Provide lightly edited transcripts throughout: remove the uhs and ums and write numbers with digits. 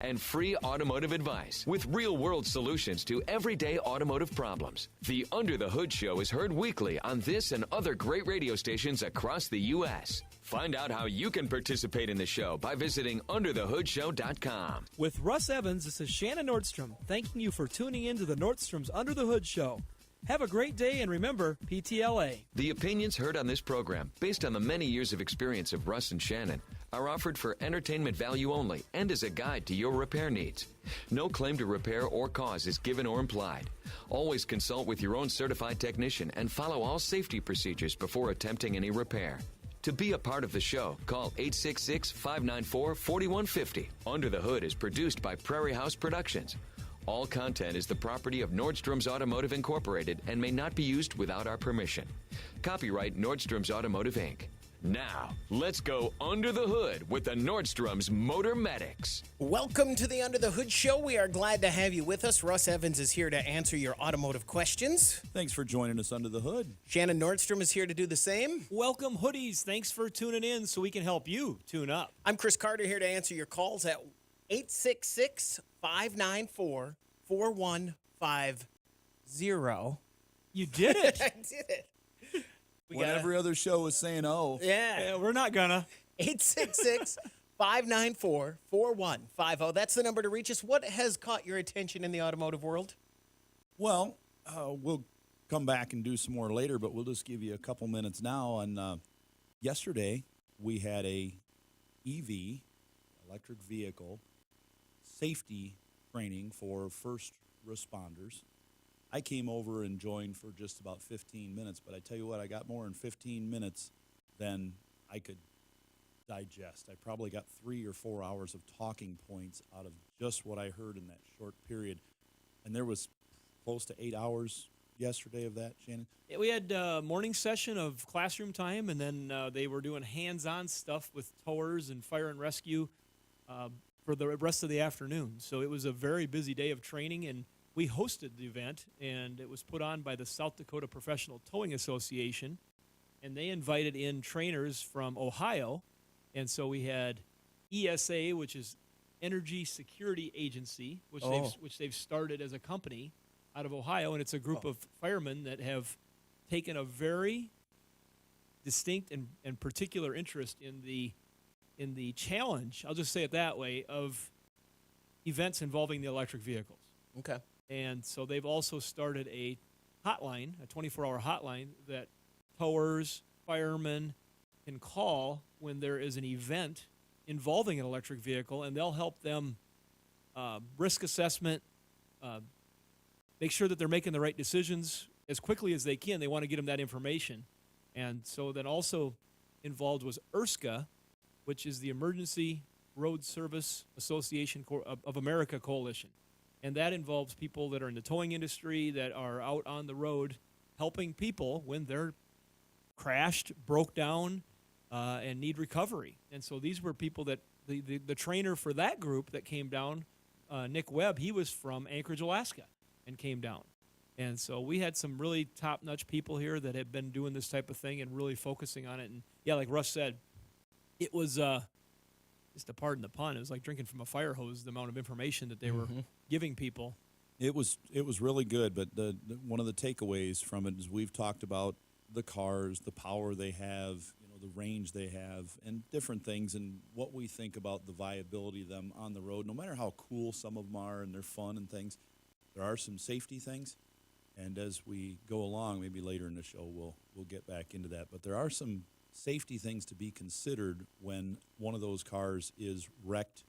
and free automotive advice with real-world solutions to everyday automotive problems. The Under the Hood Show is heard weekly on this and other great radio stations across the U.S. Find out how you can participate in the show by visiting underthehoodshow.com. With Russ Evans, this is Shannon Nordstrom, thanking you for tuning in to the Nordstrom's Under the Hood Show. Have a great day, and remember, PTLA. The opinions heard on this program, based on the many years of experience of Russ and Shannon, are offered for entertainment value only and as a guide to your repair needs. No claim to repair or cause is given or implied. Always consult with your own certified technician and follow all safety procedures before attempting any repair. To be a part of the show, call 866-594-4150. Under the Hood is produced by Prairie House Productions. All content is the property of Nordstrom's Automotive Incorporated and may not be used without our permission. Copyright Nordstrom's Automotive, Inc. Now, let's go under the hood with the Nordstrom's Motor Medics. Welcome to the Under the Hood Show. We are glad to have you with us. Russ Evans is here to answer your automotive questions. Thanks for joining us under the hood. Shannon Nordstrom is here to do the same. Welcome, hoodies. Thanks for tuning in so we can help you tune up. I'm Chris Carter here to answer your calls at 866-594-4150. You did it. I did it. When every other show is saying, oh. Yeah, we're not gonna. 866-594-4150. That's the number to reach us. What has caught your attention in the automotive world? Well, we'll come back and do some more later, but we'll just give you a couple minutes now. And yesterday, we had a EV, electric vehicle, safety training for first responders. I came over and joined for just about 15 minutes, but I tell you what, I got more in 15 minutes than I could digest. I probably got 3 or 4 hours of talking points out of just what I heard in that short period. And there was close to 8 hours yesterday of that, Shannon? Yeah, we had a morning session of classroom time, and then they were doing hands-on stuff with towers and fire and rescue for the rest of the afternoon. So it was a very busy day of training, and we hosted the event, and it was put on by the South Dakota Professional Towing Association, and they invited in trainers from Ohio. And so we had ESA, which is Energy Security Agency, which they've started as a company out of Ohio, and it's a group of firemen that have taken a very distinct and particular interest in the challenge, I'll just say it that way, of events involving the electric vehicles. Okay. And so they've also started a hotline, a 24-hour hotline that towers, firemen can call when there is an event involving an electric vehicle, and they'll help them risk assessment, make sure that they're making the right decisions as quickly as they can. They want to get them that information. And so then also involved was ERSCA, which is the Emergency Road Service Association of America Coalition. And that involves people that are in the towing industry, that are out on the road helping people when they're crashed, broke down, and need recovery. And so these were people that the trainer for that group that came down, Nick Webb, he was from Anchorage, Alaska, and came down. And so we had some really top-notch people here that have been doing this type of thing and really focusing on it. And, yeah, like Russ said, it was just to pardon the pun, it was like drinking from a fire hose, the amount of information that they were giving people. It was really good, but one of the takeaways from it is we've talked about the cars, the power they have, the range they have, and different things, and what we think about the viability of them on the road. No matter how cool some of them are and they're fun and things, there are some safety things. And as we go along, maybe later in the show, we'll get back into that. But there are some safety things to be considered when one of those cars is wrecked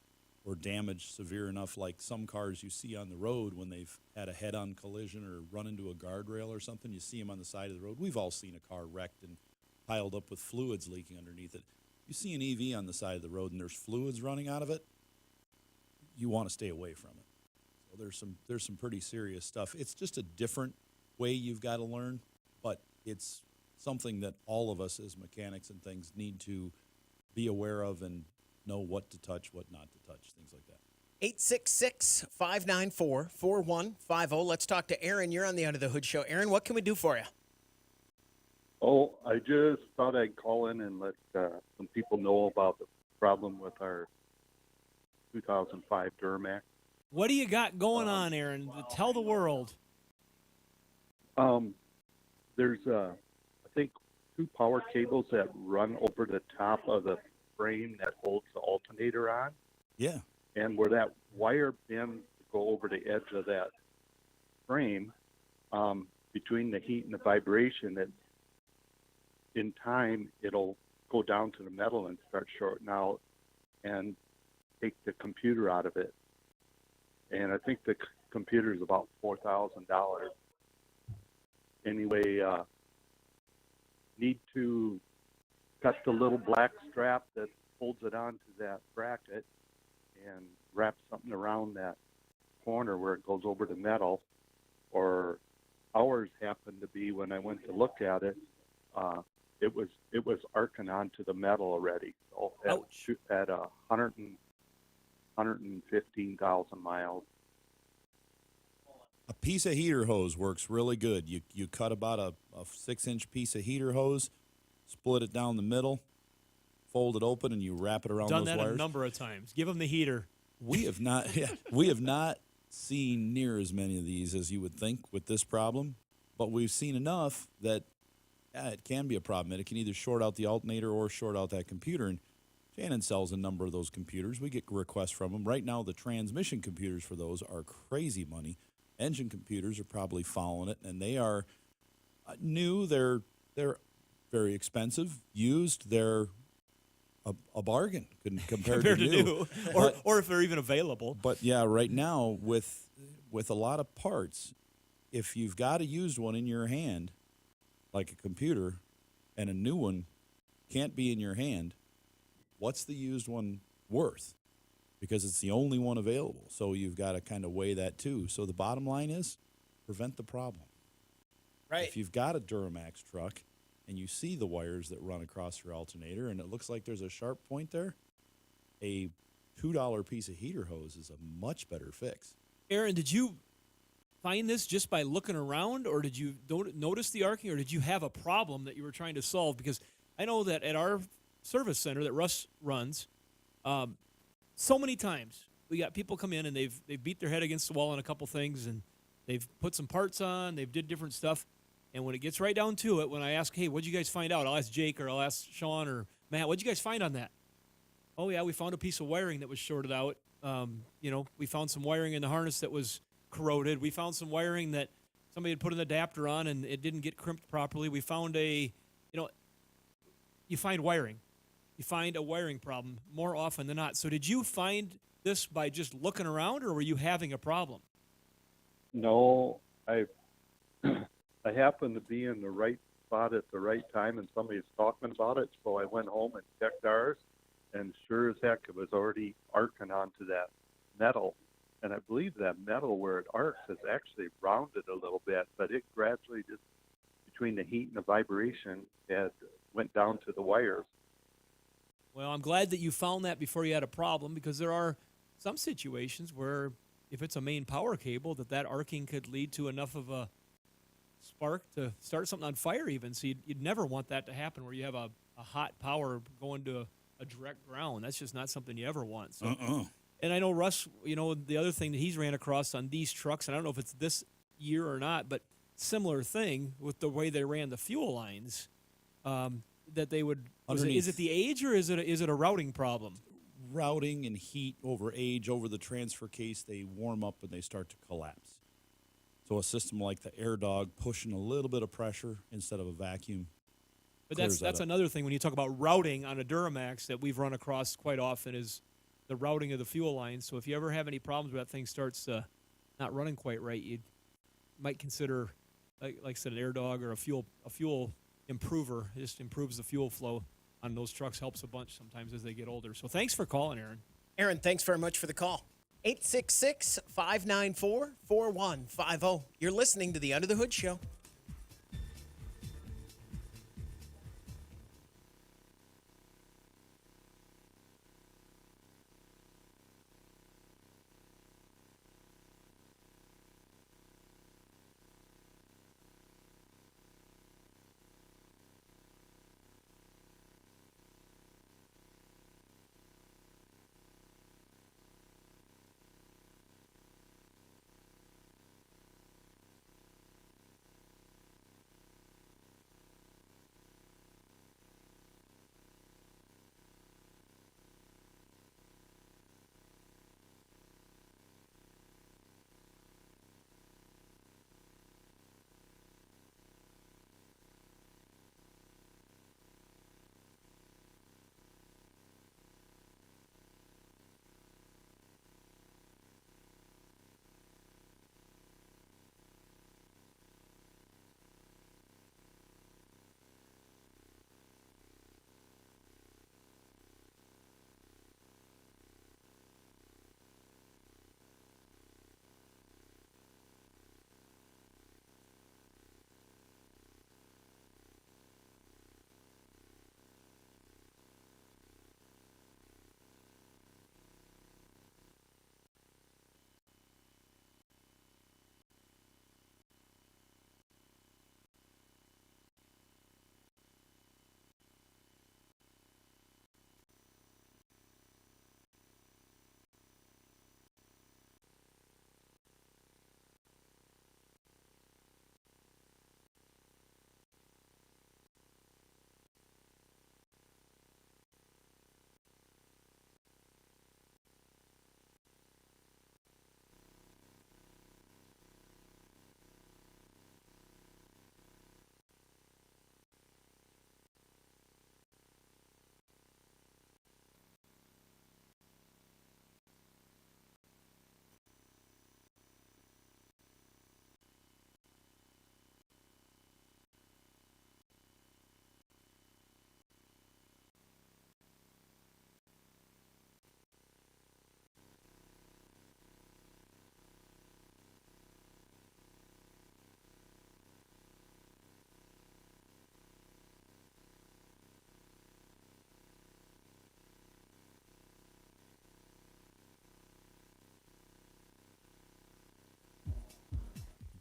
or damaged severe enough, like some cars you see on the road when they've had a head-on collision or run into a guardrail or something. You see them on the side of the road. We've all seen a car wrecked and piled up with fluids leaking underneath it. You see an EV on the side of the road and there's fluids running out of it, you want to stay away from it. So there's some pretty serious stuff. It's just a different way you've got to learn, but it's something that all of us as mechanics and things need to be aware of and know what to touch, what not to touch, things like that. 866-594-4150. Let's talk to Aaron. You're on the Under the Hood Show. Aaron, what can we do for you? Oh, I just thought I'd call in and let some people know about the problem with our 2005 Duramax. What do you got going on, Aaron? Tell the world. There's, I think, two power cables that run over the top of the frame that holds the alternator on. Yeah. And where that wire bends to go over the edge of that frame, between the heat and the vibration, that in time it'll go down to the metal and start shorting out and take the computer out of it. And I think the computer is about $4,000. Anyway, need to cut the little black strap that holds it onto that bracket and wrap something around that corner where it goes over the metal. Or ours happened to be, when I went to look at it, it was arcing onto the metal already. So at 115,000 miles. A piece of heater hose works really good. You cut about a 6-inch piece of heater hose, split it down the middle, fold it open, and you wrap it around Done those that wires. a number of times. Give them the heater. We have not we have not seen near as many of these as you would think with this problem, but we've seen enough that it can be a problem. And it can either short out the alternator or short out that computer. And Shannon sells a number of those computers. We get requests from them. Right now, the transmission computers for those are crazy money. Engine computers are probably following it, and they are new. They're very expensive. Used, they're a bargain compared to new. or if they're even available. But yeah, right now with a lot of parts, if you've got a used one in your hand, like a computer, and a new one can't be in your hand, what's the used one worth? Because it's the only one available. So you've got to kind of weigh that too. So the bottom line is prevent the problem. Right. If you've got a Duramax truck and you see the wires that run across your alternator and it looks like there's a sharp point there, a $2 piece of heater hose is a much better fix. Aaron, did you find this just by looking around, or did you notice the arcing, or did you have a problem that you were trying to solve? Because I know that at our service center that Russ runs, so many times we got people come in and they've beat their head against the wall on a couple things, and they've put some parts on, they've did different stuff, and when it gets right down to it, when I ask, hey, what'd you guys find out? I'll ask Jake or I'll ask Sean or Matt, what'd you guys find on that? Oh yeah, we found a piece of wiring that was shorted out. We found some wiring in the harness that was corroded. We found some wiring that somebody had put an adapter on and it didn't get crimped properly. We found you find wiring. You find a wiring problem more often than not. So did you find this by just looking around, or were you having a problem? No, I happened to be in the right spot at the right time, and somebody was talking about it, so I went home and checked ours, and sure as heck, it was already arcing onto that metal. And I believe that metal, where it arcs, is actually rounded a little bit, but it gradually just, between the heat and the vibration, it went down to the wires. Well, I'm glad that you found that before you had a problem, because there are some situations where if it's a main power cable, that arcing could lead to enough of a spark to start something on fire even. So you'd never want that to happen, where you have a hot power going to a direct ground. That's just not something you ever want. So. And I know Russ, the other thing that he's ran across on these trucks, and I don't know if it's this year or not, but similar thing with the way they ran the fuel lines, that they would, is it the age, or is it a routing problem? Routing and heat over age, over the transfer case, they warm up and they start to collapse. So a system like the Air Dog pushing a little bit of pressure instead of a vacuum. But that's another thing when you talk about routing on a Duramax that we've run across quite often is the routing of the fuel lines. So if you ever have any problems where that thing starts not running quite right, you might consider, like I said, an Air Dog or a fuel improver. It just improves the fuel flow on those trucks, helps a bunch sometimes as they get older. So thanks for calling, Aaron. Aaron, thanks very much for the call. 866-594-4150. You're listening to the Under the Hood Show.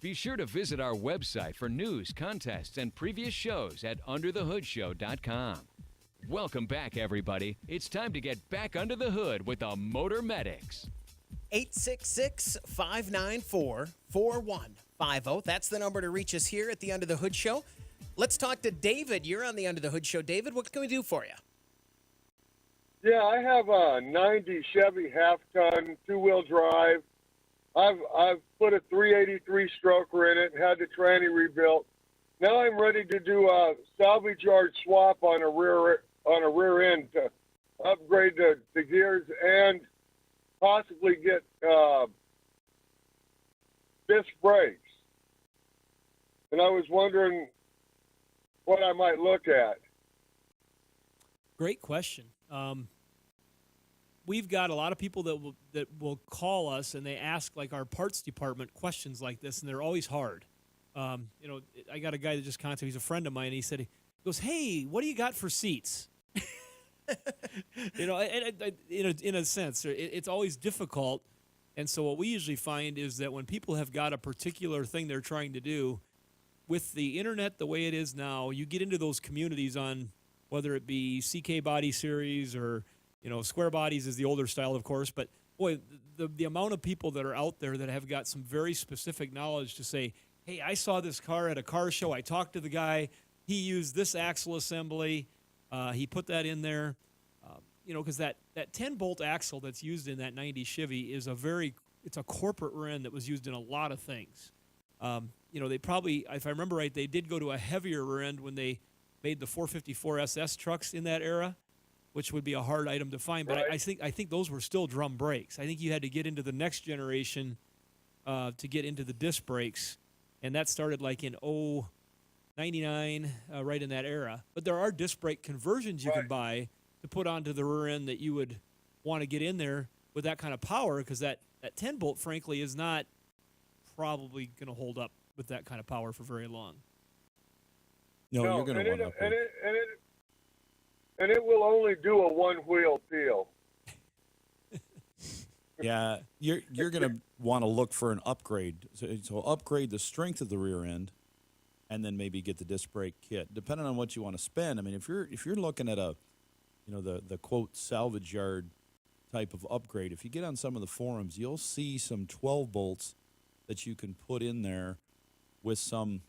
Be sure to visit our website for news, contests, and previous shows at underthehoodshow.com. Welcome back, everybody. It's time to get back under the hood with the Motor Medics. 866-594-4150. That's the number to reach us here at the Under the Hood Show. Let's talk to David. You're on the Under the Hood Show. David, what can we do for you? Yeah, I have a 90 Chevy half-ton, two-wheel drive. I've put a 383 stroker in it, had the tranny rebuilt. Now I'm ready to do a salvage yard swap on a rear end to upgrade the gears and possibly get disc brakes. And I was wondering what I might look at. Great question. We've got a lot of people that will call us and they ask like our parts department questions like this, and they're always hard. I got a guy that just contacted me. He's a friend of mine. And he goes, "Hey, what do you got for seats?" In a sense, it's always difficult. And so what we usually find is that when people have got a particular thing they're trying to do, with the internet the way it is now, you get into those communities on whether it be CK Body Series or Square Bodies is the older style, of course. But boy, the amount of people that are out there that have got some very specific knowledge to say, "Hey, I saw this car at a car show. I talked to the guy. He used this axle assembly. He put that in there." Because that 10-bolt axle that's used in that 90 Chevy is it's a corporate rear end that was used in a lot of things. They probably, if I remember right, they did go to a heavier rear end when they made the 454 SS trucks in that era, which would be a hard item to find. But right. I think those were still drum brakes. I think you had to get into the next generation to get into the disc brakes, and that started like in 99, right in that era. But there are disc brake conversions you can buy to put onto the rear end that you would want to get in there with that kind of power, because that 10-bolt, frankly, is not probably going to hold up with that kind of power for very long. No, you're going to want to. And it will only do a one-wheel peel. Yeah, you're going to want to look for an upgrade. So upgrade the strength of the rear end, and then maybe get the disc brake kit, depending on what you want to spend. I mean, if you're looking at the quote salvage yard type of upgrade, if you get on some of the forums, you'll see some 12 bolts that you can put in there with some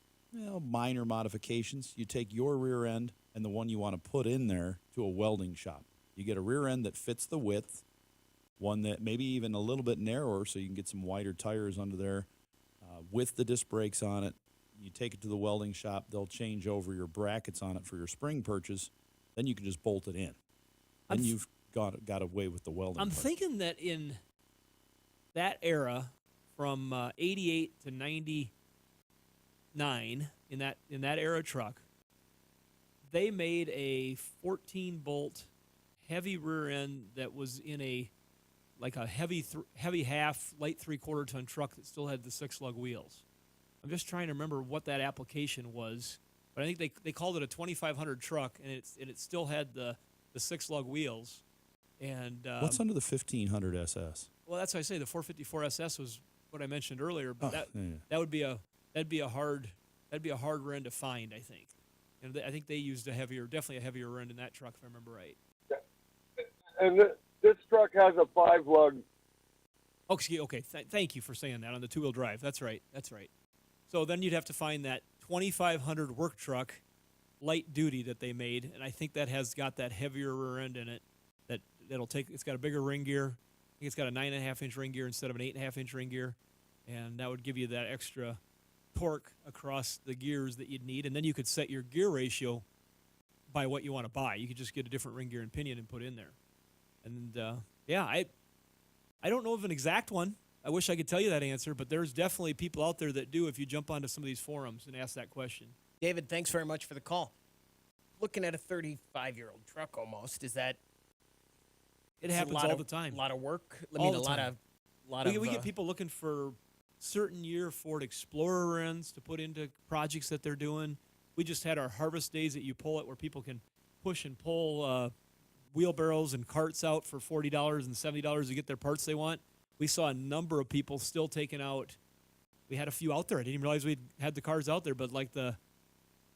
minor modifications. You take your rear end and the one you want to put in there to a welding shop. You get a rear end that fits the width, one that maybe even a little bit narrower so you can get some wider tires under there with the disc brakes on it. You take it to the welding shop. They'll change over your brackets on it for your spring purchase. Then you can just bolt it in. And you've got away with the welding. I'm part. thinking that in that era, from 88 to 99, in that era truck, they made a 14-bolt heavy rear end that was in a heavy half, light 3/4 ton truck that still had the 6-lug wheels. I'm just trying to remember what that application was, but I think they called it a 2500 truck, and it still had the 6-lug wheels. And what's under the 1500 SS? Well, that's what I say. The 454 SS was what I mentioned earlier, but that'd be a hard rear end to find, I think. And I think they used definitely a heavier rear end in that truck, if I remember right. And this truck has a 5-lug. Oh, excuse. Okay, thank you for saying that on the 2-wheel drive. That's right. So then you'd have to find that 2500 work truck, light duty, that they made, and I think that has got that heavier rear end in it. It's got a bigger ring gear. I think it's got a 9.5-inch ring gear instead of an 8.5-inch ring gear, and that would give you that extra torque across the gears that you'd need. And then you could set your gear ratio by what you want to buy. You could just get a different ring gear and pinion and put in there. And I don't know of an exact one. I wish I could tell you that answer, but there's definitely people out there that do if you jump onto some of these forums and ask that question. David, thanks very much for the call. Looking at a 35-year-old truck almost, is that... It happens all the time. A lot of work? We get people looking for certain year Ford Explorer ends to put into projects that they're doing. We just had our harvest days at You Pull It, where people can push and pull wheelbarrows and carts out for $40 and $70 to get their parts they want. We saw a number of people still taking out we had a few out there. I didn't even realize we had the cars out there, but like the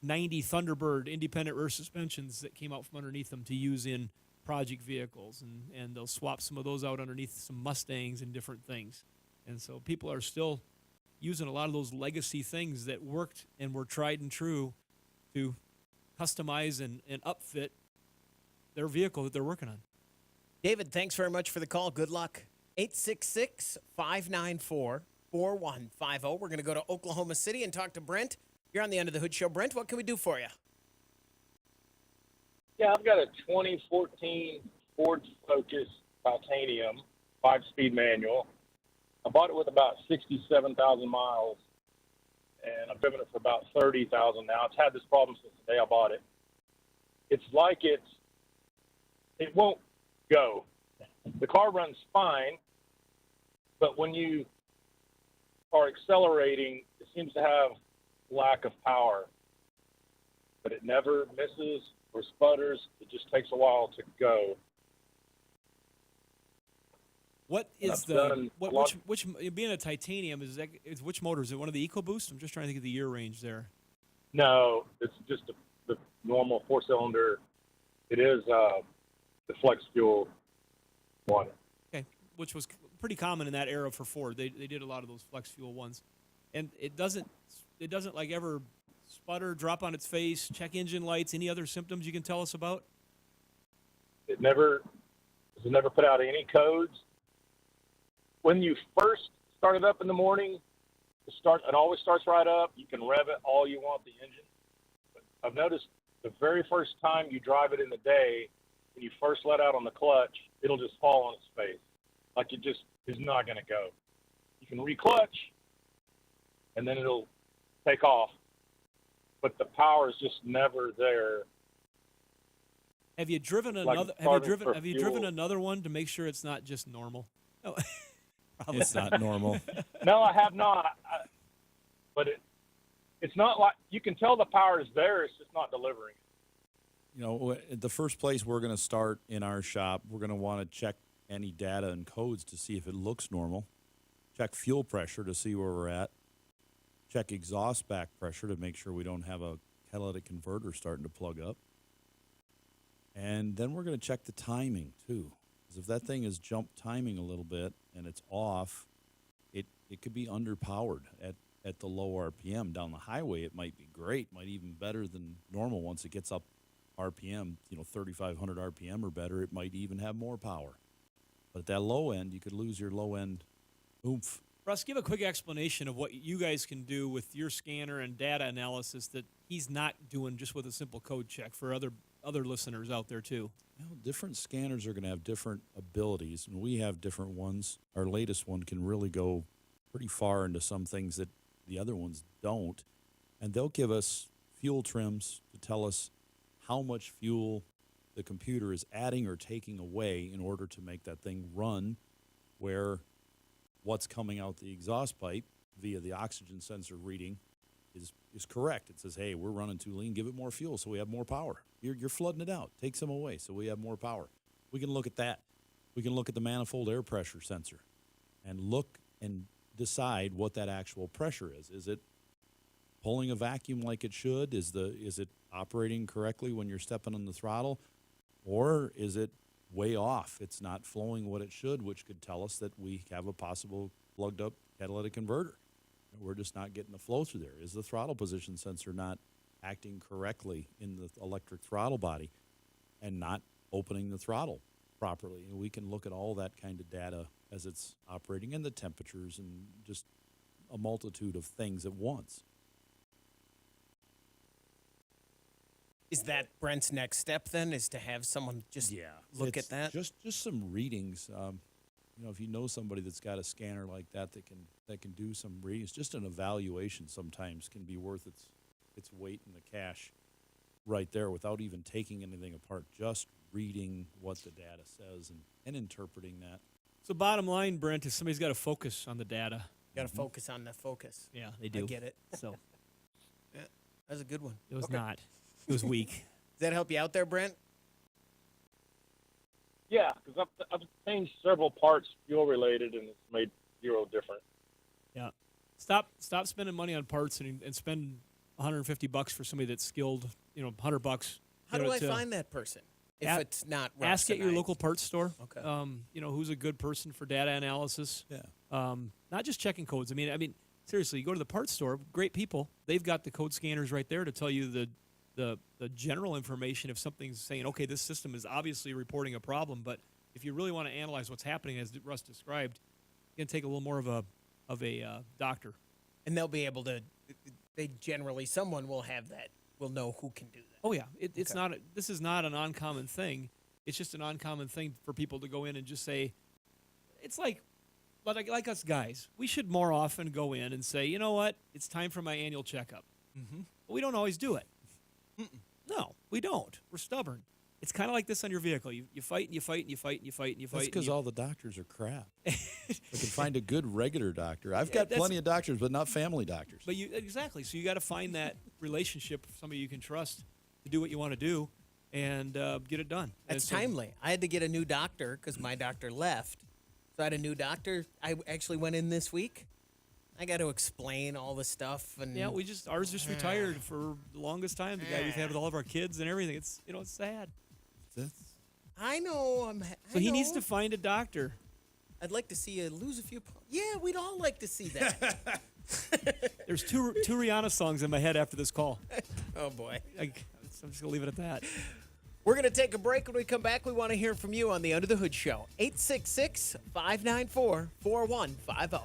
90 Thunderbird independent rear suspensions that came out from underneath them to use in project vehicles, and they'll swap some of those out underneath some Mustangs and different things. And so people are still using a lot of those legacy things that worked and were tried and true to customize and upfit their vehicle that they're working on. David, thanks very much for the call. Good luck. 866-594-4150. We're going to go to Oklahoma City and talk to Brent. You're on the End of the Hood Show. Brent, what can we do for you? Yeah, I've got a 2014 Ford Focus Titanium 5-speed manual. I bought it with about 67,000 miles, and I've driven it for about 30,000 now. It's had this problem since the day I bought it. It's like it won't go. The car runs fine, but when you are accelerating, it seems to have lack of power. But it never misses or sputters. It just takes a while to go. What is which being a titanium is which motor? Is it one of the EcoBoost? I'm just trying to think of the year range there. No, it's just the normal 4-cylinder. It is the flex fuel one. Okay, which was pretty common in that era for Ford. They did a lot of those flex fuel ones, and it doesn't like ever sputter, drop on its face, check engine lights. Any other symptoms you can tell us about? It never put out any codes. When you first start it up in the morning, it always starts right up. You can rev it all you want, the engine. But I've noticed the very first time you drive it in the day, when you first let out on the clutch, it'll just fall on its face. Like it just is not going to go. You can re-clutch, and then it'll take off. But the power is just never there. Have you driven another? Have you driven another one to make sure it's not just normal? No. It's not normal. No, I have not. But it's not like you can tell the power is there. It's just not delivering. You know, the first place we're going to start in our shop, we're going to want to check any data and codes to see if it looks normal. Check fuel pressure to see where we're at. Check exhaust back pressure to make sure we don't have a catalytic converter starting to plug up. And then we're going to check the timing too. Because if that thing has jumped timing a little bit and it's off, it could be underpowered at the low RPM. Down the highway, it might be great, might even better than normal. Once it gets up RPM, 3,500 RPM or better, it might even have more power. But at that low end, you could lose your low end oomph. Russ, give a quick explanation of what you guys can do with your scanner and data analysis that he's not doing just with a simple code check for other listeners out there too. Well, different scanners are going to have different abilities, and we have different ones. Our latest one can really go pretty far into some things that the other ones don't, and they'll give us fuel trims to tell us how much fuel the computer is adding or taking away in order to make that thing run, where what's coming out the exhaust pipe via the oxygen sensor reading is correct. It says, hey, we're running too lean, give it more fuel so we have more power. You're flooding it out. Take some away so we have more power. We can look at that. We can look at the manifold air pressure sensor and look and decide what that actual pressure is. Is it pulling a vacuum like it should? Is it operating correctly when you're stepping on the throttle? Or is it way off? It's not flowing what it should, which could tell us that we have a possible plugged up catalytic converter. We're just not getting the flow through there. Is the throttle position sensor not acting correctly in the electric throttle body and not opening the throttle properly? And we can look at all that kind of data as it's operating, and the temperatures and just a multitude of things at once. Is that Brent's next step then, is to have someone just look at that? Just some readings. If you know somebody that's got a scanner like that can do some readings, just an evaluation sometimes can be worth its weight in the cash right there without even taking anything apart, just reading what the data says and interpreting that. So bottom line, Brent, is somebody's got to focus on the data. Got to focus on the focus. Yeah, they do. I get it. So Yeah, that's a good one. it was not. It was weak. Does that help you out there, Brent? Yeah, because I've changed several parts fuel related, and it's made zero difference. Yeah. Stop spending money on parts and spend $150 for somebody that's skilled. $100. How do I find that person if it's not Russ? Ask at your local parts store. Okay. Who's a good person for data analysis. Yeah. Not just checking codes. I mean, seriously, you go to the parts store. Great people. They've got the code scanners right there to tell you the general information if something's saying, okay, this system is obviously reporting a problem. But if you really want to analyze what's happening, as Russ described, it's going to take a little more of a doctor. And they'll be able to. Someone will have that. Will know who can do that. Oh yeah, it's not. This is not an uncommon thing. It's just an uncommon thing for people to go in and just say. It's like us guys. We should more often go in and say, you know what? It's time for my annual checkup. Mm-hmm. But we don't always do it. No, we don't. We're stubborn. It's kind of like this on your vehicle. You fight and you fight and you fight and you fight and you fight. That's because all the doctors are crap. I can find a good regular doctor. I've got plenty of doctors, but not family doctors. But exactly. So you got to find that relationship with somebody you can trust to do what you want to do and get it done. That's timely. I had to get a new doctor because my doctor left. So I had a new doctor. I actually went in this week. I got to explain all the stuff. And yeah, ours just retired for the longest time. The guy we've had with all of our kids and everything. It's sad. I know. So he needs to find a doctor. I'd like to see you lose a few pounds. Yeah, we'd all like to see that. There's two Rihanna songs in my head after this call. Oh, boy. I'm just going to leave it at that. We're going to take a break. When we come back, we want to hear from you on the Under the Hood Show. 866-594-4150.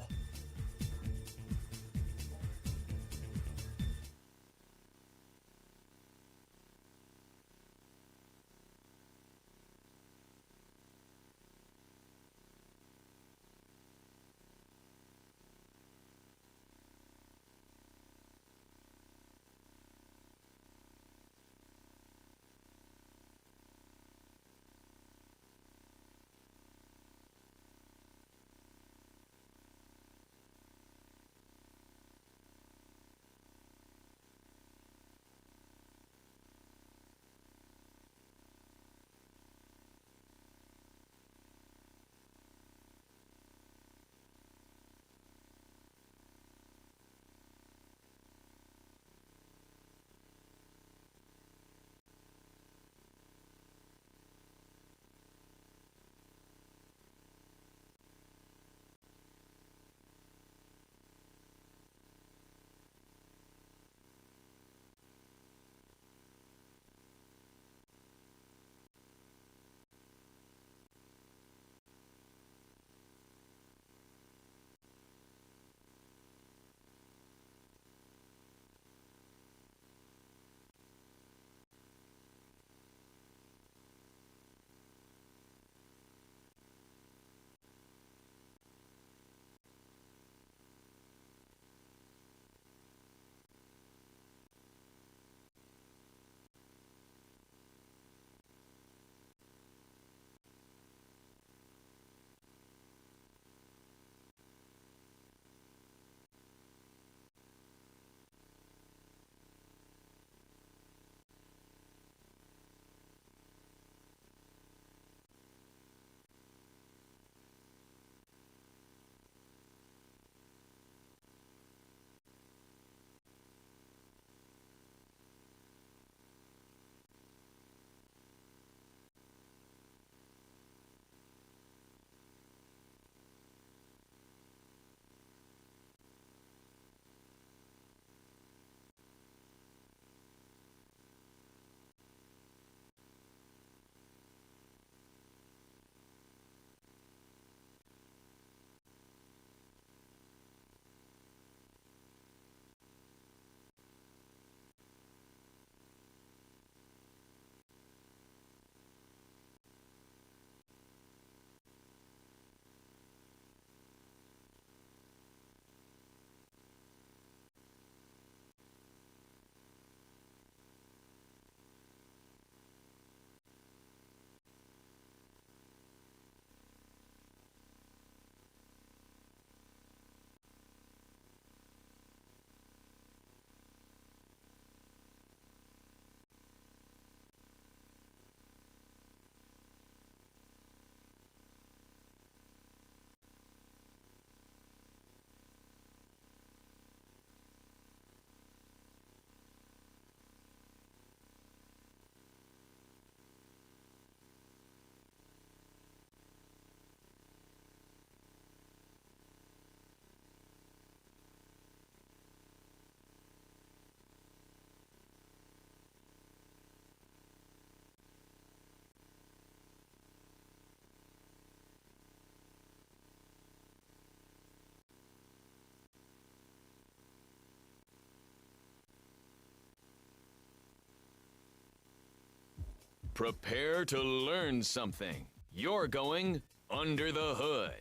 Prepare to learn something. You're going under the hood.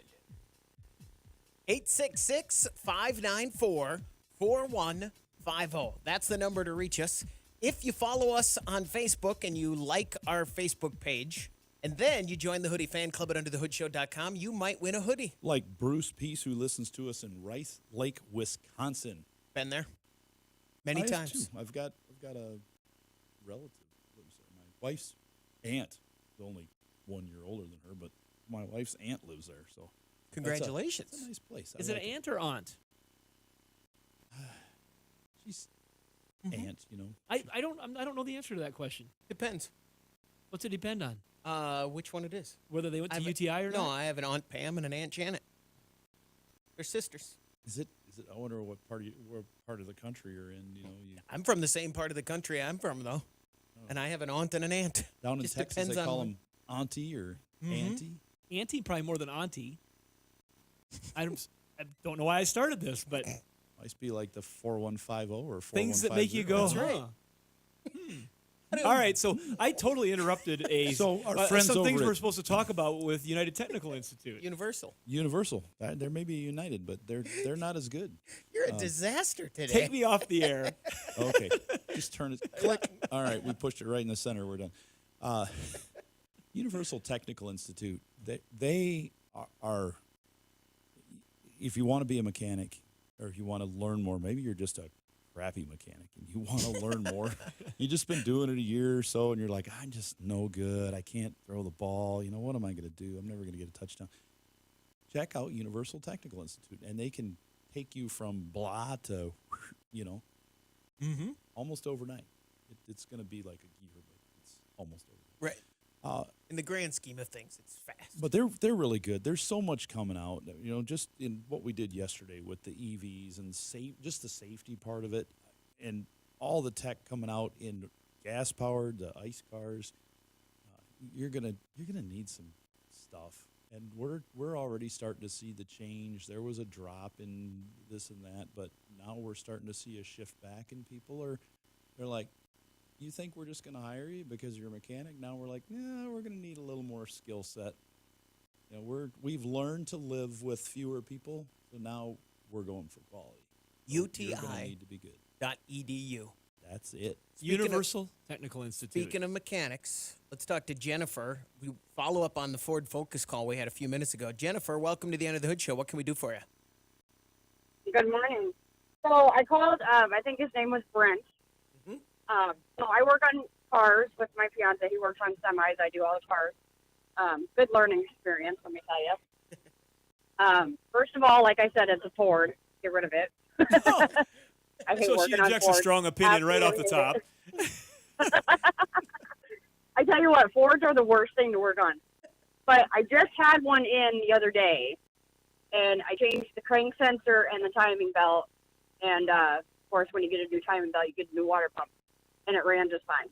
866-594-4150. That's the number to reach us. If you follow us on Facebook and you like our Facebook page, and then you join the Hoodie Fan Club at underthehoodshow.com, you might win a hoodie. Like Bruce Peace, who listens to us in Rice Lake, Wisconsin. Been there many times. Too. I've got a relative who lives there. My wife's aunt is only 1 year older than her, but my wife's aunt lives there. So congratulations. It's a nice place. Is it aunt or aunt? She's aunt, you know. I don't know the answer to that question. Depends. What's it depend on? Which one it is. Whether they went to UTI or no, not? No, I have an Aunt Pam and an Aunt Janet. They're sisters. Is it? I wonder what part of the country you're in. You know, I'm from the same part of the country I'm from, though, and I have an aunt and an aunt. Down in Just Texas, depends they on call them auntie or auntie. Auntie, probably more than auntie. I don't know why I started this, but Must be like the 4150 or 4150. things that make you go, That's right. All right, so I totally interrupted So our friends some over things at- we're supposed to talk about with United Technical Institute. Universal. Universal. There may be United, but they're not as good. You're a disaster today. Take me off the air. Okay, just turn it. Click. All right, we pushed it right in the center. We're done. Universal Technical Institute. They are. If you want to be a mechanic, or if you want to learn more, maybe you're just a crappy mechanic and you want to learn more. You've just been doing it a year or so, and you're like, I'm just no good. I can't throw the ball. You know, what am I going to do? I'm never going to get a touchdown. Check out Universal Technical Institute, and they can take you from blah to, almost overnight. It's going to be like a gear, but it's almost overnight. Right. In the grand scheme of things, it's fast. But they're really good. There's so much coming out. You know, just in what we did yesterday with the EVs and just the safety part of it, and all the tech coming out in gas powered, the ICE cars. You're gonna need some stuff, and we're already starting to see the change. There was a drop in this and that, but now we're starting to see a shift back, and they're like, you think we're just going to hire you because you're a mechanic? Now we're like, no, we're going to need a little more skill set. You know, we've learned to live with fewer people, so now we're going for quality. You're gonna need to be good. UTI.edu. That's it. Universal Technical Institute. Speaking of mechanics, let's talk to Jennifer. We follow up on the Ford Focus call we had a few minutes ago. Jennifer, welcome to the End of the Hood Show. What can we do for you? Good morning. So I called, I think his name was Brent. So I work on cars with my fiance. He works on semis. I do all the cars. Good learning experience, let me tell you. First of all, like I said, it's a Ford. Get rid of it. I hate So she working on injects a Fords. strong opinion right off the top. I tell you what, Fords are the worst thing to work on. But I just had one in the other day, and I changed the crank sensor and the timing belt. And, of course, when you get a new timing belt, you get a new water pump. And it ran just fine.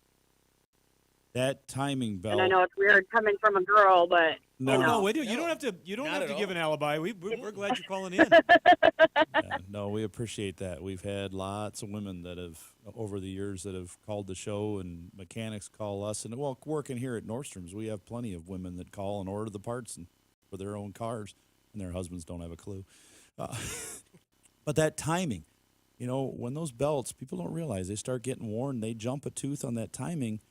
That timing belt. And I know it's weird coming from a girl, but No, wait, you don't have to. You don't Not have to at give all. an alibi. We're glad you're calling in. Yeah, no, we appreciate that. We've had lots of women that have, over the years, that have called the show, and mechanics call us. And, well, working here at Nordstrom's, we have plenty of women that call and order the parts for their own cars, and their husbands don't have a clue. But that timing, you know, when those belts, people don't realize, they start getting worn, they jump a tooth on that timing,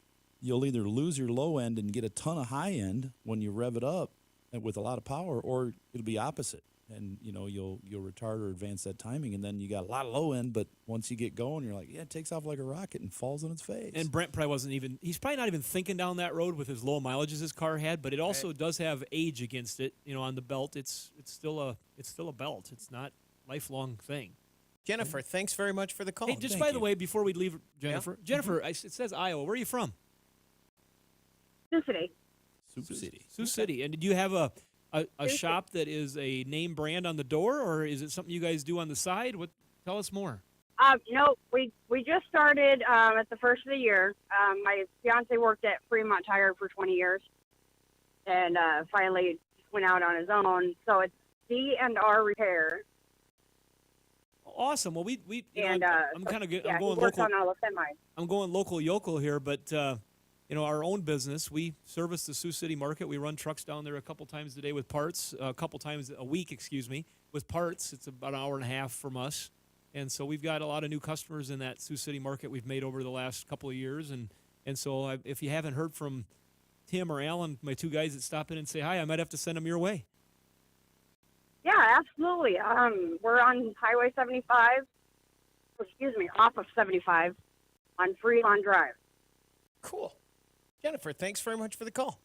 you'll either lose your low end and get a ton of high end when you rev it up with a lot of power, or it'll be opposite. And, you know, you'll retard or advance that timing, and then you got a lot of low end, but once you get going, you're like, yeah, it takes off like a rocket and falls on its face. And Brent probably he's probably not even thinking down that road with as low mileage as his car had, but it also does have age against it. You know, on the belt, it's still a belt. It's not a lifelong thing. Jennifer, thanks very much for the call. Hey, just thank by you. the way, before we leave, Jennifer, it says Iowa. Where are you from? Sioux City. Sioux City. Sioux City. And did you have a shop that is a name brand on the door, or is it something you guys do on the side? Tell us more. No, we just started at the first of the year. My fiance worked at Fremont Tire for 20 years, and finally went out on his own. So it's D&R Repair. Awesome. Well, we And I'm kind of yeah, I'm going he works local. on all the semis. I'm going local yokel here, but our own business, we service the Sioux City market. We run trucks down there a couple times a day with parts, a couple times a week, with parts. It's about an hour and a half from us. And so we've got a lot of new customers in that Sioux City market we've made over the last couple of years. And so if you haven't heard from Tim or Alan, my two guys that stop in and say hi, I might have to send them your way. Yeah, absolutely. We're on Highway 75, off of 75 on Freelawn Drive. Cool. Jennifer, thanks very much for the call.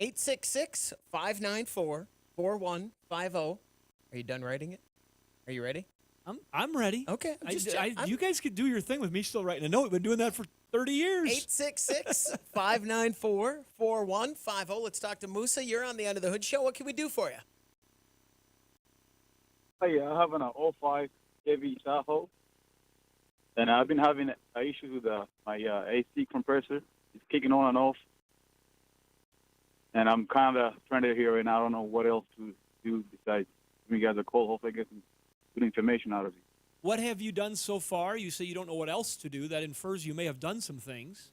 866-594-4150. Are you done writing it? Are you ready? I'm ready. Okay. You guys could do your thing with me still writing a note. We've been doing that for 30 years. 866-594-4150. Let's talk to Musa. You're on the Under the Hood Show. What can we do for you? Hey, I have an 05 Chevy Tahoe, and I've been having issues with my AC compressor. It's kicking on and off, and I'm kind of trying to hear it, and I don't know what else to do besides giving you guys a call. Hopefully I get some good information out of you. What have you done so far? You say you don't know what else to do. That infers you may have done some things.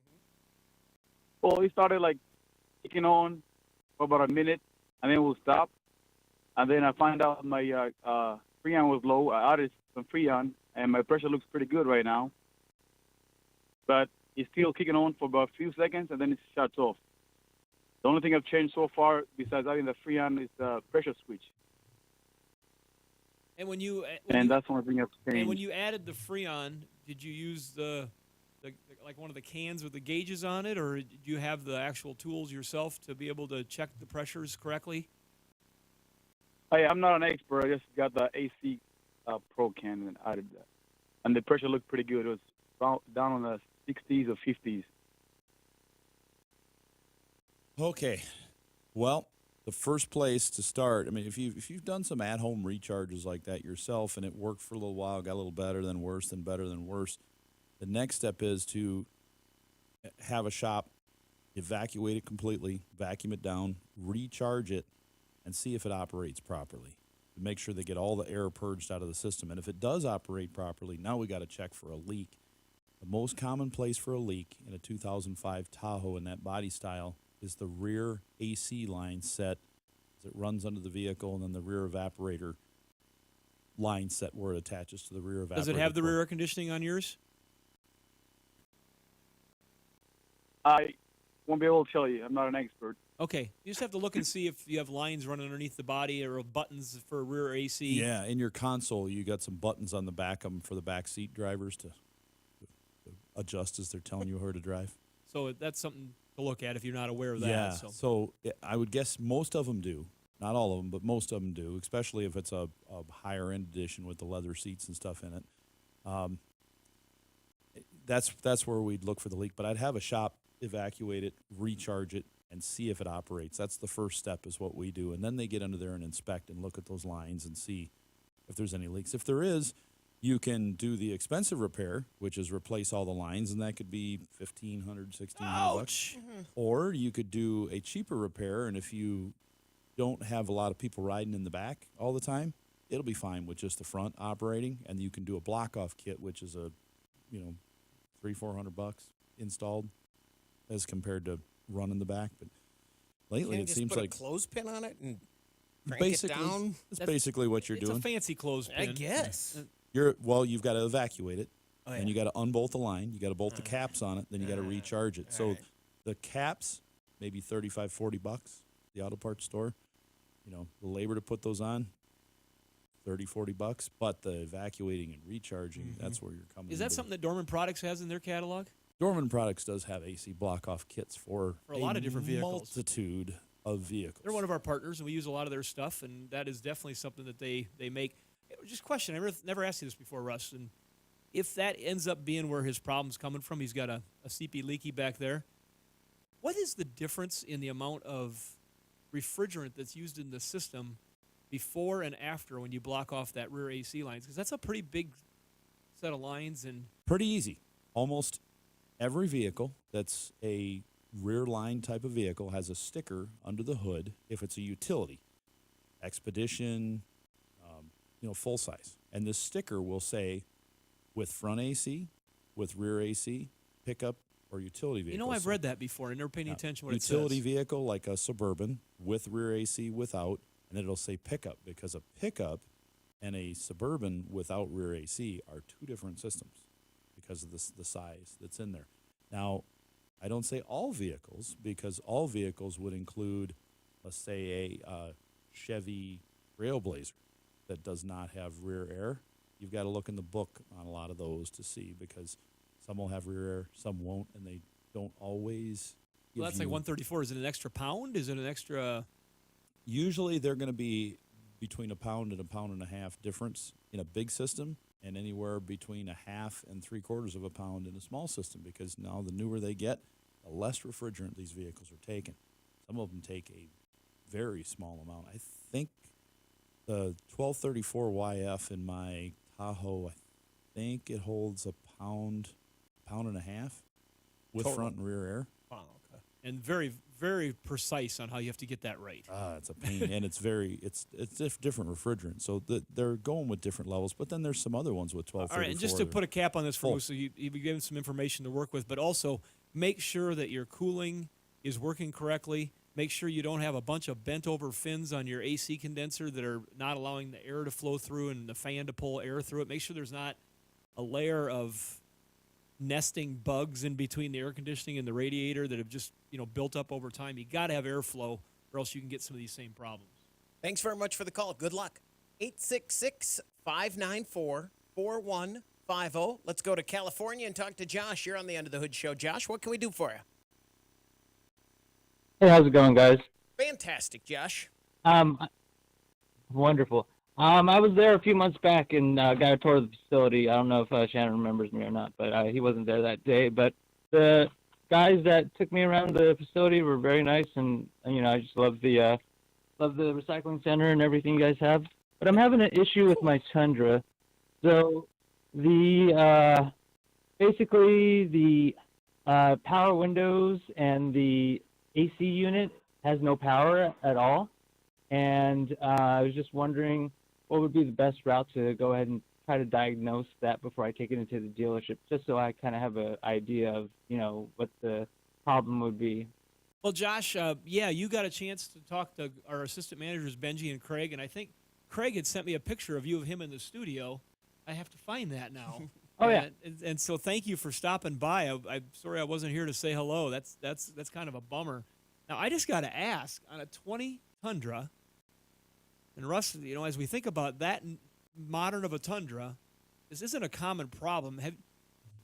Well, it started like kicking on for about a minute, and then it will stop. And then I find out my Freon was low. I added some Freon, and my pressure looks pretty good right now. But it's still kicking on for about a few seconds, and then it shuts off. The only thing I've changed so far, besides adding the Freon, is the pressure switch. And that's the only thing I've changed. And when you added the Freon, did you use the like one of the cans with the gauges on it, or did you have the actual tools yourself to be able to check the pressures correctly? Hey, I'm not an expert. I just got the AC Pro can and added that. And the pressure looked pretty good. It was down on the 60s or 50s. Okay. Well, the first place to start, I mean, if you've done some at-home recharges like that yourself and it worked for a little while, got a little better than worse, then better than worse, the next step is to have a shop evacuate it completely, vacuum it down, recharge it, and see if it operates properly. To make sure they get all the air purged out of the system. And if it does operate properly, now we got to check for a leak. The most common place for a leak in a 2005 Tahoe in that body style is the rear AC line set as it runs under the vehicle, and then the rear evaporator line set where it attaches to the rear evaporator. Does it have the rear air conditioning on yours? I won't be able to tell you. I'm not an expert. Okay. You just have to look and see if you have lines running underneath the body or buttons for rear AC. Yeah, in your console, you got some buttons on the back of them for the back seat drivers to adjust as they're telling you where to drive. So that's something to look at if you're not aware of that. Yeah, so I would guess most of them do. Not all of them, but most of them do, especially if it's a higher-end edition with the leather seats and stuff in it. That's where we'd look for the leak. But I'd have a shop evacuate it, recharge it, and see if it operates. That's the first step is what we do. And then they get under there and inspect and look at those lines and see if there's any leaks. If there is, you can do the expensive repair, which is replace all the lines, and that could be $1,500, $1,600 bucks. Or you could do a cheaper repair, and if you don't have a lot of people riding in the back all the time, it'll be fine with just the front operating, and you can do a block-off kit, which is a, $300-400 bucks installed as compared to running the back. But lately it seems like a clothespin on it and crank basically, it down. That's basically what you're doing. It's a fancy clothespin. I guess. You've got to evacuate it, Oh, yeah. and you got to unbolt the line. You got to bolt the caps on it, then you got to recharge it. So the caps, maybe $35-40 bucks. The auto parts store, the labor to put those on, $30-40 bucks. But the evacuating and recharging, that's where you're coming. Is that something that Dorman Products has in their catalog? Dorman Products does have AC block-off kits for a lot of different vehicles. Multitude of vehicles. They're one of our partners, and we use a lot of their stuff, and that is definitely something that they make. Just a question. I never asked you this before, Russ. And if that ends up being where his problem's coming from, he's got a CP leaky back there. What is the difference in the amount of refrigerant that's used in the system before and after when you block off that rear AC lines? Because that's a pretty big set of lines. And pretty easy. Almost every vehicle that's a rear line type of vehicle has a sticker under the hood if it's a utility, Expedition, full size. And this sticker will say with front AC, with rear AC, pickup or utility vehicle. You know, I've So read that before. I never paid any attention to what it says. utility vehicle like a Suburban with rear AC without, and it'll say pickup, because a pickup and a Suburban without rear AC are two different systems because of the size that's in there. Now, I don't say all vehicles, because all vehicles would include, let's say, a Chevy Trailblazer that does not have rear air. You've got to look in the book on a lot of those to see, because some will have rear air, some won't, and they don't always give Well, that's like you- 134. Is it an extra pound? Is it an extra? Usually they're going to be between a pound and a pound and a half difference in a big system, and anywhere between a half and 3/4 of a pound in a small system, because now the newer they get, the less refrigerant these vehicles are taking. Some of them take a very small amount. I think the 1234YF in my Tahoe, I think it holds a pound and a half with Total. front and rear air. Wow, okay. And very, very precise on how you have to get that right. It's a pain, and it's different refrigerant. So they're going with different levels, but then there's some other ones with 1234. All right, and just to put a cap on this for full. Moose, so you've given some information to work with, but also make sure that your cooling is working correctly. Make sure you don't have a bunch of bent over fins on your AC condenser that are not allowing the air to flow through and the fan to pull air through it. Make sure there's not a layer of nesting bugs in between the air conditioning and the radiator that have just built up over time. You got to have airflow, or else you can get some of these same problems. Thanks very much for the call. Good luck. 866-594-4150. Let's go to California and talk to Josh. You're on the End of the Hood Show. Josh, what can we do for you? Hey, how's it going, guys? Fantastic, Josh. Wonderful. I was there a few months back and got a tour of the facility. I don't know if Shannon remembers me or not, but he wasn't there that day. But the guys that took me around the facility were very nice, and I just love the recycling center and everything you guys have. But I'm having an issue with my Tundra. So basically the power windows and the AC unit has no power at all, and I was just wondering what would be the best route to go ahead and try to diagnose that before I take it into the dealership, just so I kind of have an idea of what the problem would be. Well, Josh, you got a chance to talk to our assistant managers, Benji and Craig, and I think Craig had sent me a picture of you of him in the studio. I have to find that now. Oh, yeah. And so thank you for stopping by. I'm sorry I wasn't here to say hello. That's kind of a bummer. Now, I just got to ask, on a 20 Tundra, and Russ, as we think about that modern of a Tundra, this isn't a common problem.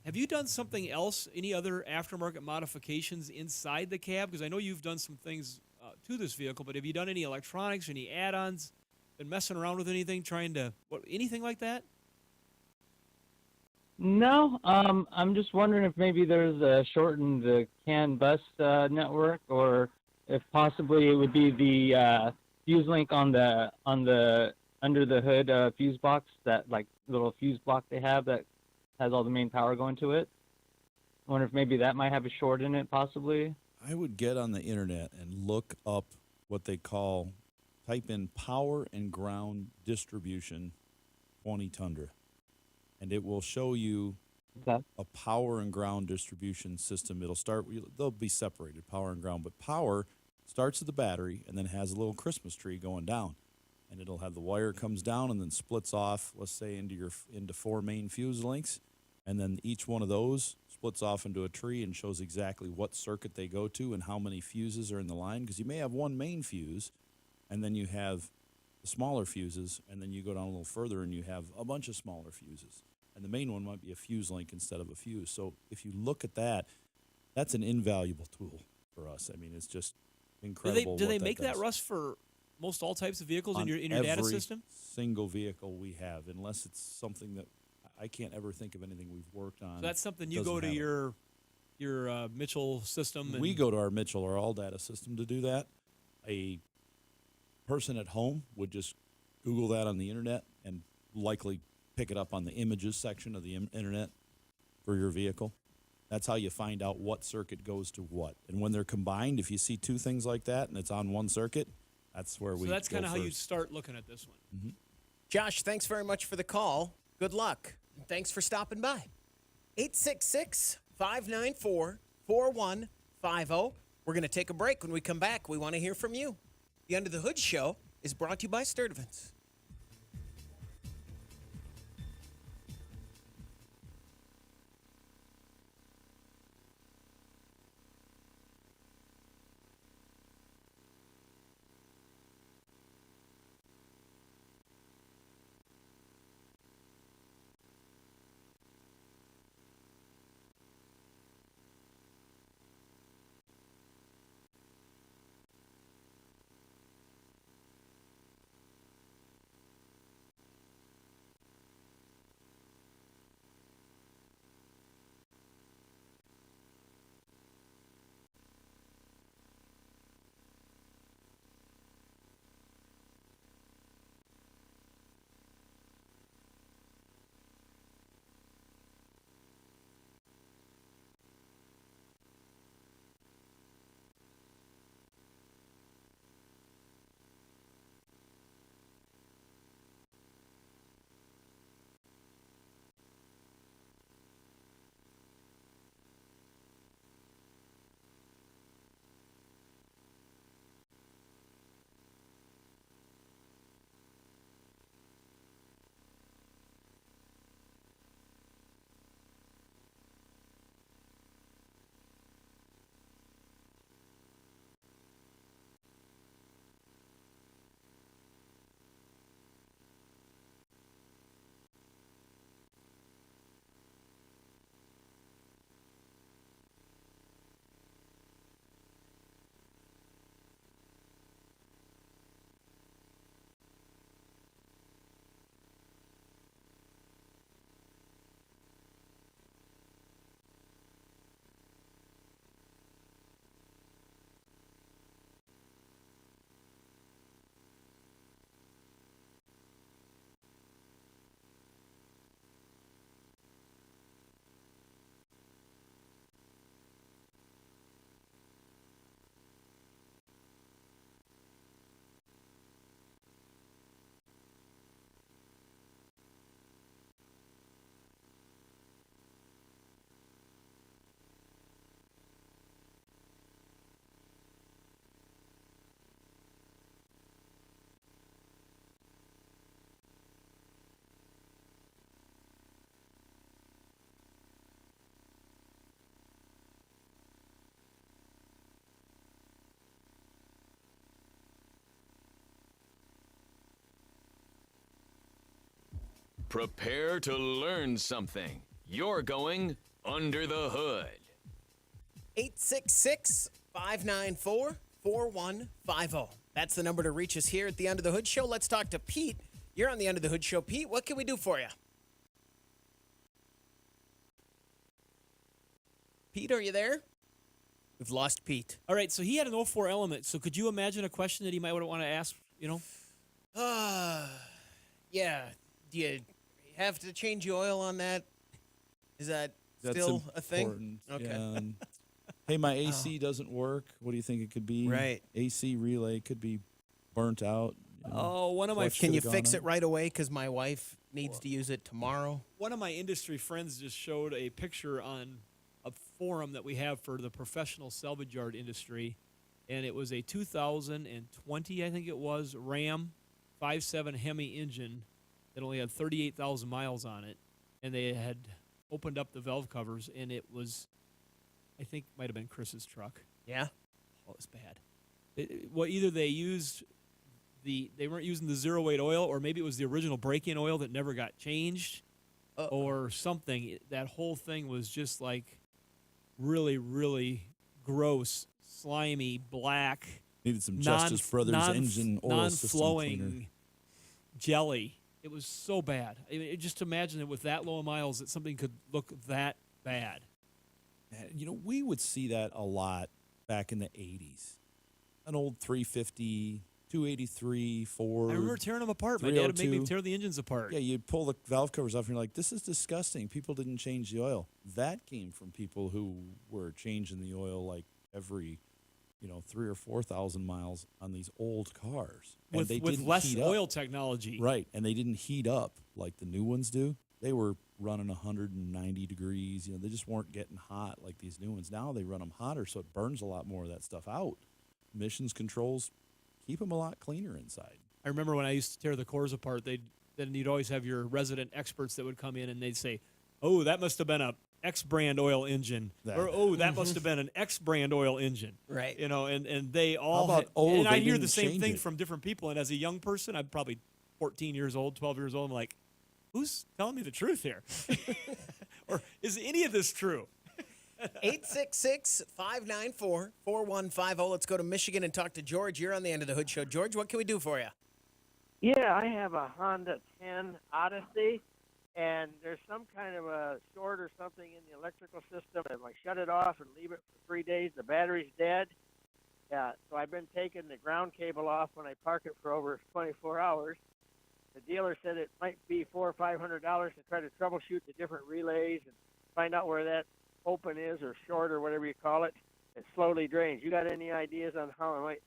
Have you done something else, any other aftermarket modifications inside the cab? Because I know you've done some things to this vehicle, but have you done any electronics, any add-ons, been messing around with anything, anything like that? No, I'm just wondering if maybe there's a shortened CAN bus network, or if possibly it would be the fuse link on the under the hood fuse box, that like little fuse block they have that has all the main power going to it. I wonder if maybe that might have a short in it, possibly. I would get on the internet and look up what they type in power and ground distribution 20 Tundra, and it will show you a power and ground distribution system. They'll be separated, power and ground, but power starts at the battery and then has a little Christmas tree going down, and it'll have the wire comes down and then splits off, let's say into 4 main fuse links, and then each one of those splits off into a tree and shows exactly what circuit they go to and how many fuses are in the line, because you may have one main fuse and then you have the smaller fuses, and then you go down a little further and you have a bunch of smaller fuses, and the main one might be a fuse link instead of a fuse. So if you look at that, that's an invaluable tool for us. I mean, it's just incredible. Do they make does. that, Russ, for most all types of vehicles in your data system? Single vehicle we have, unless it's something that I can't ever think of anything we've worked on. So that's something you go to your Mitchell system. We go to our Mitchell or All Data system to do that. A person at home would just Google that on the internet and likely pick it up on the images section of the internet for your vehicle. That's how you find out what circuit goes to what. And when they're combined, if you see two things like that and it's on one circuit, that's where we go. So that's kind of how you first. start looking at this one. Mm-hmm. Josh, thanks very much for the call. Good luck. Thanks for stopping by. 866-594-4150. 4150. We're going to take a break. When we come back, we want to hear from you. The Under the Hood Show is brought to you by Sturdivant's. Prepare to learn something. You're going under the hood. 866-594-4150. That's the number to reach us here at the Under the Hood Show. Let's talk to Pete. You're on the Under the Hood Show. Pete, what can we do for you? Pete, are you there? We've lost Pete. All right, so he had an 04 Element. So could you imagine a question that he might want to ask, Yeah. Do you have to change the oil on that? Is that That's still a thing? important. Okay. Yeah, hey, my AC doesn't work. What do you think it could be? Right. AC relay could be burnt out. Oh, one of my Can you fix it right away? Because my wife needs to use it tomorrow. One of my industry friends just showed a picture on a forum that we have for the professional salvage yard industry, and it was a 2020, I think it was, Ram 5.7 Hemi engine that only had 38,000 miles on it, and they had opened up the valve covers, and it was, I think, might have been Chris's truck. Yeah. Oh, it was bad. Either they weren't using the zero weight oil, or maybe it was the original break-in oil that never got changed, or something. That whole thing was just like really, really gross, slimy, black. Needed some Justice Brothers engine oil system cleaner. Non-flowing jelly. It was so bad. Just imagine it with that low miles that something could look that bad. We would see that a lot back in the 80s. An old 350, 283, Ford. I remember tearing them apart. My dad would make me tear the engines apart. Yeah, you'd pull the valve covers off and you're like, this is disgusting. People didn't change the oil. That came from people who were changing the oil like every 3,000 or 4,000 miles on these old cars. With less oil technology. Right, and they didn't heat up like the new ones do. they were running 190 degrees. They just weren't getting hot like these new ones. Now they run them hotter, so it burns a lot more of that stuff out. Emissions controls keep them a lot cleaner inside. I remember when I used to tear the cores apart, then you'd always have your resident experts that would come in and they'd say, "Oh, that must have been a X brand oil engine," or "Oh, that must have been an X brand oil engine." Right. And they all. How about, and I they hear the didn't same change thing it? from different people. And as a young person, I'm probably 14 years old, 12 years old. I'm like, who's telling me the truth here? Or is any of this true? 866-594-4150. Let's go to Michigan and talk to George. You're on the End of the Hood Show. George, what can we do for you? Yeah, I have a Honda 10 Odyssey, and there's some kind of a short or something in the electrical system. If I shut it off and leave it for 3 days, the battery's dead. Yeah, so I've been taking the ground cable off when I park it for over 24 hours. The dealer said it might be $400 or $500 to try to troubleshoot the different relays and find out where that open is or short or whatever you call it. It slowly drains. You got any ideas on how I might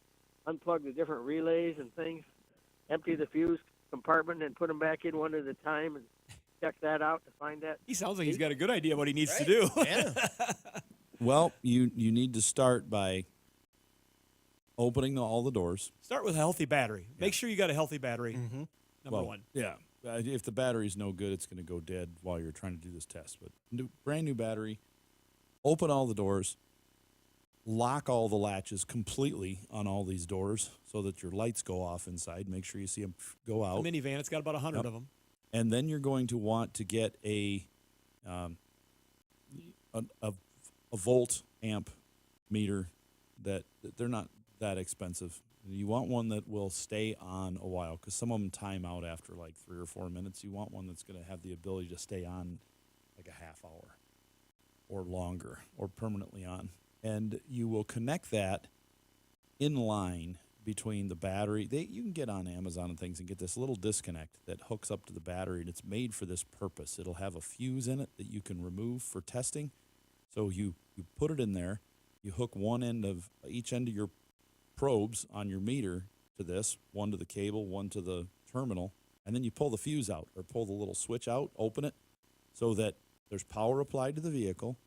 unplug the different relays and things, empty the fuse compartment and put them back in one at a time and check that out to find that? He sounds like he's got a good idea what he needs to do. Yeah. Well, you need to start by opening all the doors. Start with a healthy battery. Make sure you got a healthy battery. Number one. Yeah. If the battery's no good, it's going to go dead while you're trying to do this test. But brand new battery, open all the doors, lock all the latches completely on all these doors so that your lights go off inside. Make sure you see them go out. The minivan, it's got about 100 of them. And then you're going to want to get a volt amp meter that they're not that expensive. You want one that will stay on a while because some of them time out after like 3 or 4 minutes. You want one that's going to have the ability to stay on like a half hour or longer or permanently on. And you will connect that in line between the battery. You can get on Amazon and things and get this little disconnect that hooks up to the battery, and it's made for this purpose. It'll have a fuse in it that you can remove for testing. So you put it in there, you hook one end of each end of your probes on your meter to this, one to the cable, one to the terminal, and then you pull the fuse out or pull the little switch out, open it so that there's power applied to the vehicle.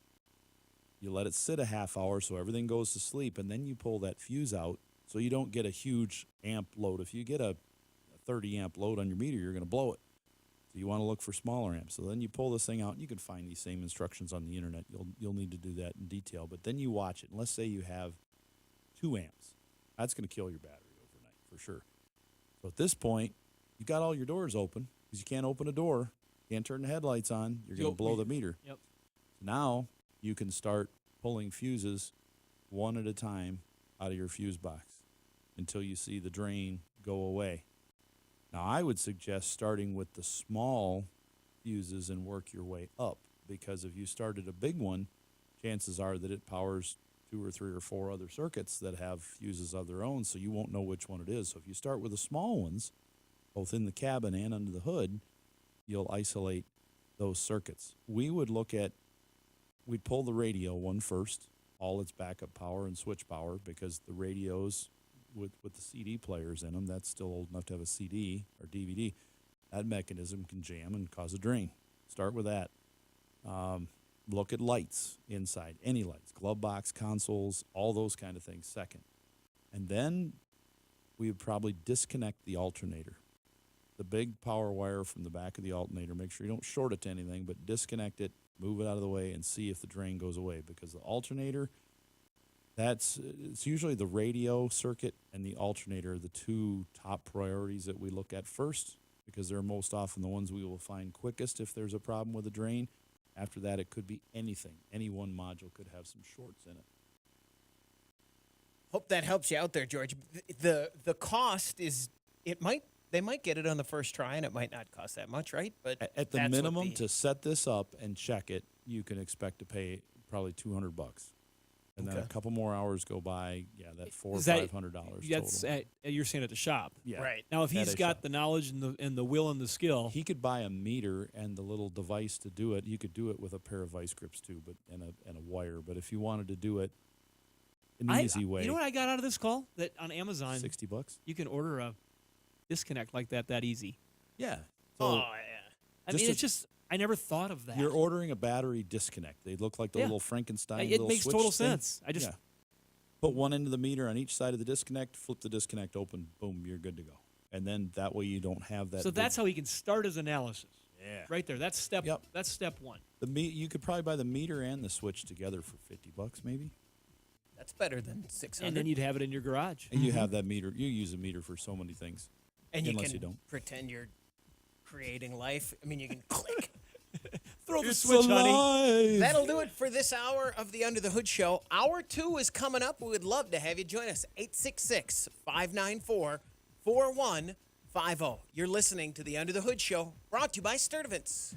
You let it sit a half hour so everything goes to sleep, and then you pull that fuse out so you don't get a huge amp load. If you get a 30 amp load on your meter, you're going to blow it. So you want to look for smaller amps. So then you pull this thing out, and you can find these same instructions on the internet. You'll need to do that in detail. But then you watch it. And let's say you have 2 amps. That's going to kill your battery overnight for sure. So at this point, you got all your doors open because you can't open a door, can't turn the headlights on. You're going to blow the meter. Yep. So now you can start pulling fuses one at a time out of your fuse box until you see the drain go away. Now, I would suggest starting with the small fuses and work your way up, because if you started a big one, chances are that it powers 2 or 3 or 4 other circuits that have fuses of their own, so you won't know which one it is. So if you start with the small ones, both in the cabin and under the hood, you'll isolate those circuits. We'd pull the radio one first, all its backup power and switch power, because the radios with the CD players in them, that's still old enough to have a CD or DVD. That mechanism can jam and cause a drain. Start with that. Look at lights inside, any lights, glove box, consoles, all those kind of things second. And then we would probably disconnect the alternator. The big power wire from the back of the alternator, make sure you don't short it to anything, but disconnect it, move it out of the way, and see if the drain goes away. Because the alternator, it's usually the radio circuit and the alternator are the 2 top priorities that we look at first, because they're most often the ones we will find quickest if there's a problem with a drain. After that, it could be anything. Any one module could have some shorts in it. Hope that helps you out there, George. The cost is, they might get it on the first try, and it might not cost that much, right? But at the minimum, to set this up and check it, you can expect to pay probably $200. And then a couple more hours go by, that's $400 or $500 total. You're saying at the shop. Yeah. Right. Now, if he's got the knowledge and the will and the skill, he could buy a meter and the little device to do it. You could do it with a pair of vice grips too, and a wire. But if you wanted to do it an easy way, you know what I got out of this call? That on Amazon, $60. You can order a disconnect like that easy. Yeah. Oh yeah. I mean, it's just I never thought of that. You're ordering a battery disconnect. They look like the Yeah. little Frankenstein. It little makes switch total thing. sense. I just put one end of the meter on each side of the disconnect, flip the disconnect open, boom, you're good to go. And then that way you don't have that. So that's how he can start his analysis. Yeah. Right there. That's step. Yep. That's step one. You could probably buy the meter and the switch together for $50, maybe. That's better than 600. And then you'd have it in your garage. And you have that meter. You use a meter for so many things. And you unless can you don't. pretend you're creating life. I mean, you can click. Throw the It's switch, honey. alive. That'll do it for this hour of the Under the Hood Show. Hour 2 is coming up. We would love to have you join us. 866-594-4150. You're listening to the Under the Hood Show, brought to you by Sturdivant's.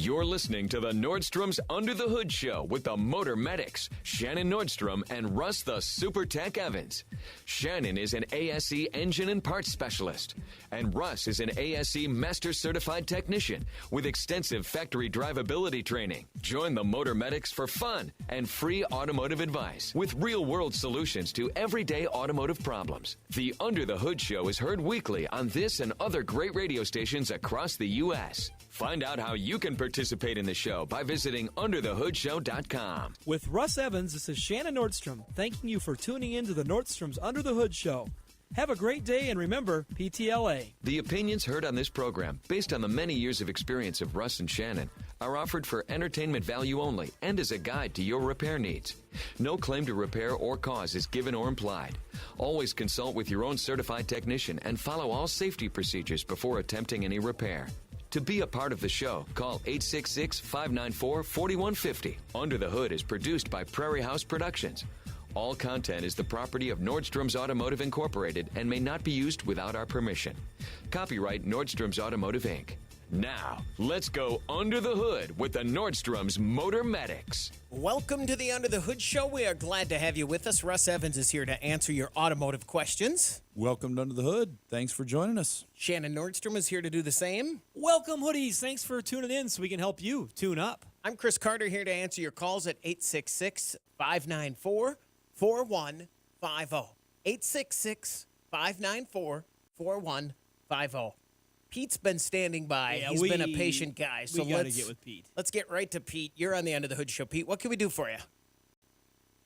You're listening to the Nordstrom's Under the Hood Show with the Motor Medics, Shannon Nordstrom and Russ the Super Tech Evans. Shannon is an ASE engine and parts specialist, and Russ is an ASE Master certified technician with extensive factory drivability training. Join the Motor Medics for fun and free automotive advice with real-world solutions to everyday automotive problems. The Under the Hood Show is heard weekly on this and other great radio stations across the U.S. Find out how you can participate in the show by visiting underthehoodshow.com. With Russ Evans, this is Shannon Nordstrom, thanking you for tuning in to the Nordstrom's Under the Hood Show. Have a great day, and remember, PTLA. The opinions heard on this program, based on the many years of experience of Russ and Shannon, are offered for entertainment value only and as a guide to your repair needs. No claim to repair or cause is given or implied. Always consult with your own certified technician and follow all safety procedures before attempting any repair. To be a part of the show, call 866-594-4150. Under the Hood is produced by Prairie House Productions. All content is the property of Nordstrom's Automotive Incorporated and may not be used without our permission. Copyright Nordstrom's Automotive, Inc. Now, let's go under the hood with the Nordstrom's Motor Medics. Welcome to the Under the Hood Show. We are glad to have you with us. Russ Evans is here to answer your automotive questions. Welcome to Under the Hood. Thanks for joining us. Shannon Nordstrom is here to do the same. Welcome, hoodies. Thanks for tuning in so we can help you tune up. I'm Chris Carter here to answer your calls at 866-594-4150. 866-594-4150. Pete's been standing by. Yeah, He's been a patient guy. So we got to get with Pete. Let's get right to Pete. You're on the Under the Hood Show. Pete, what can we do for you?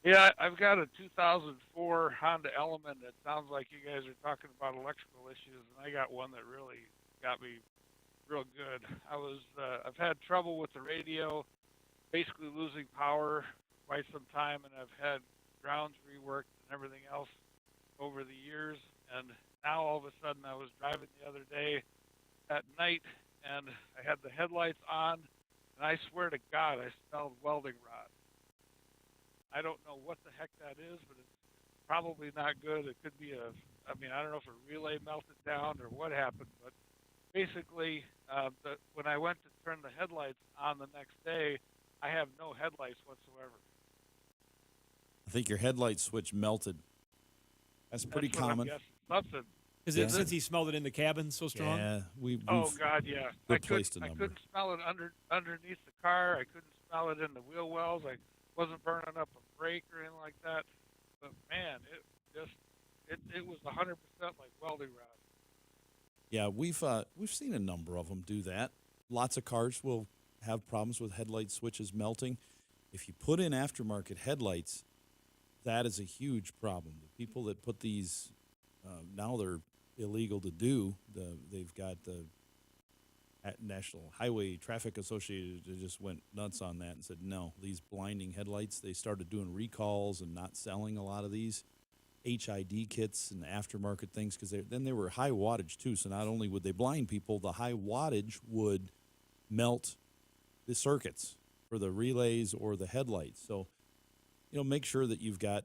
Yeah, I've got a 2004 Honda Element. It sounds like you guys are talking about electrical issues, and I got one that really got me real good. I've had trouble with the radio, basically losing power for quite some time, and I've had grounds reworked and everything else over the years. And now all of a sudden I was driving the other day at night, and I had the headlights on, and I swear to God, I smelled welding rod. I don't know what the heck that is, but it's probably not good. It could be I don't know if a relay melted down or what happened, but basically, when I went to turn the headlights on the next day, I have no headlights whatsoever. I think your headlight switch melted. That's pretty common. Something. Is it since he smelled it in the cabin so strong? Yeah, we've oh God, yeah. replaced a I number. couldn't smell it underneath the car. I couldn't smell it in the wheel wells. I wasn't burning up a brake or anything like that. But man, it was 100% like welding rod. Yeah, we've seen a number of them do that. Lots of cars will have problems with headlight switches melting. If you put in aftermarket headlights, that is a huge problem. The people that put these now they're illegal to do. They've got the National Highway Traffic Association just went nuts on that and said, no, these blinding headlights, they started doing recalls and not selling a lot of these HID kits and aftermarket things because then they were high wattage too. So not only would they blind people, the high wattage would melt the circuits for the relays or the headlights. So, make sure that you've got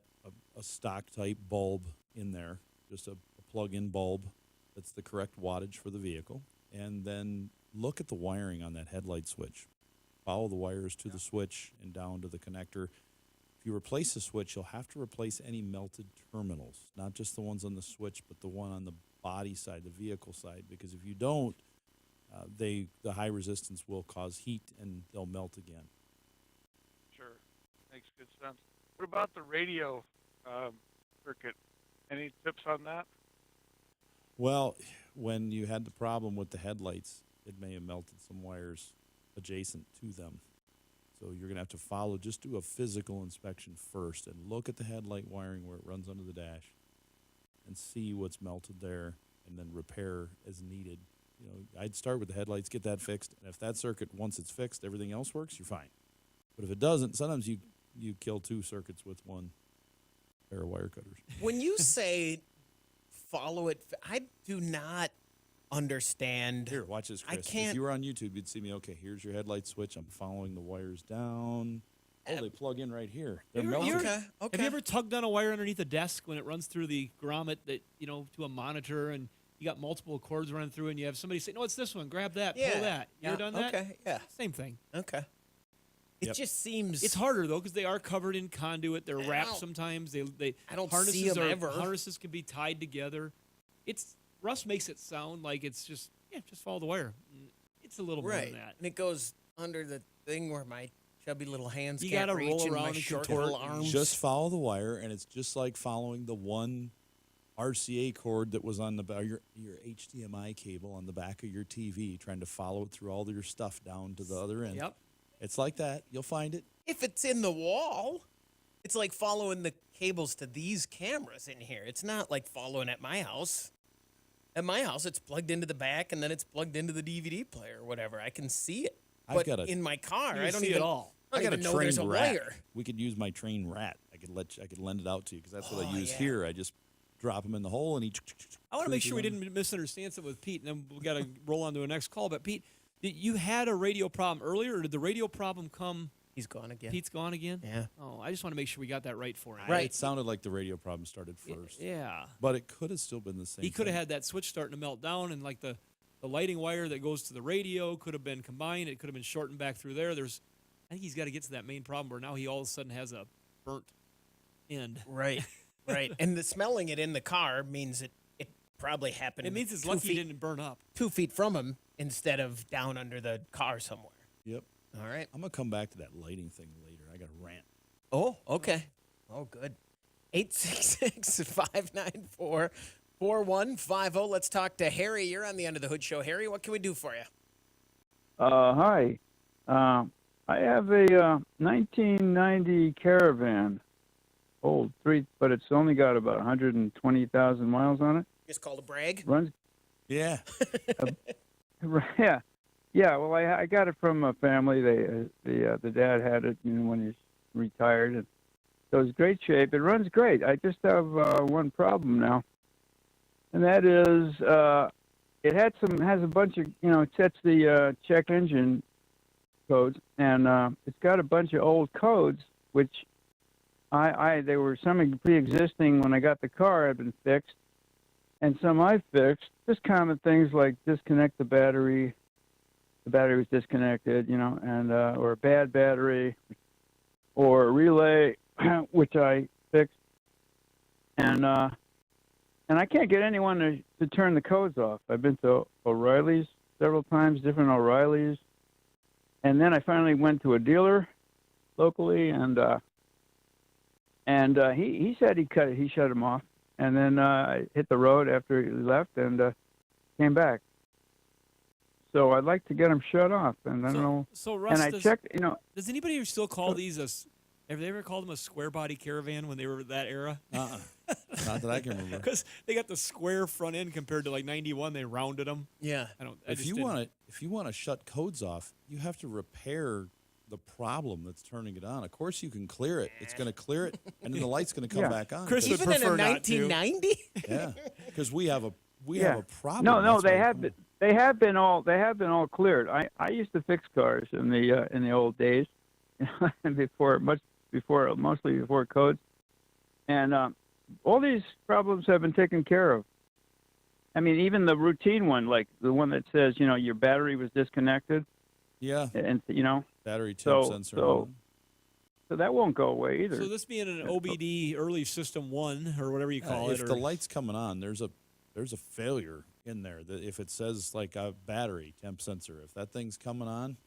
a stock type bulb in there, just a plug-in bulb that's the correct wattage for the vehicle, and then look at the wiring on that headlight switch. Follow the wires to the switch and down to the connector. If you replace the switch, you'll have to replace any melted terminals, not just the ones on the switch, but the one on the body side, the vehicle side, because if you don't, the high resistance will cause heat and they'll melt again. Sure. Makes good sense. What about the radio circuit? Any tips on that? Well, when you had the problem with the headlights, it may have melted some wires adjacent to them. So you're going to have to just do a physical inspection first and look at the headlight wiring where it runs under the dash and see what's melted there and then repair as needed. I'd start with the headlights, get that fixed. And if that circuit, once it's fixed, everything else works, you're fine. But if it doesn't, sometimes you kill two circuits with one pair of wire cutters. When you say follow it, I do not understand. Here, watch this, Chris. I can't. If you were on YouTube, you'd see me. Okay, here's your headlight switch. I'm following the wires down. Oh, they plug in right here. They're melting. Okay. Have you ever tugged on a wire underneath a desk when it runs through the grommet to a monitor and you got multiple cords running through, and you have somebody say, "No, it's this one. Grab that. Yeah. Pull that." You ever done that? Okay. Yeah. Same thing. Okay. It just seems It's harder though because they are covered in conduit. They're wrapped sometimes. They I don't harnesses see 'em are ever. harnesses can be tied together. Russ makes it sound like it's just follow the wire. It's a little more right, than that. and it goes under the thing where my chubby little hands You can't gotta reach, roll and around my and short contort. little arms. Just follow the wire, and it's just like following the one RCA cord that was on your HDMI cable on the back of your TV, trying to follow it through all your stuff down to the other end. Yep. It's like that. You'll find it. If it's in the wall, it's like following the cables to these cameras in here. It's not like following at my house. At my house, it's plugged into the back, and then it's plugged into the DVD player or whatever. I can see it. But in my car, You I can don't see even it all. I I don't got a even know there's a trained rat. wire. We could use my trained rat. I could lend it out to you because that's what I Oh, use yeah. here. I just drop him in the hole, and he. I want to make sure we didn't misunderstand something with Pete, and then we got to roll on to the next call. But Pete, you had a radio problem earlier, or did the radio problem come? He's gone again. Pete's gone again? Yeah. Oh, I just want to make sure we got that right for him. It sounded like the radio problem started first. Yeah. But it could have still been the same. He could have thing. had that switch starting to melt down, and like the lighting wire that goes to the radio could have been combined. It could have been shortened back through there. I think he's got to get to that main problem where now he all of a sudden has a burnt end. Right, right. And the smelling it in the car means it probably happened. It means it's 2 lucky feet, he didn't burn up. 2 feet from him instead of down under the car somewhere. Yep. All right. I'm gonna come back to that lighting thing later. I got a rant. Oh, okay. Oh, good. 866-594-4150. Let's talk to Harry. You're on the Under the Hood Show. Harry, what can we do for you? Hi. I have a 1990 Caravan, old but it's only got about 120,000 miles on it. Just called a brag? Runs. Yeah. Yeah. Well, I got it from a family. The dad had it when he's retired, and so it's great shape. It runs great. I just have one problem now, and that is it has a bunch of it sets the check engine codes, and it's got a bunch of old codes which they were some pre-existing when I got the car had been fixed, and some I fixed. Just common things like disconnect the battery. The battery was disconnected, and or a bad battery, or a relay, which I fixed, and I can't get anyone to turn the codes off. I've been to O'Reilly's several times, different O'Reilly's, and then I finally went to a dealer locally, and he said he shut them off, and then I hit the road after he left and came back. So I'd like to get them shut off, and I don't know. So Russ, and I checked, does anybody still call these have they ever called them a square body Caravan when they were that era? Not that I can remember. Because they got the square front end compared to like 91, they rounded them. Yeah. If you want to shut codes off, you have to repair the problem that's turning it on. Of course, you can clear it. It's going to clear it, and then the light's going to come back on. Chris would Even in a prefer not to. 1990? Yeah, because we have a problem. No, That's they why- have been. They have been all cleared. I used to fix cars in the old days, mostly before codes, and all these problems have been taken care of. I mean, even the routine one, like the one that says your battery was disconnected. Yeah. And battery temp sensor. So that won't go away either. So this being an OBD early system 1 or whatever you call it. If the light's coming on, there's a failure in there. That if it says like a battery temp sensor, if that thing's coming on,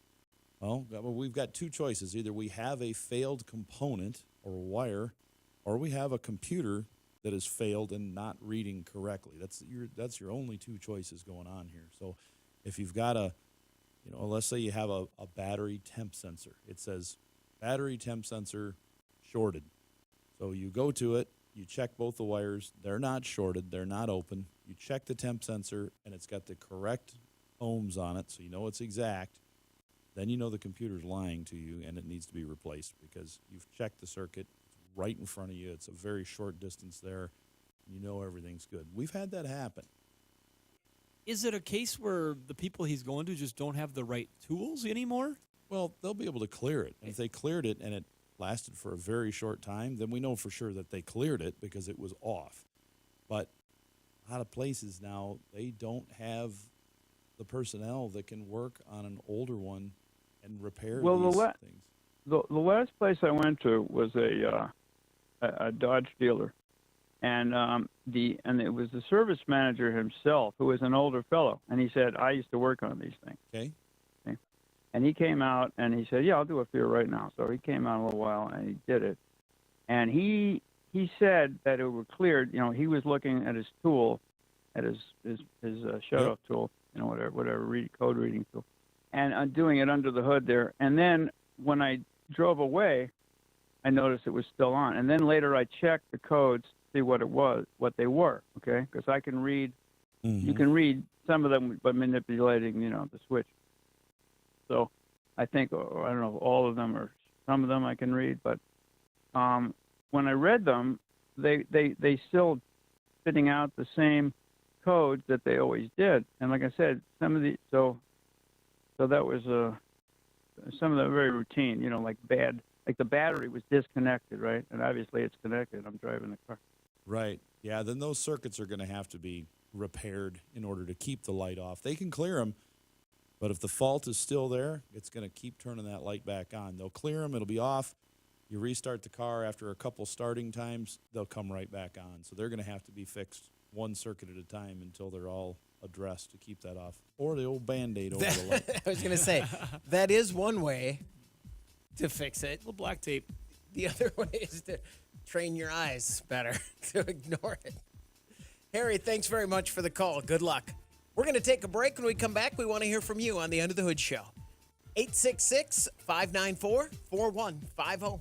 well, we've got two choices. Either we have a failed component or a wire, or we have a computer that has failed and not reading correctly. That's your only two choices going on here. So if you've got let's say you have a battery temp sensor. It says battery temp sensor shorted. So you go to it, you check both the wires. They're not shorted. They're not open. You check the temp sensor, and it's got the correct ohms on it, so you know it's exact. Then you know the computer's lying to you, and it needs to be replaced because you've checked the circuit. It's right in front of you. It's a very short distance there. You know everything's good. We've had that happen. Is it a case where the people he's going to just don't have the right tools anymore? Well, they'll be able to clear it. And if they cleared it and it lasted for a very short time, then we know for sure that they cleared it because it was off. But a lot of places now, they don't have the personnel that can work on an older one and repair Well, these things. the last place I went to was a Dodge dealer, and it was the service manager himself, who was an older fellow, and he said, I used to work on these things. Okay. And he came out and he said, yeah, I'll do it for you right now. So he came out a little while and he did it, and he said that it was cleared. You know, he was looking at his tool, at his shut-off tool, you know, whatever code reading tool, and doing it under the hood there. And then when I drove away, I noticed it was still on. And then later I checked the codes to see what they were, okay? Because I can read, you can read some of them by manipulating, you know, the switch. So I think, I don't know, all of them or some of them I can read, but when I read them, they still spitting out the same codes that they always did. And like I said, some of the, so that was some of them very routine, you know, like the battery was disconnected, right? And obviously it's connected. I'm driving the car. Right. Yeah, then those circuits are going to have to be repaired in order to keep the light off. They can clear them, but if the fault is still there, it's going to keep turning that light back on. They'll clear them, it'll be off. You restart the car after a couple starting times, they'll come right back on. So they're going to have to be fixed one circuit at a time until they're all addressed to keep that off. Or the old Band-Aid over the light. I was going to say, that is one way to fix it. A little black tape. The other way is to train your eyes better to ignore it. Harry, thanks very much for the call. Good luck. We're going to take a break. When we come back, we want to hear from you on the Under the Hood Show. 866-594-4150.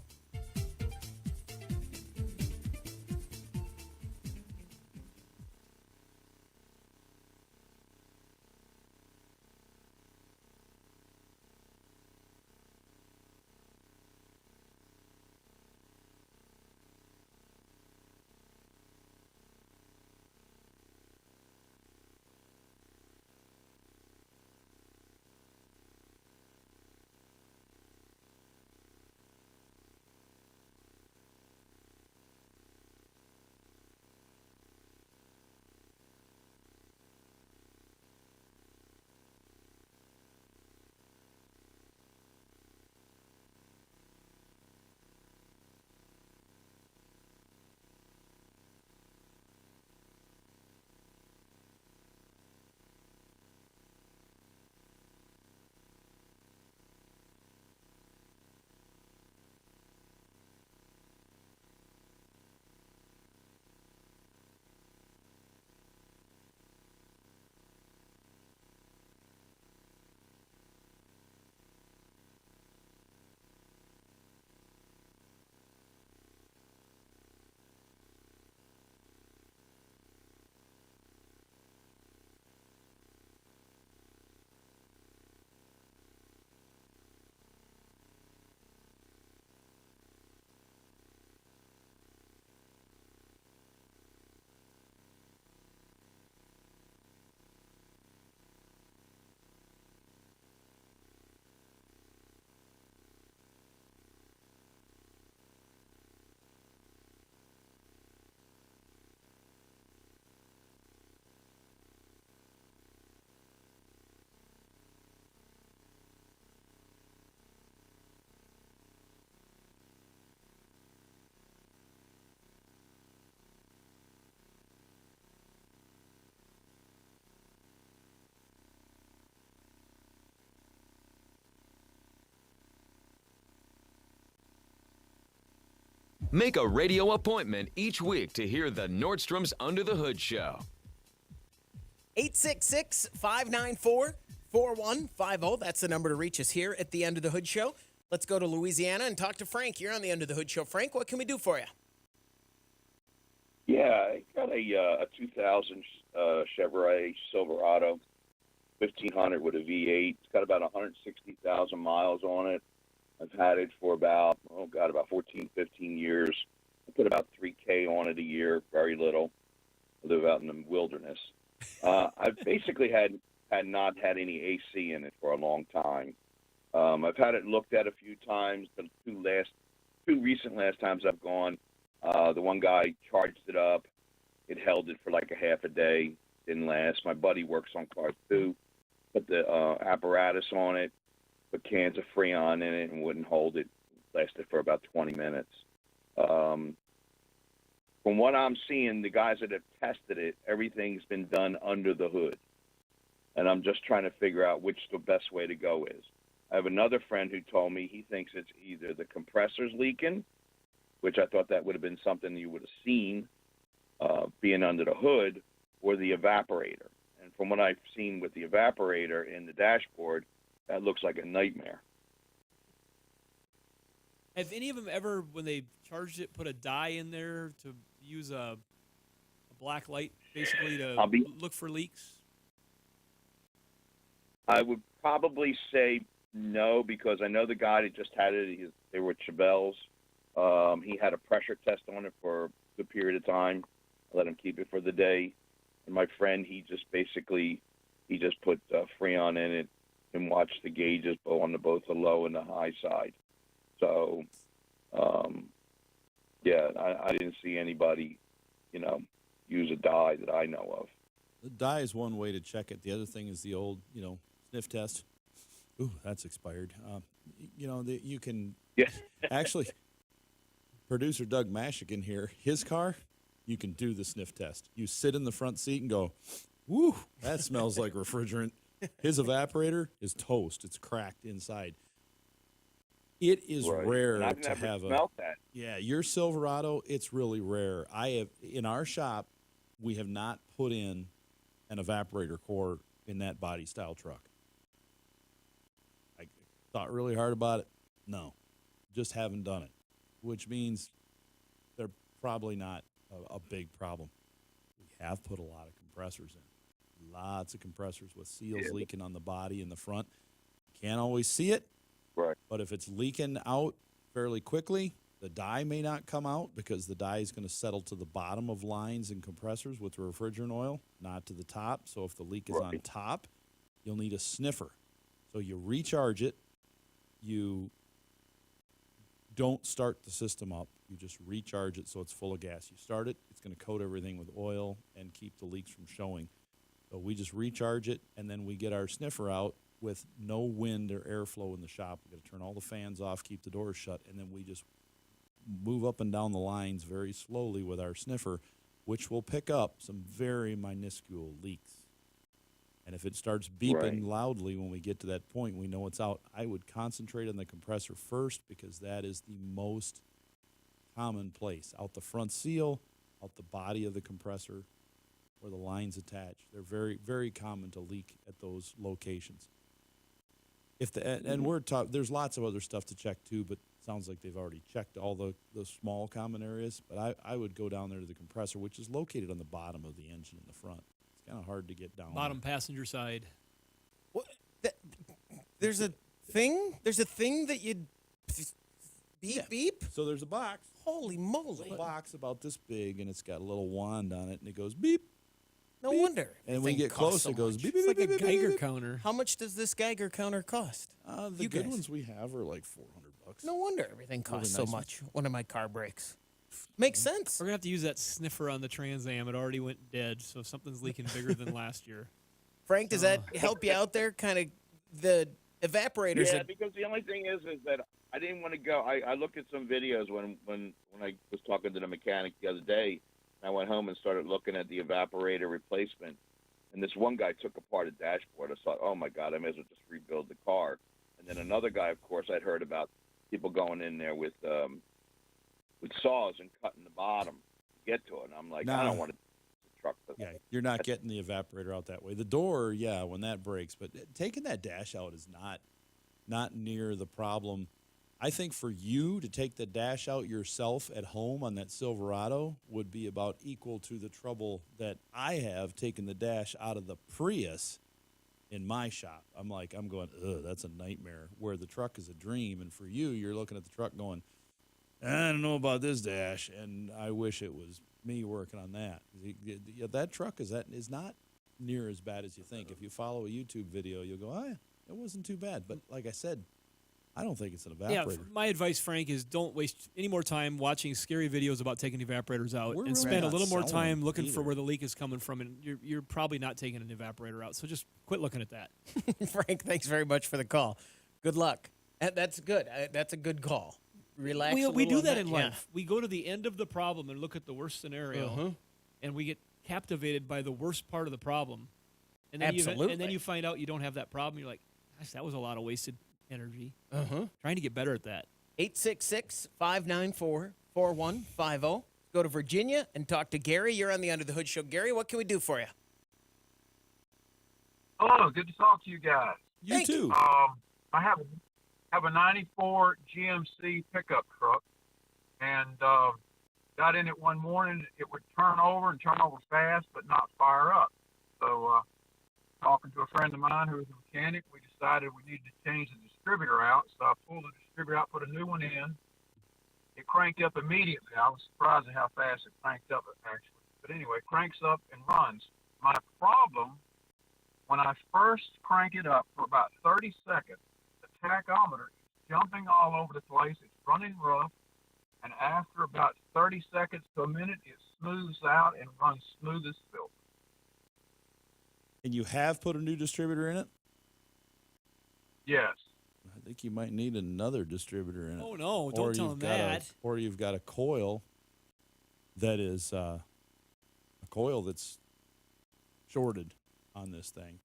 Make a radio appointment each week to hear the Nordstrom's Under the Hood Show. 866-594-4150. That's the number to reach us here at the Under the Hood Show. Let's go to Louisiana and talk to Frank. You're on the Under the Hood Show. Frank, what can we do for you? Yeah, I got a 2000 Chevrolet Silverado 1500 with a V8. It's got about 160,000 miles on it. I've had it for about 14, 15 years. I put about $3K on it a year, very little. I live out in the wilderness. I've basically had not had any AC in it for a long time. I've had it looked at a few times. The two recent last times I've gone, the one guy charged it up, It held it for like a half a day. Didn't last. My buddy works on cars too. Put the apparatus on it, put cans of Freon in it, and wouldn't hold it. Lasted for about 20 minutes. From what I'm seeing, the guys that have tested it, everything's been done under the hood. And I'm just trying to figure out which the best way to go is. I have another friend who told me he thinks it's either the compressor's leaking, which I thought that would have been something you would have seen being under the hood, or the evaporator. And from what I've seen with the evaporator in the dashboard, that looks like a nightmare. Have any of them ever, when they charged it, put a dye in there to use a black light, basically, to look for leaks? I would probably say no, because I know the guy that just had it, they were Chevelles. He had a pressure test on it for a good period of time. I let him keep it for the day. And my friend, he just put Freon in it and watched the gauges on both the low and the high side. So, yeah, I didn't see anybody, use a dye that I know of. The dye is one way to check it. The other thing is the old, sniff test. Ooh, that's expired. You can actually, producer Doug Mashigan here, his car, you can do the sniff test. You sit in the front seat and go, woo, that smells like refrigerant. His evaporator is toast. It's cracked inside. It is rare and I've to never have smelled that. Yeah, your Silverado, it's really rare. In our shop, we have not put in an evaporator core in that body style truck. I thought really hard about it. No, just haven't done it, which means they're probably not a big problem. We have put a lot of compressors in. Lots of compressors with seals leaking on the body in the front. Can't always see it. Right. But if it's leaking out fairly quickly, the dye may not come out because the dye is going to settle to the bottom of lines and compressors with refrigerant oil, not to the top. So if the leak is on top, you'll need a sniffer. So you recharge it. You don't start the system up. You just recharge it so it's full of gas. You start it, it's going to coat everything with oil and keep the leaks from showing. So we just recharge it, and then we get our sniffer out with no wind or airflow in the shop. We've got to turn all the fans off, keep the doors shut, and then we just move up and down the lines very slowly with our sniffer, which will pick up some very minuscule leaks. And if it starts beeping loudly when we get to that point, we know it's out. I would concentrate on the compressor first because that is the most common place. Out the front seal, out the body of the compressor, where the lines attach. They're very, very common to leak at those locations. There's lots of other stuff to check too, but it sounds like they've already checked all the small common areas. But I would go down there to the compressor, which is located on the bottom of the engine in the front. It's kind of hard to get down. Bottom passenger side. What? There's a thing that you beep. So there's a box. Holy moly! There's a box about this big, and it's got a little wand on it, and it goes beep. No wonder. And when we get close, it goes beep, beep, It's like beep, a beep, Geiger beep, counter. How much does this Geiger counter cost? The good ones we have are like $400. No wonder everything costs Really so nice much. One of my car breaks. Makes sense. We're going to have to use that sniffer on the Trans Am. It already went dead, so something's leaking bigger than last year. Frank, does that help you out there? Kind of the evaporators. Yeah, because the only thing is that I didn't want to go. I looked at some videos when I was talking to the mechanic the other day. I went home and started looking at the evaporator replacement. And this one guy took apart a dashboard. I thought, oh, my God, I may as well just rebuild the car. And then another guy, of course, I'd heard about people going in there with saws and cutting the bottom to get to it. And I'm like, I don't want to truck. Yeah, you're not getting the evaporator out that way. The door, yeah, when that breaks. But taking that dash out is not near the problem. I think for you to take the dash out yourself at home on that Silverado would be about equal to the trouble that I have taking the dash out of the Prius in my shop. I'm going, ugh, that's a nightmare, where the truck is a dream. And for you, you're looking at the truck going, I don't know about this dash, and I wish it was me working on that. That truck is not near as bad as you think. If you follow a YouTube video, you'll go, oh, yeah, it wasn't too bad. But like I said, I don't think it's an Yeah, evaporator. my advice, Frank, is don't waste any more time watching scary videos about taking evaporators out, We're and really spend a not little more selling time looking for either. where the leak is coming from. And you're probably not taking an evaporator out, so just quit looking at that. Frank, thanks very much for the call. Good luck. That's good. That's a good call. Relax. We a do little on that in Yeah. life. We go to the end of the problem and look at the worst scenario, Uh-huh. and we get captivated by the worst part of the problem. And then Absolutely. and then you find out you don't have that problem. You're like, gosh, that was a lot of wasted energy. Uh-huh. Trying to get better at that. 866-594-4150. Go to Virginia and talk to Gary. You're on the Under the Hood Show. Gary, what can we do for you? Hello, good to talk to you guys. You too. I have a '94 GMC pickup truck, and got in it one morning. It would turn over fast, but not fire up. So, talking to a friend of mine who was a mechanic, we decided we needed to change the distributor out. So I pulled the distributor out, put a new one in. It cranked up immediately. I was surprised at how fast it cranked up, actually. But anyway, it cranks up and runs. My problem, when I first crank it up for about 30 seconds, the tachometer is jumping all over the place. It's running rough. And after about 30 seconds to a minute, it smooths out and runs smooth as silk. And you have put a new distributor in it? Yes. I think you might need another distributor in it. Oh, no, don't tell him that. Or you've got a coil that is a coil that's shorted on this thing.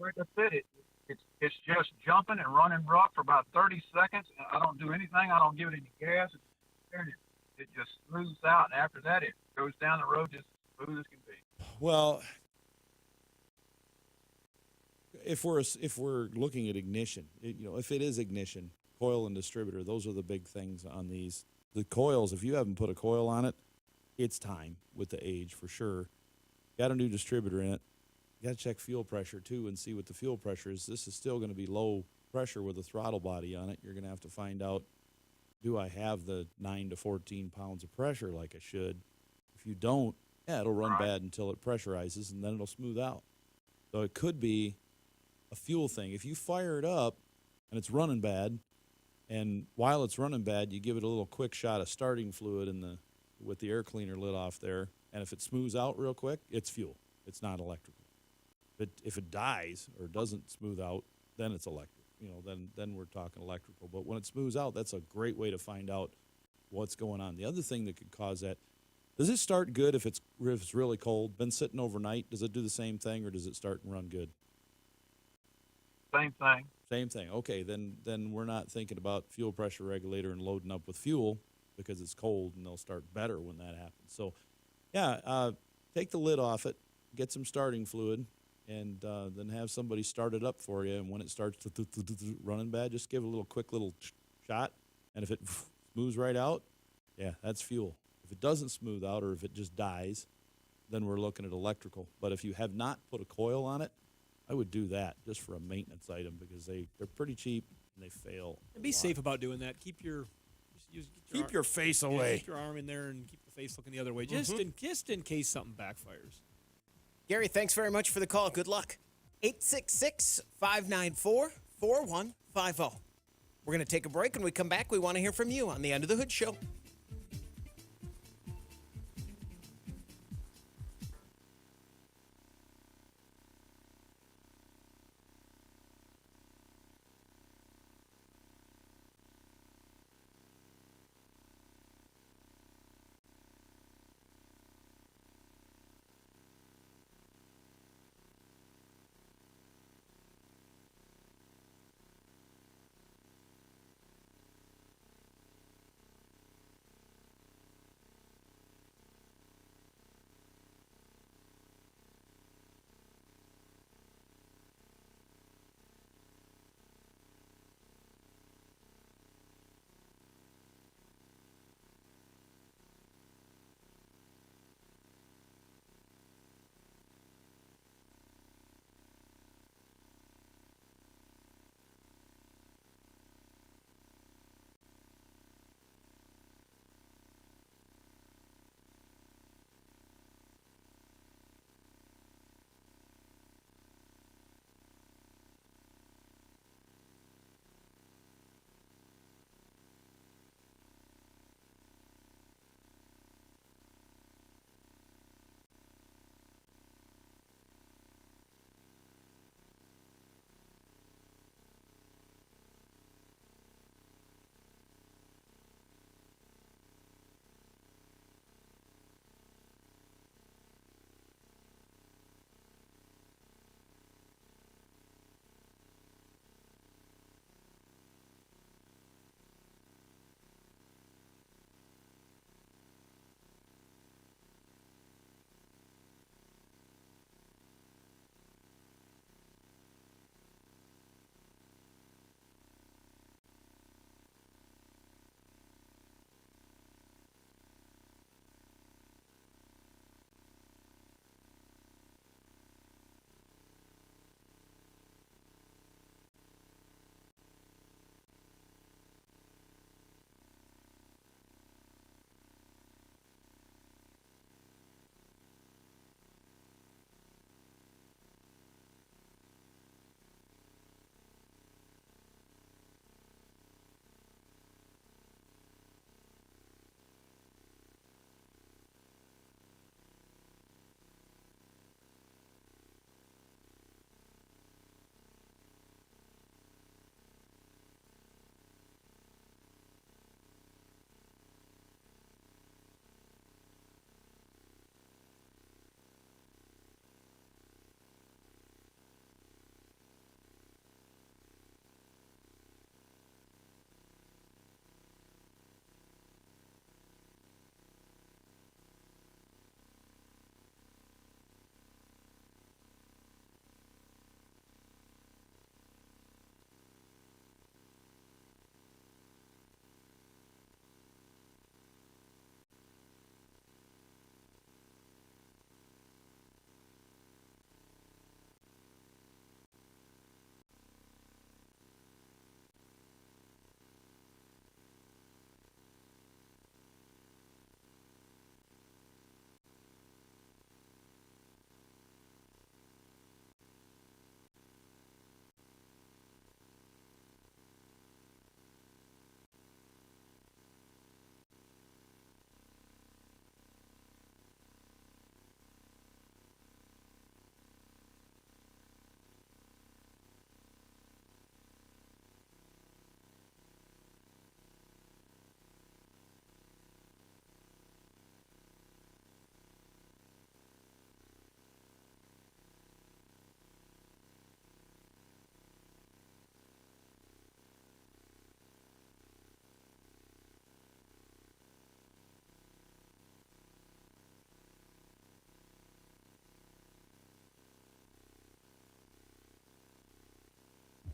Like I said, it's just jumping and running rough for about 30 seconds. And I don't do anything. I don't give it any gas. It just smooths out. And after that, it goes down the road just as smooth as can be. Well, if we're looking at ignition, if it is ignition, coil and distributor, those are the big things on these. The coils, if you haven't put a coil on it, it's time with the age for sure. Got a new distributor in it. You got to check fuel pressure too and see what the fuel pressure is. This is still going to be low pressure with a throttle body on it. You're going to have to find out, do I have the 9 to 14 pounds of pressure like I should? If you don't, it'll run bad until it pressurizes, and then it'll smooth out. So it could be a fuel thing. If you fire it up and it's running bad, and while it's running bad, you give it a little quick shot of starting fluid with the air cleaner lid off there, and if it smooths out real quick, it's fuel. It's not electrical. But if it dies or doesn't smooth out, then it's electric. Then we're talking electrical. But when it smooths out, that's a great way to find out what's going on. The other thing that could cause that, does it start good if it's really cold? Been sitting overnight, does it do the same thing, or does it start and run good? Same thing. Same thing. Okay, then we're not thinking about fuel pressure regulator and loading up with fuel because it's cold, and they'll start better when that happens. So, take the lid off it, get some starting fluid, and then have somebody start it up for you. And when it starts running bad, just give it a little quick little shot. And if it smooths right out, that's fuel. If it doesn't smooth out or if it just dies, then we're looking at electrical. But if you have not put a coil on it, I would do that just for a maintenance item because they're pretty cheap and they fail. And be safe about doing that. Keep your face away. Keep your arm in there and keep the face looking the other way, just in case something backfires. Gary, thanks very much for the call. Good luck. 866-594-4150. We're going to take a break. When we come back, we want to hear from you on the Under the Hood Show.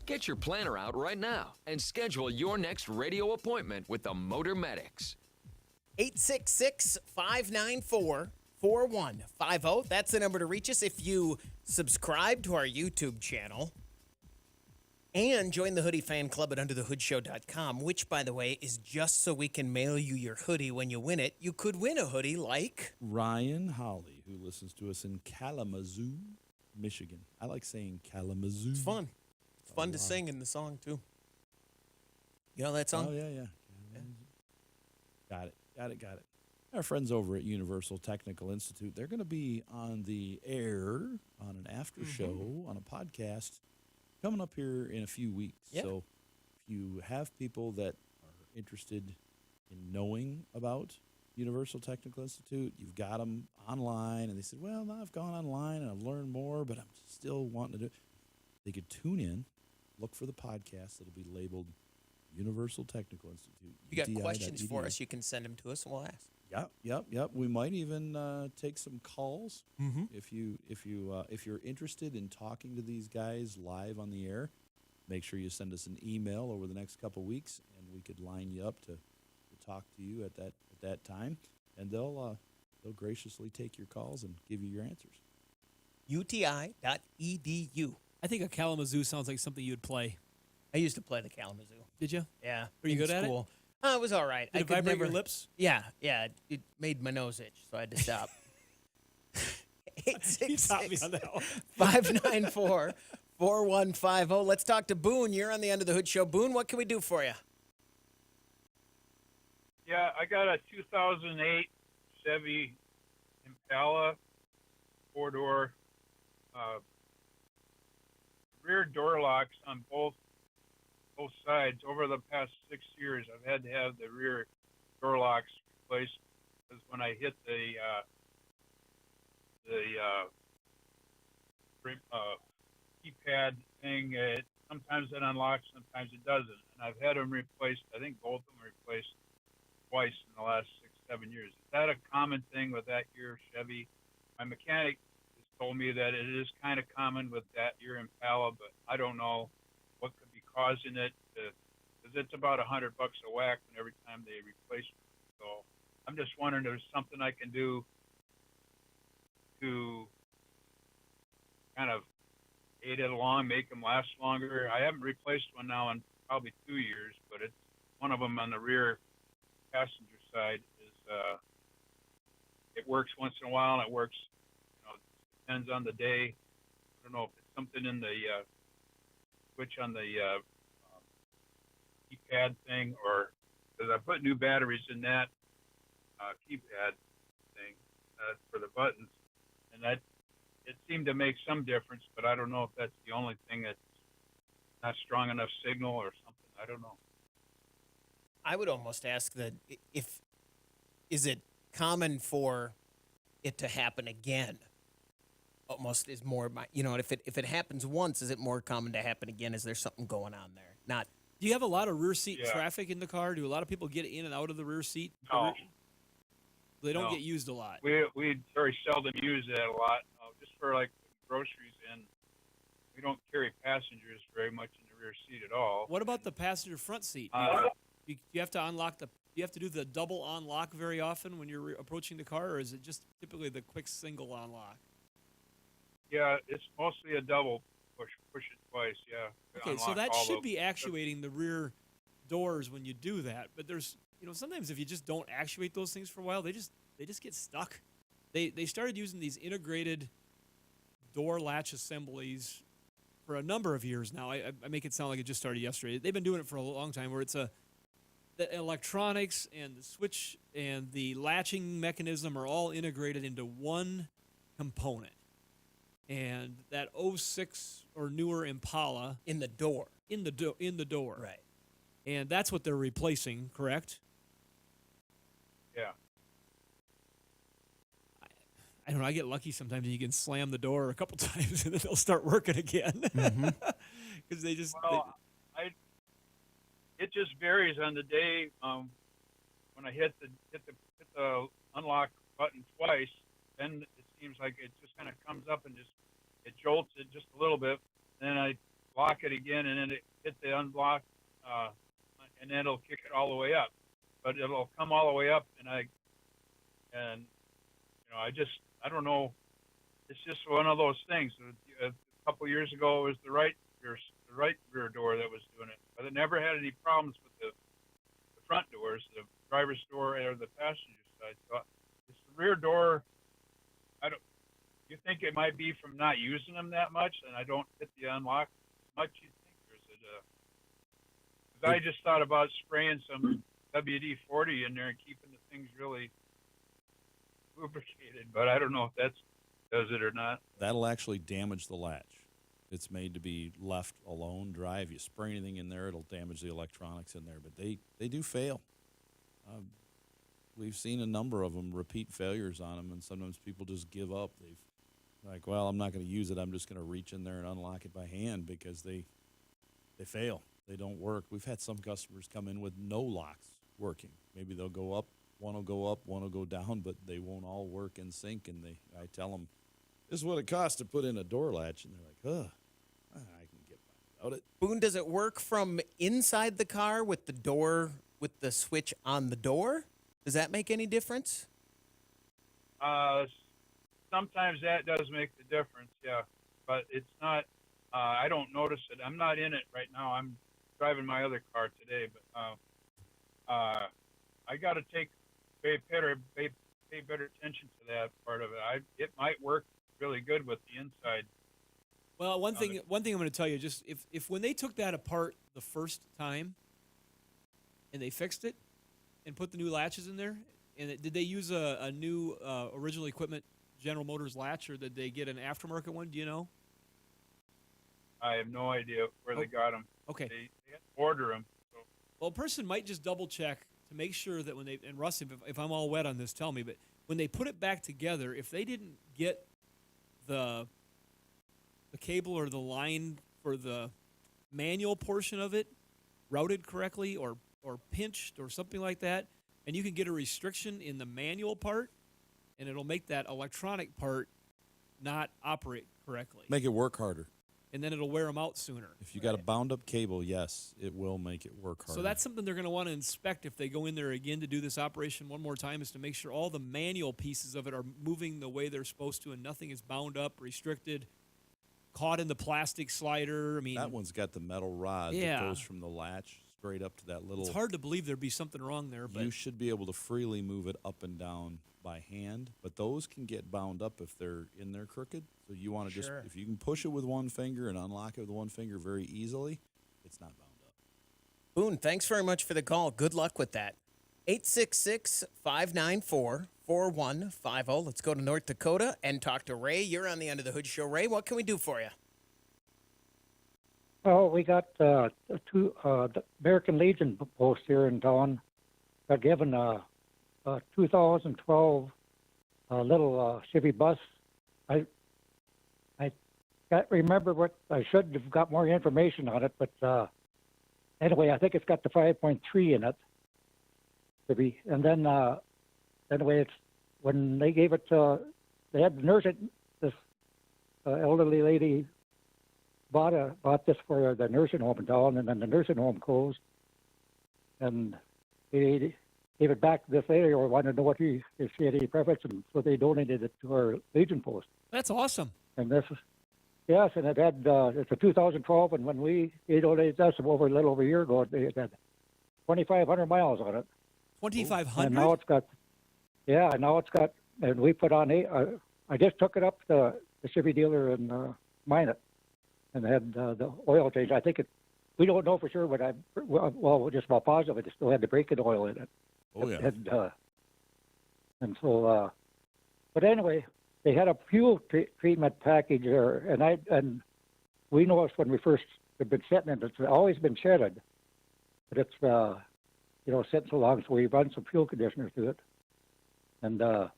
Get your planner out right now and schedule your next radio appointment with the Motor Medics. 866-594-4150. That's the number to reach us if you subscribe to our YouTube channel and join the Hoodie Fan Club at UnderTheHoodShow.com, which, by the way, is just so we can mail you your hoodie when you win it. You could win a hoodie like Ryan Holly, who listens to us in Kalamazoo, Michigan. I like saying Kalamazoo. It's fun. It's fun to sing in the song, too. You know that song? Oh, yeah. Got it. Our friends over at Universal Technical Institute, they're going to be on the air on an after show, on a podcast, coming up here in a few weeks. Yeah. So if you have people that are interested in knowing about Universal Technical Institute, you've got them online, and they said, well, now I've gone online and I've learned more, but I'm still wanting to do it. They could tune in, look for the podcast. It'll be labeled Universal Technical Institute. You got UTI.edu. questions for us, you can send them to us and we'll ask. Yep. We might even take some calls Mm-hmm. if you're interested in talking to these guys live on the air. Make sure you send us an email over the next couple weeks, and we could line you up to talk to you at that time, and they'll graciously take your calls and give you your answers. UTI.edu. I think a Kalamazoo sounds like something you'd play. I used to play the Kalamazoo. Did you? Yeah. Were you in good at it? school. It was all right. Did it vibrate your lips? Yeah. It made my nose itch, so I had to stop. You taught me on that one. 594-4150. Let's talk to Boone. You're on the Under the Hood Show. Boone, what can we do for you? Yeah, I got a 2008 Chevy Impala, four-door, rear door locks on both sides. Over the past 6 years, I've had to have the rear door locks replaced because when I hit the keypad thing, sometimes it unlocks, sometimes it doesn't. And I've had them replaced. I think both of them replaced twice in the last 6-7 years. Is that a common thing with that year Chevy? My mechanic has told me that it is kind of common with that year Impala, but I don't know what could be causing it, because it's about $100 a whack every time they replace it. So I'm just wondering if there's something I can do to kind of aid it along, make them last longer. I haven't replaced one now in probably 2 years, but it's one of them on the rear passenger side is it works once in a while, and it works, depends on the day. I don't know if it's something in the switch on the keypad thing, or because I put new batteries in that keypad thing for the buttons, and that it seemed to make some difference, but I don't know if that's the only thing that's not strong enough signal or something. I don't know. I would almost ask that is it common for it to happen again? Almost is more, if it happens once, is it more common to happen again? Is there something going on there? Not. Do you have a lot of rear seat traffic in the car? Do a lot of people get in and out of the rear seat? No. They don't No. get used a lot. We very seldom use that a lot, just for like groceries, and we don't carry passengers very much in the rear seat at all. What about the passenger front seat? Do you have to unlock do you have to do the double unlock very often when you're approaching the car, or is it just typically the quick single unlock? Yeah, it's mostly a double push it twice. Yeah. Okay, so that should be actuating the rear doors when you do that. But there's, sometimes if you just don't actuate those things for a while, they just get stuck. They started using these integrated door latch assemblies for a number of years now. I make it sound like it just started yesterday. They've been doing it for a long time, where it's the electronics and the switch and the latching mechanism are all integrated into one component. And that 06 or newer Impala in the door. In the door. Right. And that's what they're replacing, correct? Yeah. I don't know. I get lucky sometimes, and you can slam the door a couple times, and then they'll start working again. Because they just. Well, it just varies on the day. When I hit the unlock button twice, then it seems like it just kind of comes up and it jolts it just a little bit. Then I lock it again, and then it hit the unblock, and then it'll kick it all the way up. But it'll come all the way up, and I don't know. It's just one of those things. A couple years ago, it was the right rear door that was doing it, but it never had any problems with the front doors, the driver's door or the passenger side. So it's the rear door. You think it might be from not using them that much, and I don't hit the unlock as much? You think, or is it? Because I just thought about spraying some WD-40 in there and keeping the things really lubricated, but I don't know if that does it or not. That'll actually damage the latch. It's made to be left alone, dry. If you spray anything in there, it'll damage the electronics in there. But they do fail. We've seen a number of them, repeat failures on them, and sometimes people just give up. They've like, well, I'm not going to use it. I'm just going to reach in there and unlock it by hand because they fail. They don't work. We've had some customers come in with no locks working. Maybe they'll go up, one will go up, one will go down, but they won't all work in sync. And I tell them, this is what it costs to put in a door latch. And they're like, I can get by without it. Boone, does it work from inside the car with the door, with the switch on the door? Does that make any difference? Sometimes that does make the difference, yeah. But it's not, I don't notice it. I'm not in it right now. I'm driving my other car today, but I got to pay better attention to that part of it. It might work really good with the inside. Well, one thing I'm going to tell you, just if when they took that apart the first time and they fixed it and put the new latches in there, and did they use a new original equipment General Motors latch, or did they get an aftermarket one? Do you know? I have no idea where they got them. Okay. They had to order them. So. Well, a person might just double check to make sure that when they, and Russ, if I'm all wet on this, tell me, but when they put it back together, if they didn't get the cable or the line for the manual portion of it routed correctly or pinched or something like that, and you can get a restriction in the manual part, and it'll make that electronic part not operate correctly. Make it work harder. And then it'll wear them out sooner. If you got a bound up cable, yes, it will make it work harder. So that's something they're going to want to inspect if they go in there again to do this operation one more time, is to make sure all the manual pieces of it are moving the way they're supposed to and nothing is bound up, restricted, caught in the plastic slider. I mean, that one's got the metal rod that goes from the latch straight up to that little. It's hard to believe there'd be something wrong there, but you should be able to freely move it up and down by hand, but those can get bound up if they're in there crooked. So you want to just, if you can push it with one finger and unlock it with one finger very easily, it's not bound up. Boone, thanks very much for the call. Good luck with that. 866-594-4150. Let's go to North Dakota and talk to Ray. You're on the Under the Hood Show. Ray, what can we do for you? Oh, we got the American Legion post here in town. Got given a 2012 little Chevy bus. I can't remember what, I should have got more information on it, but anyway, I think it's got the 5.3 in it. And then anyway, it's when they gave it to, they had the nursing, this elderly lady bought this for the nursing home in town, and then the nursing home closed, and they gave it back to this lady, or wanted to know if she had any preference, and so they donated it to our Legion post. That's awesome. And this is, yes, and it had, it's a 2012, and when they donated this a little over a year ago, it had 2,500 miles on it. 2,500? And now it's got, and we put on I just took it up to the Chevy dealer in Minot, and had the oil change. I think we don't know for sure, but we're just about positive it still had the braking oil in it. Oh, yeah. And so, but anyway, they had a fuel treatment package there, and we noticed when we first had been setting it, it's always been shedded, but it's set so long, so we run some fuel conditioners to it, I don't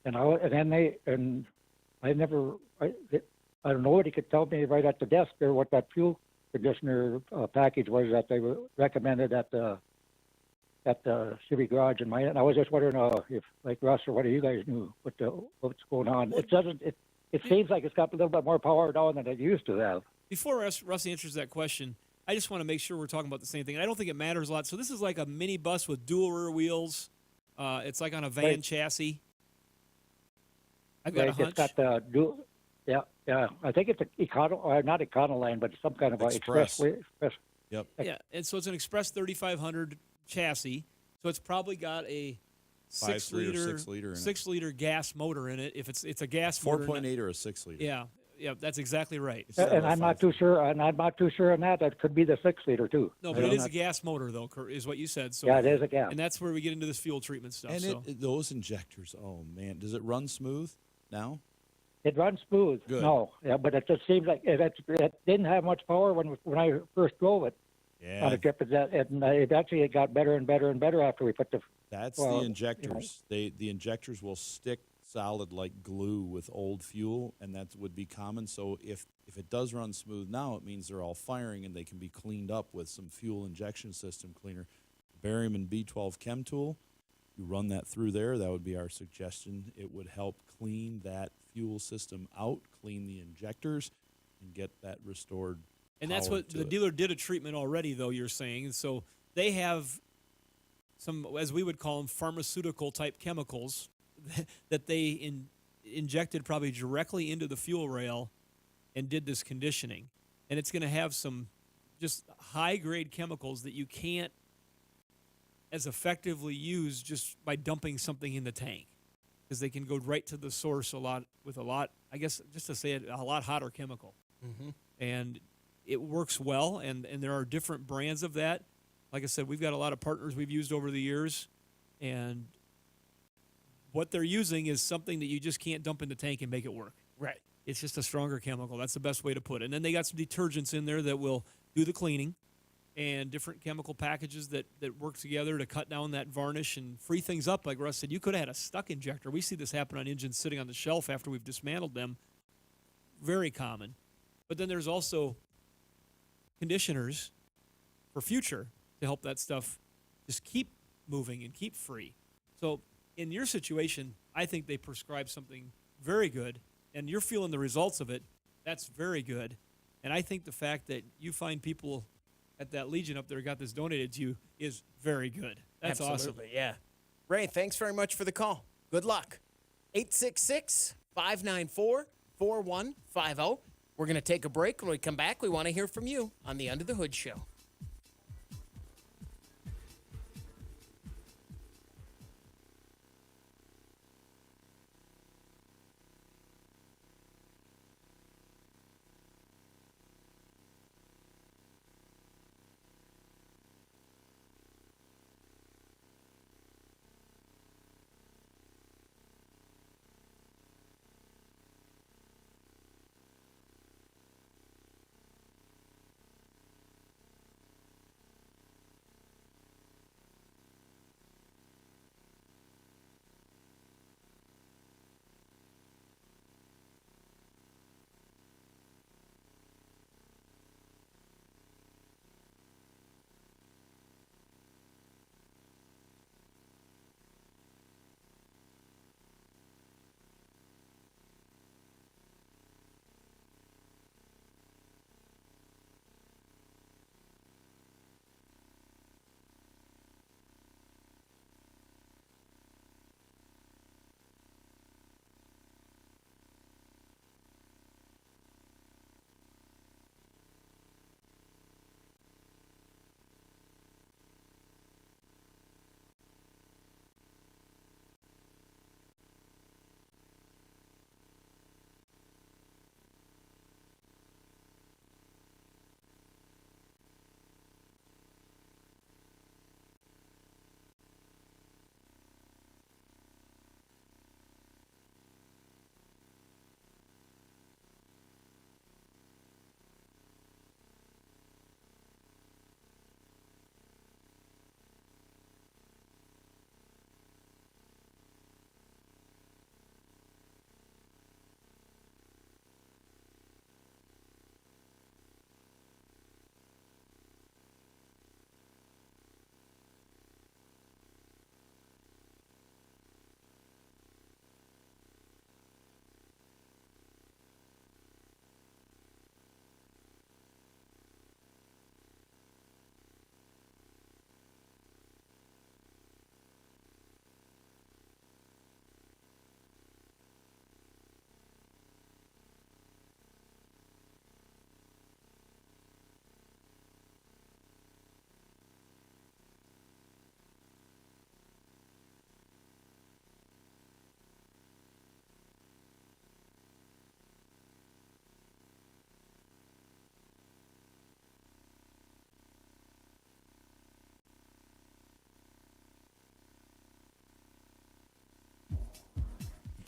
know, nobody could tell me right at the desk there what that fuel conditioner package was that they recommended at the Chevy garage in Minot. And I was just wondering if, like Russ or what of you guys knew what's going on. It seems like it's got a little bit more power now than it used to have. Before Russ answers that question, I just want to make sure we're talking about the same thing. And I don't think it matters a lot. So this is like a mini bus with dual rear wheels. It's like on a van Right. chassis. I've got a It's hunch. got the dual. Yeah. I think it's not Econoline, but some kind of a Express. express. Yep. Yeah, and so it's an Express 3500 chassis. So it's probably got a 5.3 or 6 liter in it. 6 liter gas motor in it. If it's a gas motor. 4.8 or a 6 liter. Yeah, that's exactly right. And I'm not too sure. And I'm not too sure on that. That could be the 6 liter too. No, but it is a gas motor, though, is what you said. So Yeah, it is a gas. And that's where we get into this fuel treatment stuff. And so. those injectors, oh man, does it run smooth now? It runs smooth. Good. No, yeah, but it just seems like it didn't have much power when I first drove it Yeah. on a trip. And eventually it got better and better and better after we put the. That's well, the injectors. The injectors will stick solid like glue with old fuel, and that would be common. So if it does run smooth now, it means they're all firing and they can be cleaned up with some fuel injection system cleaner. Barium and B12 Chem Tool, you run that through there. That would be our suggestion. It would help clean that fuel system out, clean the injectors, and get that restored. And that's power what to the it. dealer did a treatment already, though, you're saying. So they have some, as we would call them, pharmaceutical type chemicals that they injected probably directly into the fuel rail and did this conditioning. And it's going to have some just high grade chemicals that you can't as effectively use just by dumping something in the tank, because they can go right to the source a lot, I guess, just to say it, a lot hotter chemical. Mm-hmm. And it works well, and there are different brands of that. Like I said, we've got a lot of partners we've used over the years, and what they're using is something that you just can't dump in the tank and make it work. Right. It's just a stronger chemical. That's the best way to put it. And then they got some detergents in there that will do the cleaning, and different chemical packages that work together to cut down that varnish and free things up. Like Russ said, you could have had a stuck injector. We see this happen on engines sitting on the shelf after we've dismantled them. Very common. But then there's also conditioners for future to help that stuff just keep moving and keep free. So in your situation, I think they prescribe something very good, and you're feeling the results of it. That's very good. And I think the fact that you find people at that Legion up there got this donated to you is very good. That's Absolutely, awesome. yeah. Ray, thanks very much for the call. Good luck. 866-594-4150. We're going to take a break. When we come back, we want to hear from you on the Under the Hood Show.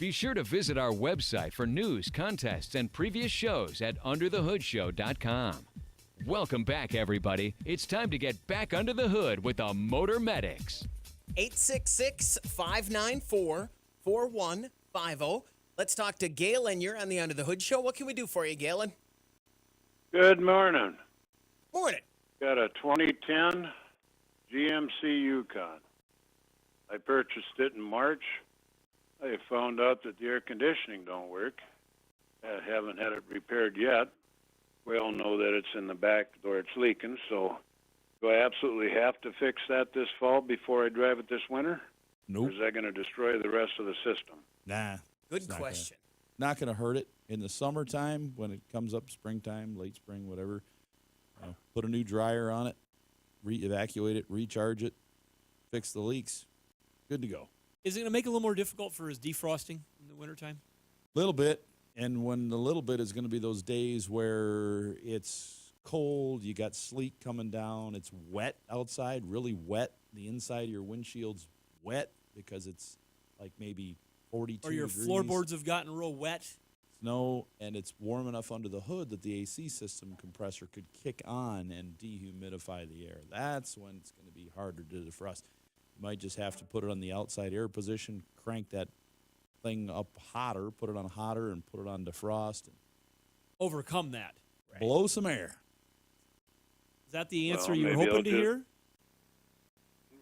Be sure to visit our website for news, contests, and previous shows at underthehoodshow.com. Welcome back, everybody. It's time to get back under the hood with the Motor Medics. 866-594-4150. Let's talk to Galen. You're on the Under the Hood Show. What can we do for you, Galen? Good morning. Morning. Got a 2010 GMC Yukon. I purchased it in March. I found out that the air conditioning don't work. I haven't had it repaired yet. We all know that it's in the back door, it's leaking, so do I absolutely have to fix that this fall before I drive it this winter? Nope. Or is that going to destroy the rest of the system? Nah. Good question. Not going to hurt it. In the summertime, when it comes up springtime, late spring, whatever, put a new dryer on it, evacuate it, recharge it, fix the leaks. Good to go. Is it going to make it a little more difficult for his defrosting in the wintertime? Little bit. And when the little bit is going to be those days where it's cold, you got sleet coming down, it's wet outside, really wet. The inside of your windshield's wet because it's like maybe 42 Or your degrees. floorboards have gotten real wet? Snow, and it's warm enough under the hood that the AC system compressor could kick on and dehumidify the air. That's when it's going to be harder to defrost. You might just have to put it on the outside air position, crank that thing up hotter, put it on hotter, and put it on defrost. And overcome that. Blow some air. Is that the answer Well, you were maybe hoping I'll to just- hear?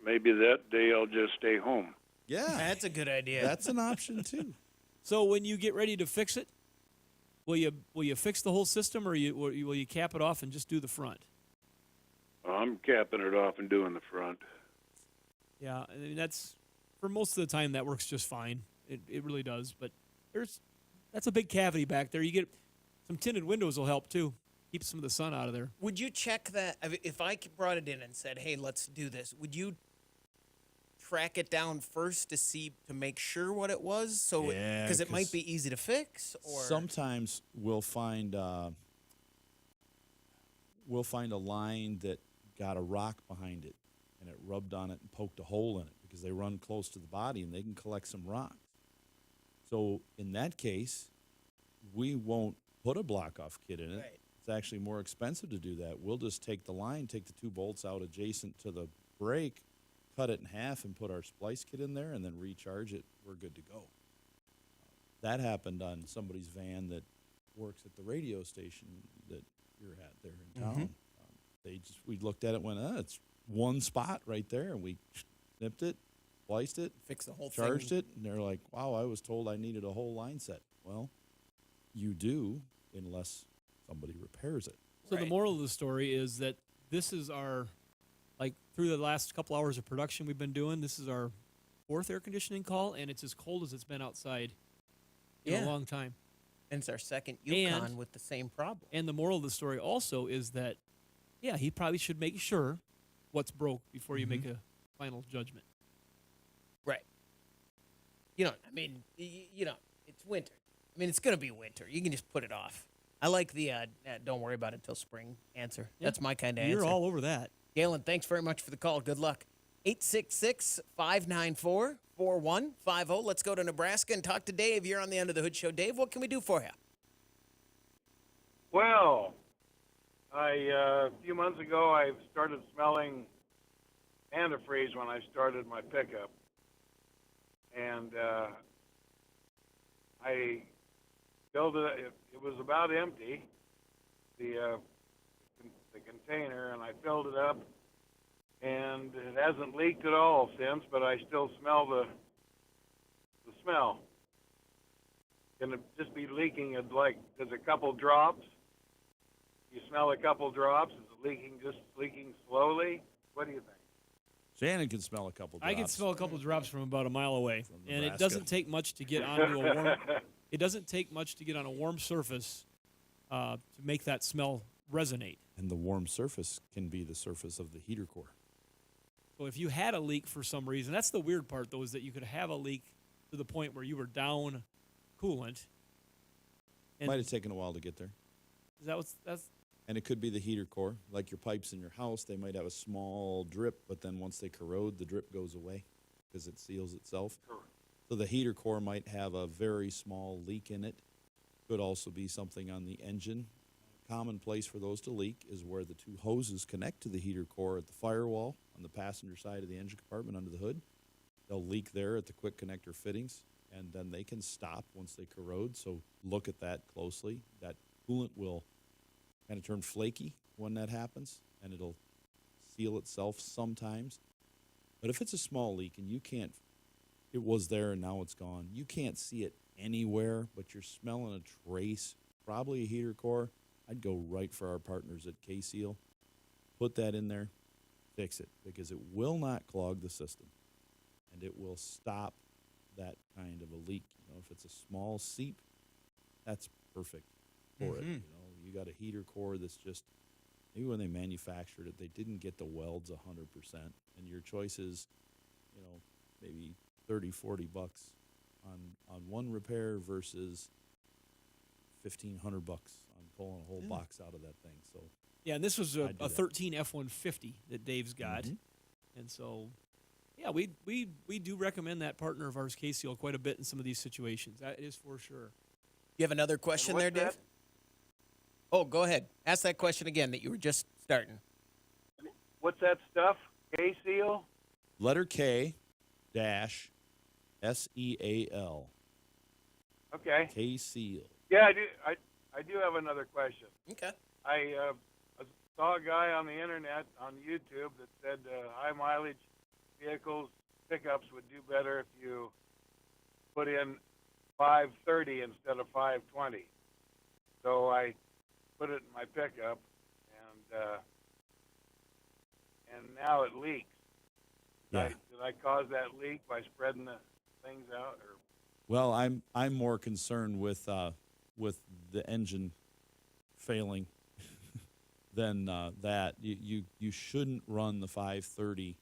Maybe that day I'll just stay home. Yeah. That's a good idea. That's an option, too. So when you get ready to fix it, will you fix the whole system, or will you cap it off and just do the front? I'm capping it off and doing the front. Yeah, I mean, that's for most of the time that works just fine. It really does. But that's a big cavity back there. You get some tinted windows will help too. Keep some of the sun out of there. Would you check that? If I brought it in and said, hey, let's do this, would you track it down first to make sure what it was? So Yeah, because it might 'cause be easy to fix. Or sometimes we'll find a line that got a rock behind it, and it rubbed on it and poked a hole in it because they run close to the body and they can collect some rocks. So in that case, we won't put a block-off kit in it. Right. It's actually more expensive to do that. We'll just take the line, take the 2 bolts out adjacent to the brake, cut it in half, and put our splice kit in there, and then recharge it. We're good to go. That happened on somebody's van that works at the radio station that you're at there in town. We looked at it and went, it's one spot right there, and we snipped it, spliced it, fixed the whole charged thing. it, and they're like, wow, I was told I needed a whole line set. Well, you do unless somebody repairs it. So the moral of the story is that this is our, like through the last couple hours of production we've been doing, this is our 4th air conditioning call, and it's as cold as it's been outside in a long time. And it's our second Yukon And- with the same problem. And the moral of the story also is that, yeah, he probably should make sure what's broke before you make a final judgment. Right. I mean, it's winter. I mean, it's going to be winter. You can just put it off. I like the don't worry about it till spring answer. Yeah. That's my kind of answer. You're all over that. Galen, thanks very much for the call. Good luck. 866-594-4150. Let's go to Nebraska and talk to Dave. You're on the Under the Hood Show. Dave, what can we do for you? Well, a few months ago, I started smelling antifreeze when I started my pickup. And I filled it. It was about empty, the container, and I filled it up. And it hasn't leaked at all since, but I still smell the smell. Can it just be leaking at there's a couple drops? You smell a couple drops? Is it just leaking slowly? What do you think? Shannon can smell a couple drops. I can smell a couple drops from about a mile away, and it Nebraska. doesn't take much to get onto a warm. It doesn't take much to get on a warm surface to make that smell resonate. And the warm surface can be the surface of the heater core. So if you had a leak for some reason, that's the weird part, though, is that you could have a leak to the point where you were down coolant. And Might have taken a while to get there. is that what's that's? And it could be the heater core. Like your pipes in your house, they might have a small drip, but then once they corrode, the drip goes away because it seals itself. So the heater core might have a very small leak in it. Could also be something on the engine. A common place for those to leak is where the two hoses connect to the heater core at the firewall on the passenger side of the engine compartment under the hood. They'll leak there at the quick connector fittings, and then they can stop once they corrode. So look at that closely. That coolant will kind of turn flaky when that happens, and it'll seal itself sometimes. But if it's a small leak and you can't, it was there and now it's gone, you can't see it anywhere, but you're smelling a trace, probably a heater core, I'd go right for our partners at K-Seal. Put that in there, fix it, because it will not clog the system, and it will stop that kind of a leak. You know, if it's a small seep, that's perfect for it. You know, you got a heater core that's just, maybe when they manufactured it, they didn't get the welds 100%, and your choice is, you know, maybe 30, 40 bucks on one repair versus 1,500 bucks on pulling a whole box out of that thing. So yeah, and this was a I'd do that. 13 F-150 that Dave's got, and so yeah, we do recommend that partner of ours, K-Seal, quite a bit in some of these situations. That is for sure. You have another question what's there, Dave? that? Oh, go ahead. Ask that question again that you were just starting. What's that stuff? K-Seal? letter K dash SEAL. Okay. K-Seal. Yeah, I do have another question. Okay. I saw a guy on the internet on YouTube that said high mileage vehicles pickups would do better if you put in 530 instead of 520. So I put it in my pickup, and now it leaks. Yeah. Did I cause that leak by spreading the things out? Or Well, I'm more concerned with the engine failing than that. You shouldn't run the 530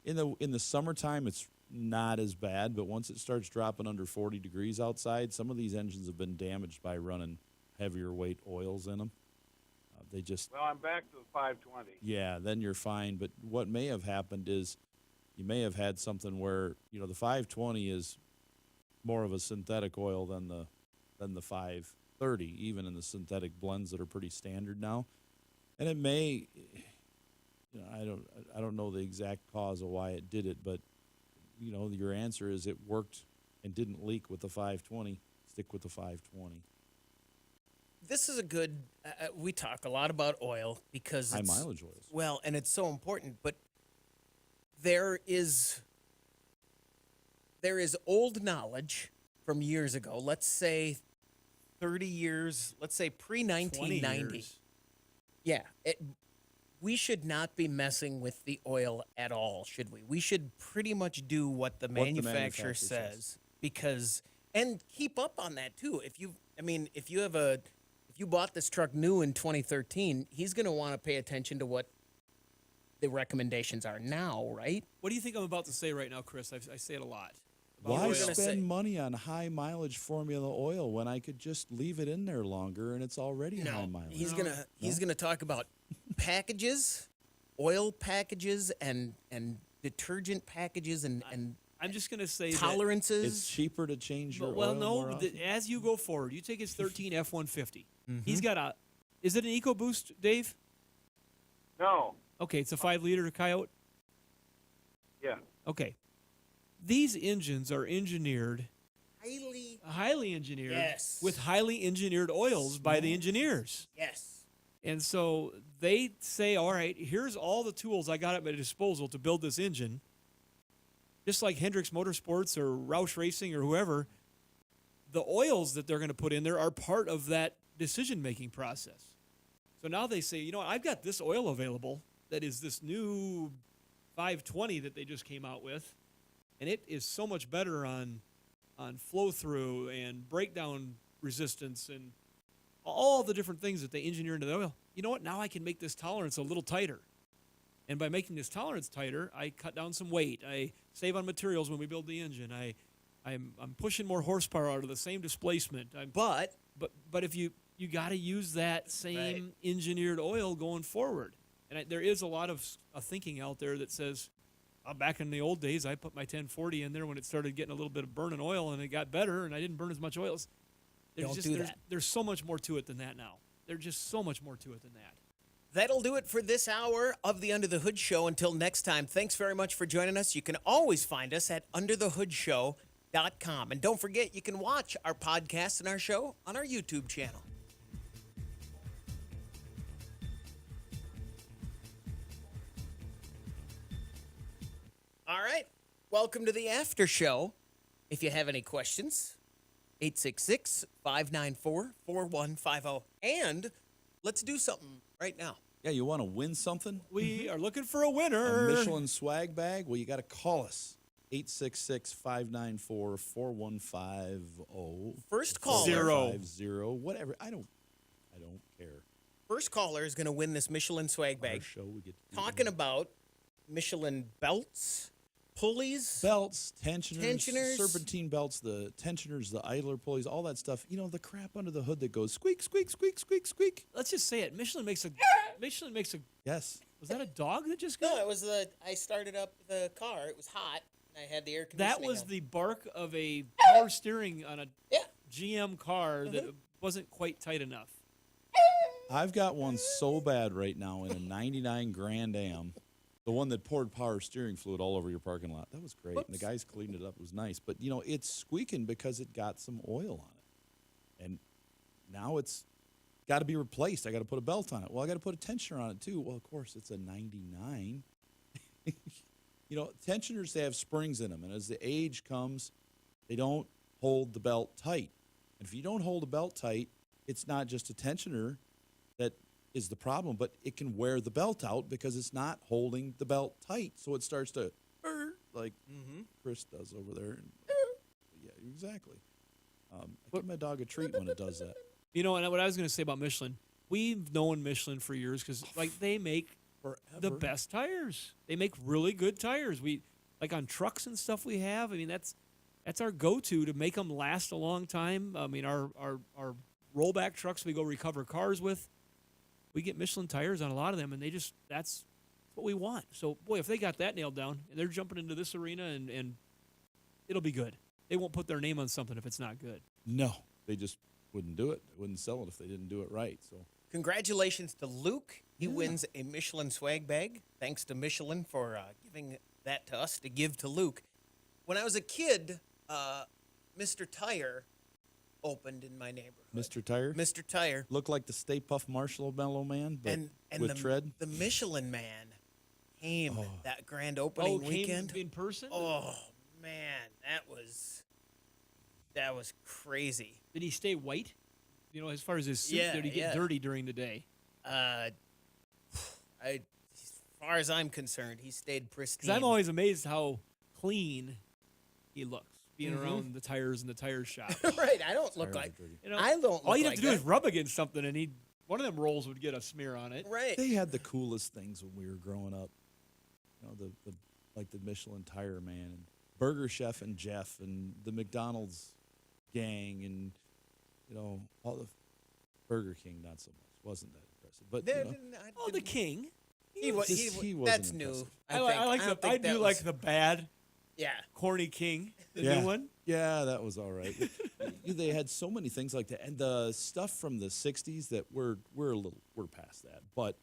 in the summertime. It's not as bad, but once it starts dropping under 40 degrees outside, some of these engines have been damaged by running heavier weight oils in them. They just well, I'm back to the 520. yeah, then you're fine. But what may have happened is you may have had something where, you know, the 520 is more of a synthetic oil than the 530, even in the synthetic blends that are pretty standard now. And it may, you know, I don't know the exact cause of why it did it, but you know, your answer is it worked and didn't leak with the 520. Stick with the 520. This is a good. We talk a lot about oil because High it's, mileage oils. Well, and it's so important, but there is old knowledge from years ago. Let's say 30 years. Let's say pre-1990. Yeah, we should not be messing with the oil at all, should we? We should pretty much do what the manufacturer says, because and keep up on that too. If you bought this truck new in 2013, he's going to want to pay attention to what the recommendations are now, right? What do you think I'm about to say right now, Chris? I say it a lot. Why spend money on high mileage formula oil when I could just leave it in there longer and it's already high mileage? He's gonna talk about packages, oil packages, and detergent packages, and I'm just gonna say tolerances. It's cheaper to change your well, oil more no. often? As you go forward, you take his 13 F-150. He's got a. Is it an EcoBoost, Dave? No. Okay, it's a 5-liter Coyote. Yeah. Okay. These engines are engineered, highly engineered, Yes. with highly engineered oils by the engineers. Yes. And so they say, all right, here's all the tools I got at my disposal to build this engine. Just like Hendricks Motorsports or Roush Racing or whoever, the oils that they're going to put in there are part of that decision-making process. So now they say, you know, I've got this oil available that is this new 520 that they just came out with, and it is so much better on flow-through and breakdown resistance and all the different things that they engineer into the oil. You know what? Now I can make this tolerance a little tighter. And by making this tolerance tighter, I cut down some weight. I save on materials when we build the engine. I'm pushing more horsepower out of the same displacement. But if you got to use that same engineered oil going forward. And there is a lot of thinking out there that says, Back in the old days, I put my 1040 in there when it started getting a little bit of burning oil, and it got better, and I didn't burn as much oil. There's so much more to it than that now. There's just so much more to it than that. That'll do it for this hour of the Under the Hood Show. Until next time, thanks very much for joining us. You can always find us at underthehoodshow.com. And don't forget, you can watch our podcast and our show on our YouTube channel. All right. Welcome to the after show. If you have any questions, 866-594-4150. And let's do something right now. Yeah, you want to win something? We are looking for a winner. A Michelin swag bag? Well, you got to call us. 866-594-4150. First caller. 50, whatever. I don't care. First caller is going to win this Michelin swag bag. Our show, we get to Talking about Michelin belts, pulleys, tensioners, serpentine belts, the tensioners, the idler pulleys, all that stuff. You know, the crap under the hood that goes squeak, squeak, squeak, squeak, squeak. Let's just say it. Michelin makes a. Yes. Was that a dog that just got? No, it was I started up the car. It was hot, and I had the air conditioning. That was on. the bark of a power steering on a GM car that wasn't quite tight enough. I've got one so bad right now in a 99 Grand Am. The one that poured power steering fluid all over your parking lot. That was great. And the guys cleaned it up. It was nice. But, you know, it's squeaking because it got some oil on it. And now it's got to be replaced. I got to put a belt on it. Well, I got to put a tensioner on it, too. Well, of course, it's a 99. You know, tensioners, they have springs in them. And as the age comes, they don't hold the belt tight. And if you don't hold the belt tight, it's not just a tensioner that is the problem, but it can wear the belt out because it's not holding the belt tight. So it starts to, like Chris does over there. And, yeah, exactly. I give my dog a treat when it does that. You know, and what I was going to say about Michelin, we've known Michelin for years because, like, they make the best tires. They make really good tires. We, like, on trucks and stuff we have, I mean, that's our go-to to make them last a long time. I mean, our rollback trucks we go recover cars with, we get Michelin tires on a lot of them, and that's what we want. So, boy, if they got that nailed down, and they're jumping into this arena, and it'll be good. They won't put their name on something if it's not good. No, they just wouldn't do it. They wouldn't sell it if they didn't do it right. So, congratulations to Luke. He wins a Michelin swag bag. Thanks to Michelin for giving that to us to give to Luke. When I was a kid, Mr. Tire opened in my neighborhood. Mr. Tire? Mr. Tire. Looked like the Stay Puft Marshmallow Man, but and with the, tread. The Michelin Man came that grand opening weekend. Came in person? Oh, man, that was crazy. Did he stay white? You know, as far as his suit, did he get dirty during the day? As far as I'm concerned, he stayed pristine. Because I'm always amazed how clean he looks, being around the tires in the tire shop. Right, I don't look like. You know, I don't. Look all you'd have like to do that. is rub against something, and one of them rolls would get a smear on it. Right. They had the coolest things when we were growing up. You know, like the Michelin Tire Man and Burger Chef and Jeff and the McDonald's gang and, you know, all the Burger King, not so much. Wasn't that impressive. But, The King. He wasn't That's impressive. new. I do like the bad. Yeah. Corny King, the new one. Yeah, that was all right. They had so many things like that, and the stuff from the '60s that we're past that. But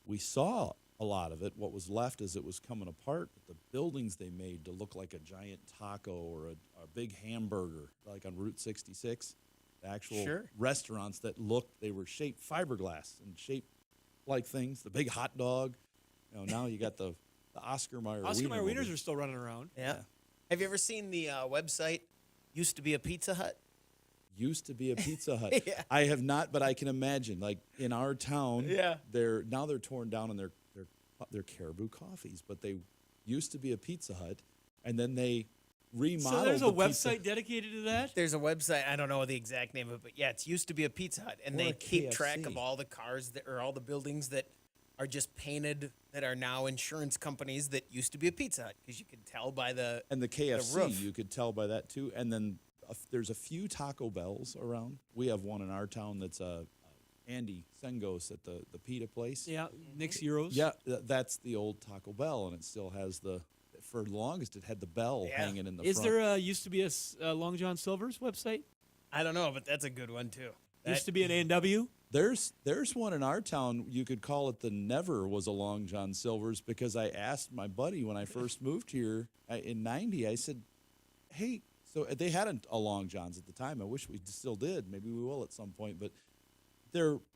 we saw a lot of it. What was left as it was coming apart. The buildings they made to look like a giant taco or a big hamburger, like on Route 66. The actual restaurants that they were shaped fiberglass and shaped like things. The big hot dog. You know, now you got the Oscar Mayer. Oscar Mayer Wiener Wieners are still running around. Yeah. Have you ever seen the website? Used to be a Pizza Hut. Used to be a Pizza Hut. I have not, but I can imagine. Like in our town, they're torn down and they're Caribou Coffees, but they used to be a Pizza Hut, and then they remodeled. So there's a website dedicated to that? There's a website. I don't know the exact name of it, but yeah, it's used to be a Pizza Hut, and they keep track of all the cars or all the buildings that are just painted that are now insurance companies that used to be a Pizza Hut, because you could tell by the KFC roof. you could tell by that too. And then there's a few Taco Bells around. We have one in our town that's Andy Sengos at the pita place. Yeah, Nick's Euros. Yeah, that's the old Taco Bell, and it still has the for the longest, it had the bell hanging in the Is front. there used to be a Long John Silver's website? I don't know, but that's a good one too. Used to be an A&W. There's one in our town. You could call it the Never was a Long John Silver's, because I asked my buddy when I first moved here in '90. I said, "Hey, so they hadn't a Long John's at the time. I wish we still did. Maybe we will at some point. But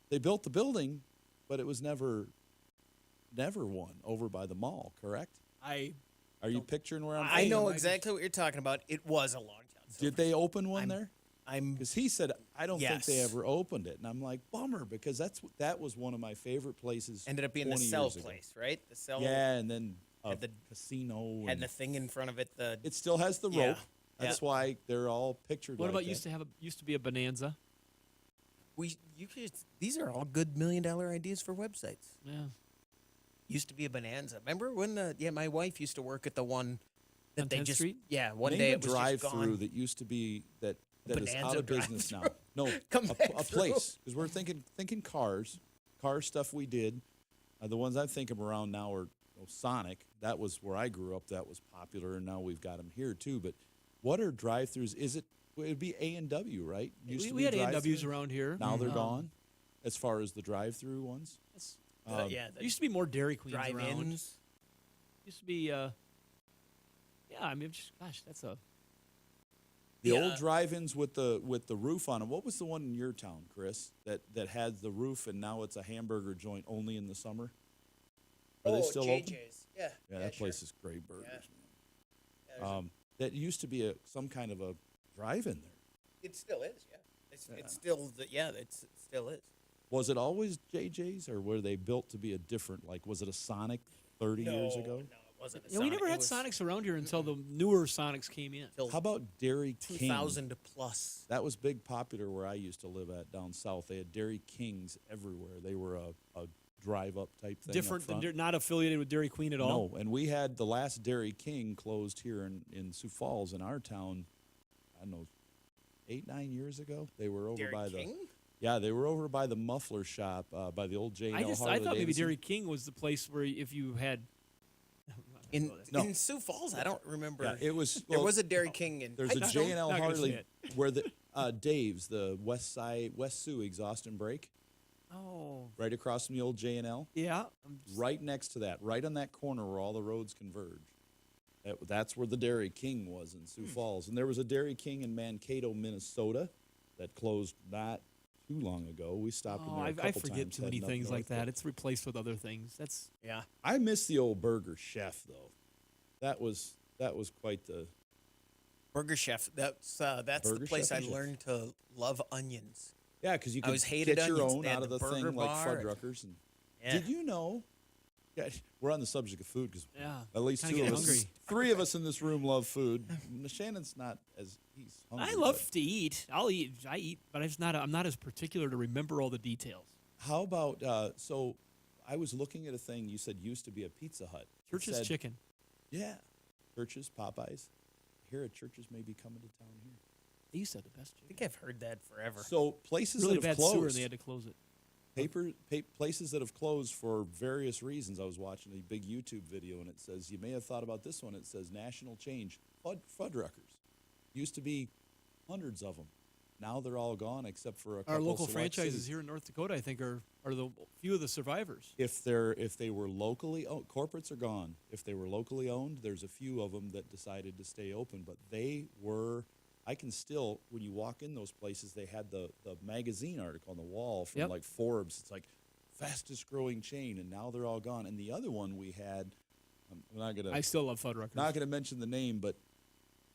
they built the building, but it was never one over by the mall. Correct? Are you picturing where I'm? I know exactly what you're talking about. It was a Long John Silver's. Did they open one there? Because he said I don't think they Yes. ever opened it, and I'm like, bummer, because that was one of my favorite places. Ended up being the 20 cell years ago. place, right? The cell. Yeah, and then had the casino. had and the thing in front of it. it still has the Yeah. rope. That's why they're all pictured. What like about that. used to be a Bonanza? These are all good $1 million idea for websites. Yeah. Used to be a Bonanza. Remember when my wife used to work at the one that On they 10th just Street? one Name day a it was just drive-through gone. that used to be that is Bonanza out of business now. drive-through. No, Come back a through. place, because we're thinking car stuff we did. The ones I think of around now are Sonic. That was where I grew up. That was popular, and now we've got them here too. But what are drive-throughs? It'd be A&W, right? Used to We be had drive-throughs. A&Ws around here. Now they're Mhm. gone. As far as the drive-through ones, the There used to be more Dairy Queens around. drive-ins. Used to be, I mean, gosh, that's a. the old drive-ins with the roof on them. What was the one in your town, Chris? That had the roof, and now it's a hamburger joint only in the summer. Are they still open? JJ's. Yeah. Yeah, that place is great burgers, man. That used to be some kind of a drive-in there. It still is. Yeah. It's still it still is. Was it always JJ's, or were they built to be a different? Like, was it a Sonic 30 years ago? No, it wasn't. Yeah, we never had Sonics around here until the newer Sonics came in. How about Dairy King? 2000 plus. That was big popular where I used to live at down south. They had Dairy Kings everywhere. They were a drive-up type thing. Different up front. than not affiliated with Dairy Queen at all. No, and we had the last Dairy King closed here in Sioux Falls in our town. I don't know, 8-9 years ago. They were over Dairy by King? they were over by the muffler shop by the old J&L I thought maybe Harley-Davidson. Dairy King was the place where if you had. In Sioux Falls, I don't remember. Yeah, it was. There well, was a Dairy King in. There's a J&L Harley where the Dave's, the West Sioux exhaust and brake. Oh. Right across from the old J&L. Yeah. Right next to that, right on that corner where all the roads converge. That's where the Dairy King was in Sioux Falls. And there was a Dairy King in Mankato, Minnesota that closed not too long ago. We stopped in there a couple I forget times too many heading up things like north, that. but It's replaced with other things. That's yeah. I miss the old Burger Chef though. That was quite the Burger Chef. That's Burger the place Chef I is learned to love onions. Yeah, because you I could was hated get your onions. own They had out of the burger thing like bar and- Fuddruckers. And Yeah. Did you know? Yeah, we're on the subject of food because at least kinda two of get us, hungry. 3 of us in this room love food. Shannon's not as he's hungry. I love to eat. I eat, but I'm not as particular to remember all the details. How about so? I was looking at a thing you said used to be a Pizza Hut. It Church's said- Chicken. Yeah, Church's, Popeyes. I hear at Church's may be coming to town here. They used to have the best I chicken. think I've heard that forever. So places Really that have bad sewer, closed. they had to close it. Places that have closed for various reasons. I was watching a big YouTube video and it says, you may have thought about this one. It says national change. Fuddruckers. Used to be hundreds of them. Now they're all gone except for a couple Our local select franchises cities. here in North Dakota, I think, are the few of the survivors. If they were locally owned, corporates are gone. If they were locally owned, there's a few of them that decided to stay open, but they were. I can still, when you walk in those places, they had the magazine article on the wall from like Forbes. It's like fastest growing chain, and now they're all gone. And the other one we had, I'm not gonna. I still love Fuddruckers. Not gonna mention the name, but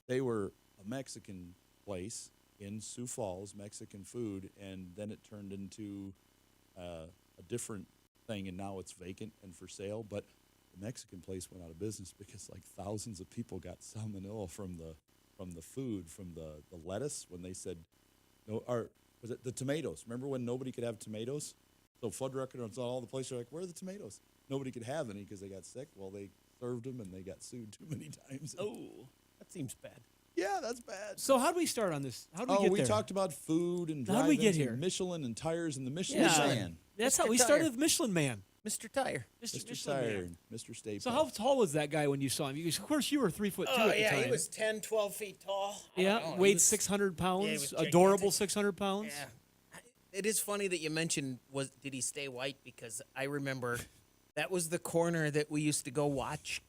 they were a Mexican place in Sioux Falls, Mexican food, and then it turned into a different thing, and now it's vacant and for sale. But the Mexican place went out of business because like thousands of people got salmonella from the food, from the lettuce, when they said no, or was it the tomatoes? Remember when nobody could have tomatoes? So Fuddrucker and all the places are like, where are the tomatoes? Nobody could have any because they got sick. Well, they served them and they got sued too many times. Oh, that seems bad. Yeah, that's bad. So how do we start on this? How do we get there? Talked about food and How do we get drive-ins and here? Michelin and tires and the Michelin Yeah, Man. that's how we started with Michelin Man. Mr. Tire. Mr. Michelin Tire, Man. Mr. Stay So Puft. how tall was that guy when you saw him? Of course, you were 3'2" Oh, at the yeah, time. he was 10, 12 feet tall. I Yeah, don't know. He weighed was- 600 pounds. Yeah, he was Adorable gigantic. 600 pounds. Yeah. It is funny that you mentioned did he stay white, because I remember that was the corner that we used to go watch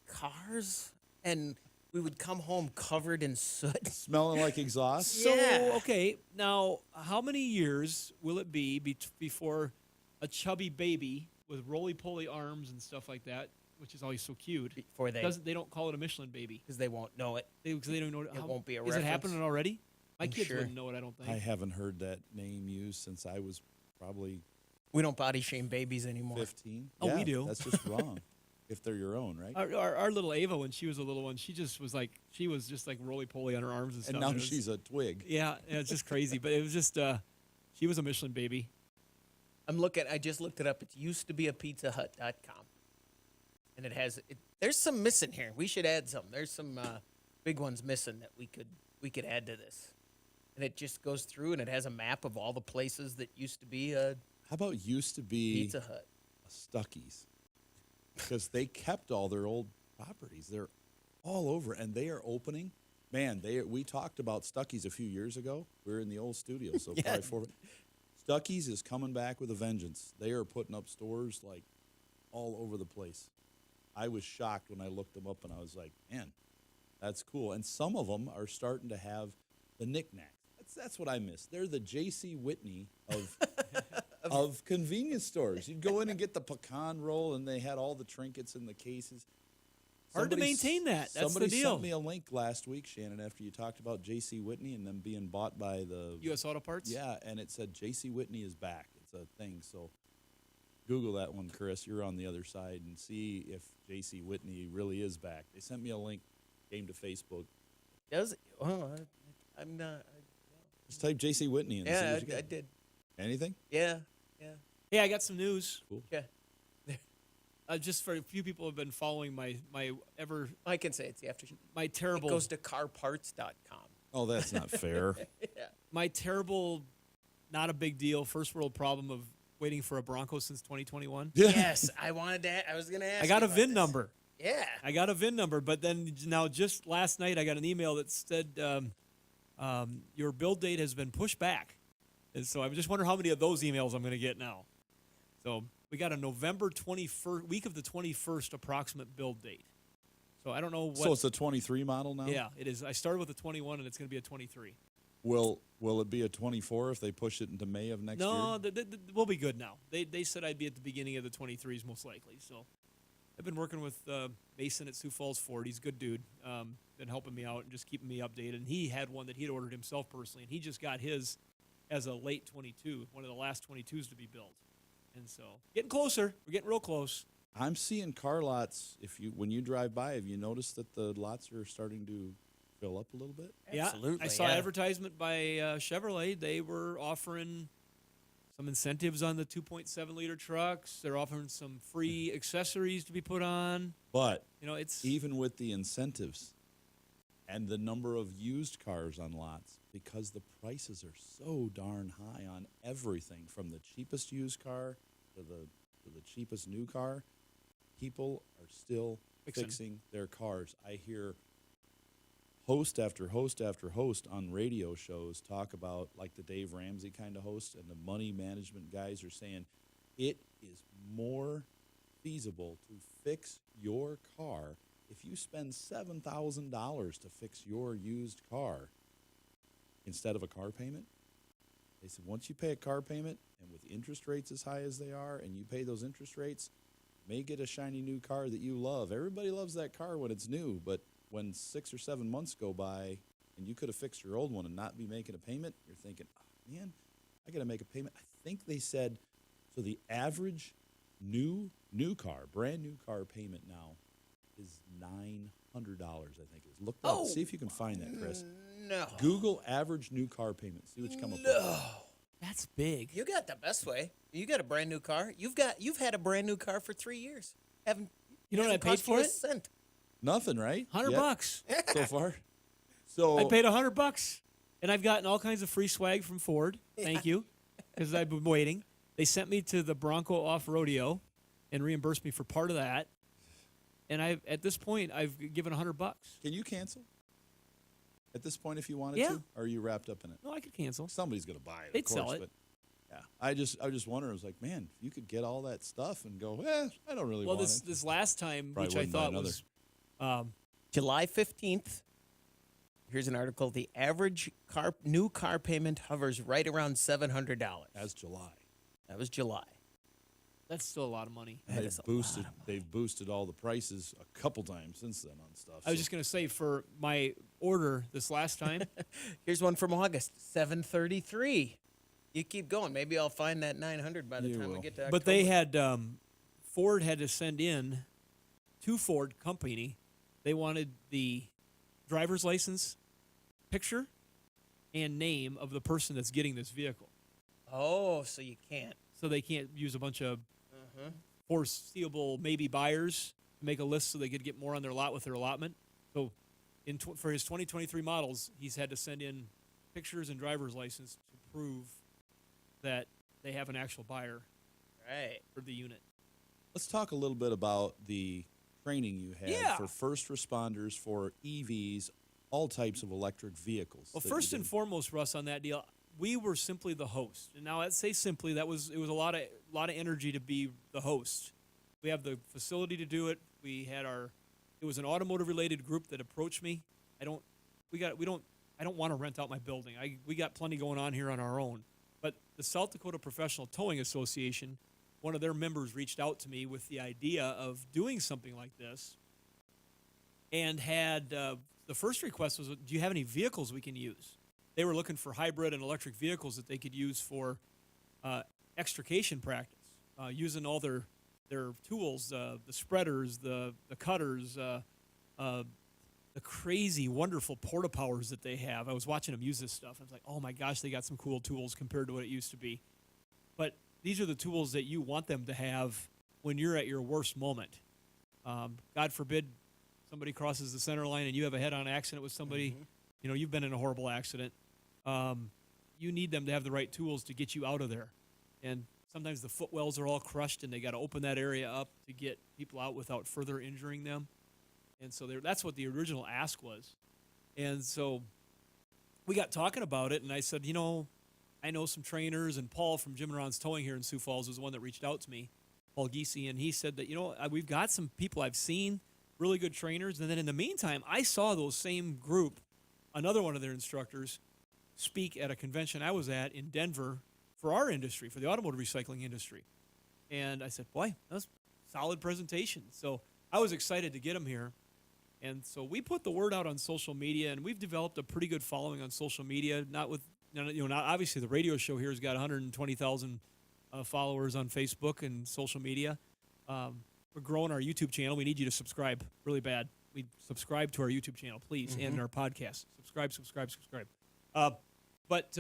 cars, and we would come home covered in soot. Smelling like exhaust? So, Yeah. okay, now how many years will it be before a chubby baby with roly-poly arms and stuff like that, which is always so cute, Before they don't call it a Michelin baby? because they won't know it. Because they don't know It won't be a Is it reference. happening already? My I'm kids sure. wouldn't know it, I don't think. I haven't heard that name used since I was probably We don't body shame babies anymore. 15. Oh, we Yeah, do. That's just wrong. If they're your own, right? Our little Ava, when she was a little one, she was just like roly-poly on her arms and stuff. And now It was- she's a twig. Yeah, it's just crazy. But it was just, she was a Michelin baby. I just looked it up. It used to be a pizzahut.com. And there's some missing here. We should add some. There's some big ones missing that we could add to this. And it just goes through and it has a map of all the places that used to be a How about used to be Pizza Hut. a Stuckey's? Because they kept all their old properties. They're all over, and they are opening. Man, we talked about Stuckey's a few years ago. We were in the old studio, so Yeah. probably 4. Stuckey's is coming back with a vengeance. They are putting up stores like all over the place. I was shocked when I looked them up, and I was like, man, that's cool. And some of them are starting to have the knickknacks. That's what I miss. They're the J.C. Whitney of of convenience stores. You'd go in and get the pecan roll, and they had all the trinkets in the cases. Hard to maintain that. That's the somebody deal. sent me a link last week, Shannon, after you talked about J.C. Whitney and them being bought by the U.S. Auto Parts? Yeah, and it said J.C. Whitney is back. It's a thing. So Google that one, Chris. You're on the other side, and see if J.C. Whitney really is back. They sent me a link, came to Facebook. Does it? Oh, I'm not. Just type J.C. Whitney and see Yeah, what you get. I did. Anything? Yeah. Hey, I got some news. Cool. Okay. Just for a few people have been following my ever. I can say it's the after. My terrible. It goes to carparts.com. Oh, that's not fair. Yeah. My terrible, not a big deal, first world problem of waiting for a Bronco since 2021. Yes, I wanted to. I was going to ask. I got you a about VIN this. number. Yeah. I got a VIN number, but then now just last night I got an email that said your build date has been pushed back, and so I'm just wondering how many of those emails I'm going to get now. So we got a November 21st, week of the 21st approximate build date. So I don't know what. So it's a 23 model now? Yeah, it is. I started with a 21, and it's going to be a 23. Will it be a 24 if they push it into May of next year? No, we'll be good now. They said I'd be at the beginning of the 23s most likely. So I've been working with Mason at Sioux Falls Ford. He's a good dude. Been helping me out and just keeping me updated. And he had one that he had ordered himself personally, and he just got his as a late 22, one of the last 22s to be built. And so getting closer. We're getting real close. I'm seeing car lots. When you drive by, have you noticed that the lots are starting to fill up a little bit? Absolutely, Yeah, I saw yeah. advertisement by Chevrolet. They were offering some incentives on the 2.7 liter trucks. They're offering some free accessories to be put on. But it's even with the incentives and the number of used cars on lots, because the prices are so darn high on everything, from the cheapest used car to the cheapest new car, people are still fixing their cars. I hear host after host after host on radio shows talk about, like the Dave Ramsey kind of host, and the money management guys are saying it is more feasible to fix your car if you spend $7,000 to fix your used car instead of a car payment. They said once you pay a car payment, and with interest rates as high as they are, and you pay those interest rates, you may get a shiny new car that you love. Everybody loves that car when it's new, but when 6 or 7 months go by and you could have fixed your old one and not be making a payment, you're thinking, oh, man, I got to make a payment. I think they said, so the average new car, brand new car payment now is $900, I think it is. Look that up. See if you can find that, Chris. No. Google average new car payment. See what you come up with. No. That's big. You got the best way. You got a brand new car. You've had a brand new car for 3 years. You know what I paid for it? Cent. Nothing, right? $100 Yet, so far. So I paid $100, and I've gotten all kinds of free swag from Ford. Thank you, because I've been waiting. They sent me to the Bronco Off Rodeo and reimbursed me for part of that. And at this point, I've given $100. Can you cancel at this point if you wanted Yeah. to? Or are you wrapped up in it? No, I could cancel. Somebody's going to buy it. They'd of course, sell it. But yeah, I was just wondering. I was like, man, if you could get all that stuff and go, I don't really Well, want this it. this last time, Probably which I wouldn't buy thought another. was July 15th. Here's an article. The average new car payment hovers right around $700. As July. That was July. that's still a lot of money. That is a They've boosted all the prices a couple times since then on stuff. I was just going to say, for my order this last time, Here's one from August, $733. You keep going. Maybe I'll find that 900 by the time we get to October. but they had Ford had to send in to Ford company. They wanted the driver's license picture and name of the person that's getting this vehicle. Oh, so you can't. So they can't use a bunch of foreseeable maybe buyers to make a list so they could get more on their lot with their allotment. So for his 2023 models, he's had to send in pictures and driver's license to prove that they have an actual buyer for the unit. Let's talk a little bit about the training you had for first responders for EVs, all types of electric vehicles. Well, that you first and did. foremost, Russ, on that deal, we were simply the host. And now I'd say simply it was a lot of energy to be the host. We have the facility to do it. It was an automotive related group that approached me. I don't want to rent out my building. We got plenty going on here on our own. But the South Dakota Professional Towing Association, one of their members reached out to me with the idea of doing something like this, and had the first request was, do you have any vehicles we can use? They were looking for hybrid and electric vehicles that they could use for extrication practice, using all their tools, the spreaders, the cutters, the crazy, wonderful porta powers that they have. I was watching them use this stuff. I was like, oh my gosh, they got some cool tools compared to what it used to be. But these are the tools that you want them to have when you're at your worst moment. God forbid somebody crosses the center line and you have a head-on accident with somebody. You know, you've been in a horrible accident. You need them to have the right tools to get you out of there. And sometimes the footwells are all crushed and they got to open that area up to get people out without further injuring them. And so that's what the original ask was. And so we got talking about it, and I said, I know some trainers, and Paul from Jim and Ron's Towing here in Sioux Falls was the one that reached out to me, Paul Giese, and he said that, we've got some people I've seen, really good trainers. And then in the meantime, I saw those same group, another one of their instructors, speak at a convention I was at in Denver for our industry, for the automotive recycling industry. And I said, boy, that was a solid presentation. So I was excited to get him here. And so we put the word out on social media, and we've developed a pretty good following on social media. Not obviously the radio show here has got 120,000 followers on Facebook and social media. We're growing our YouTube channel. We need you to subscribe really bad. We subscribe to our YouTube channel, please, and our podcast. Subscribe. But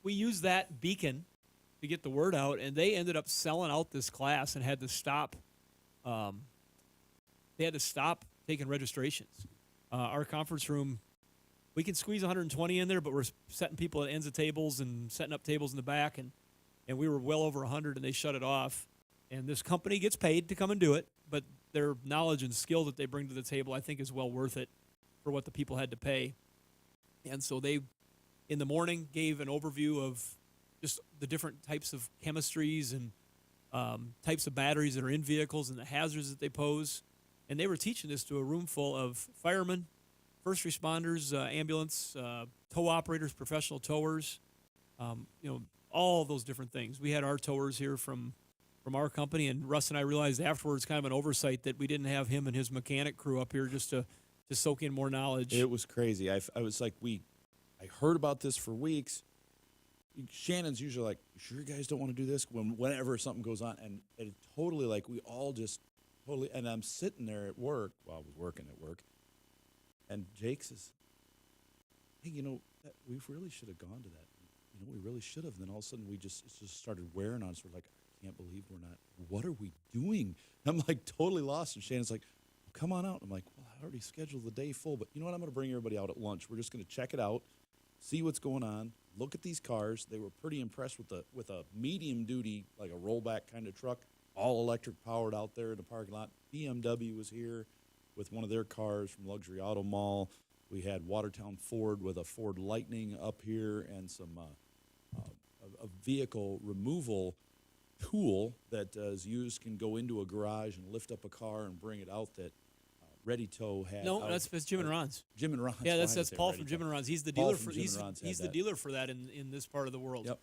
we use that beacon to get the word out, and they ended up selling out this class and had to stop. They had to stop taking registrations. Our conference room, we can squeeze 120 in there, but we're setting people at ends of tables and setting up tables in the back, and we were well over 100, and they shut it off. And this company gets paid to come and do it, but their knowledge and skill that they bring to the table, I think, is well worth it for what the people had to pay. And so they, in the morning, gave an overview of just the different types of chemistries and types of batteries that are in vehicles and the hazards that they pose. And they were teaching this to a room full of firemen, first responders, ambulance, tow operators, professional towers, all those different things. We had our towers here from our company, and Russ and I realized afterwards, kind of an oversight, that we didn't have him and his mechanic crew up here just to soak in more knowledge. It was crazy. I was like, I heard about this for weeks. Shannon's usually like, you sure you guys don't want to do this? Whenever something goes on, and it totally, like, we all just totally, and I'm sitting there at work, I was working at work, and Jake says, hey, we really should have gone to that. We really should have. And then all of a sudden it just started wearing on us. We're like, I can't believe we're not, what are we doing? I'm like totally lost. And Shannon's like, well, come on out. I'm like, well, I already scheduled the day full, but you know what? I'm going to bring everybody out at lunch. We're just going to check it out, see what's going on, look at these cars. They were pretty impressed with a medium duty, like a rollback kind of truck, all electric powered out there in the parking lot. BMW was here with one of their cars from Luxury Auto Mall. We had Watertown Ford with a Ford Lightning up here and some a vehicle removal tool that is used, can go into a garage and lift up a car and bring it out, that Ready Tow had. No, that's Jim and Ron's. Jim and Ron's. Yeah, that's Paul from Jim and Ron's. He's the Paul dealer from for Jim he's, and Ron's he's had the that. dealer for that in this part of the world. Yep.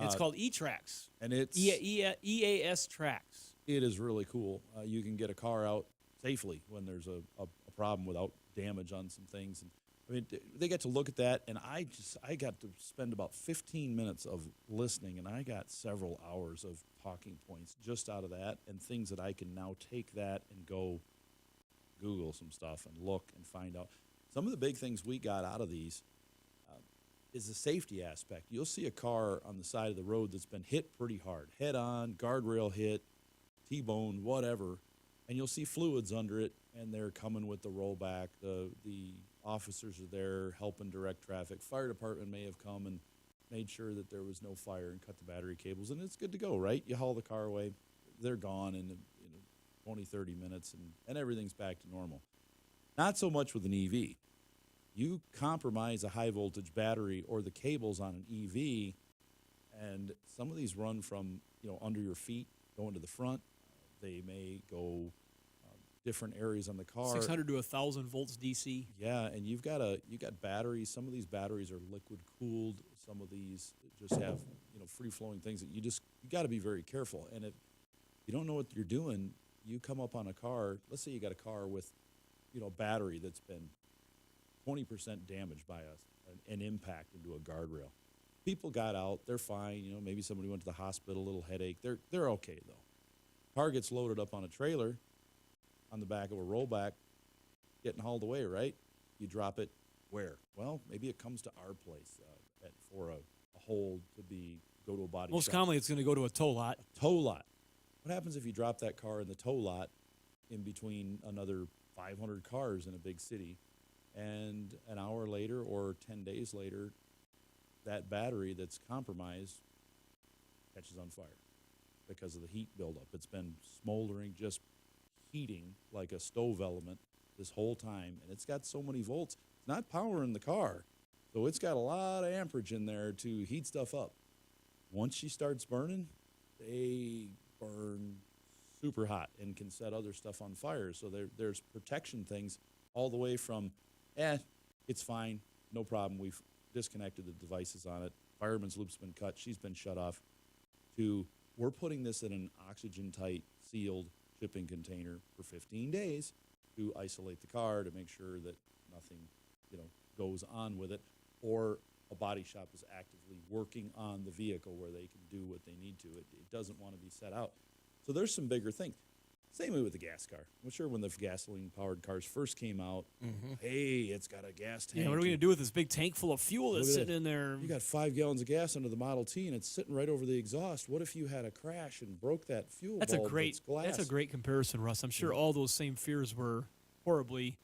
It's called E-Trax. And it's EAS Trax. It is really cool. You can get a car out safely when there's a problem without damage on some things. And I mean, they get to look at that, and I got to spend about 15 minutes of listening, and I got several hours of talking points just out of that, and things that I can now take that and go Google some stuff and look and find out. Some of the big things we got out of these is the safety aspect. You'll see a car on the side of the road that's been hit pretty hard, head on, guardrail hit, T-bone, whatever, and you'll see fluids under it, and they're coming with the rollback. The officers are there helping direct traffic. Fire department may have come and made sure that there was no fire and cut the battery cables, and it's good to go, right? You haul the car away, they're gone in 20, 30 minutes, and everything's back to normal. Not so much with an EV. You compromise a high-voltage battery or the cables on an EV, and some of these run from under your feet, going to the front. They may go different areas on the car. 600 to 1,000 volts DC. Yeah, and you got batteries. Some of these batteries are liquid cooled. Some of these just have free flowing things that you got to be very careful. And if you don't know what you're doing, you come up on a car. Let's say you got a car with battery that's been 20% damaged by an impact into a guardrail. People got out. They're fine. Maybe somebody went to the hospital, a little headache. They're okay though. Car gets loaded up on a trailer on the back of a rollback, getting hauled away, right? You drop it where? Well, maybe it comes to our place for a hold to go to a body Most shop. commonly, it's going to go to a tow lot. A tow lot. What happens if you drop that car in the tow lot in between another 500 cars in a big city, and an hour later or 10 days later, that battery that's compromised catches on fire because of the heat buildup? It's been smoldering, just heating like a stove element this whole time, and it's got so many volts. It's not powering the car, so it's got a lot of amperage in there to heat stuff up. Once she starts burning, they burn super hot and can set other stuff on fire. So there's protection things all the way from, it's fine, no problem, we've disconnected the devices on it, fireman's loop's been cut, she's been shut off, to we're putting this in an oxygen-tight, sealed shipping container for 15 days to isolate the car, to make sure that nothing, goes on with it, or a body shop is actively working on the vehicle where they can do what they need to. It doesn't want to be set out. So there's some bigger things. Same way with the gas car. I'm sure when the gasoline-powered cars first came out, hey, it's got a gas tank. Yeah, what are we going to do with this big tank full of fuel that's Look at sitting that. in there? You got 5 gallons of gas under the Model T, and it's sitting right over the exhaust. What if you had a crash and broke that fuel That's a bulb great glass? That's a great comparison, Russ. I'm sure all those same fears were horribly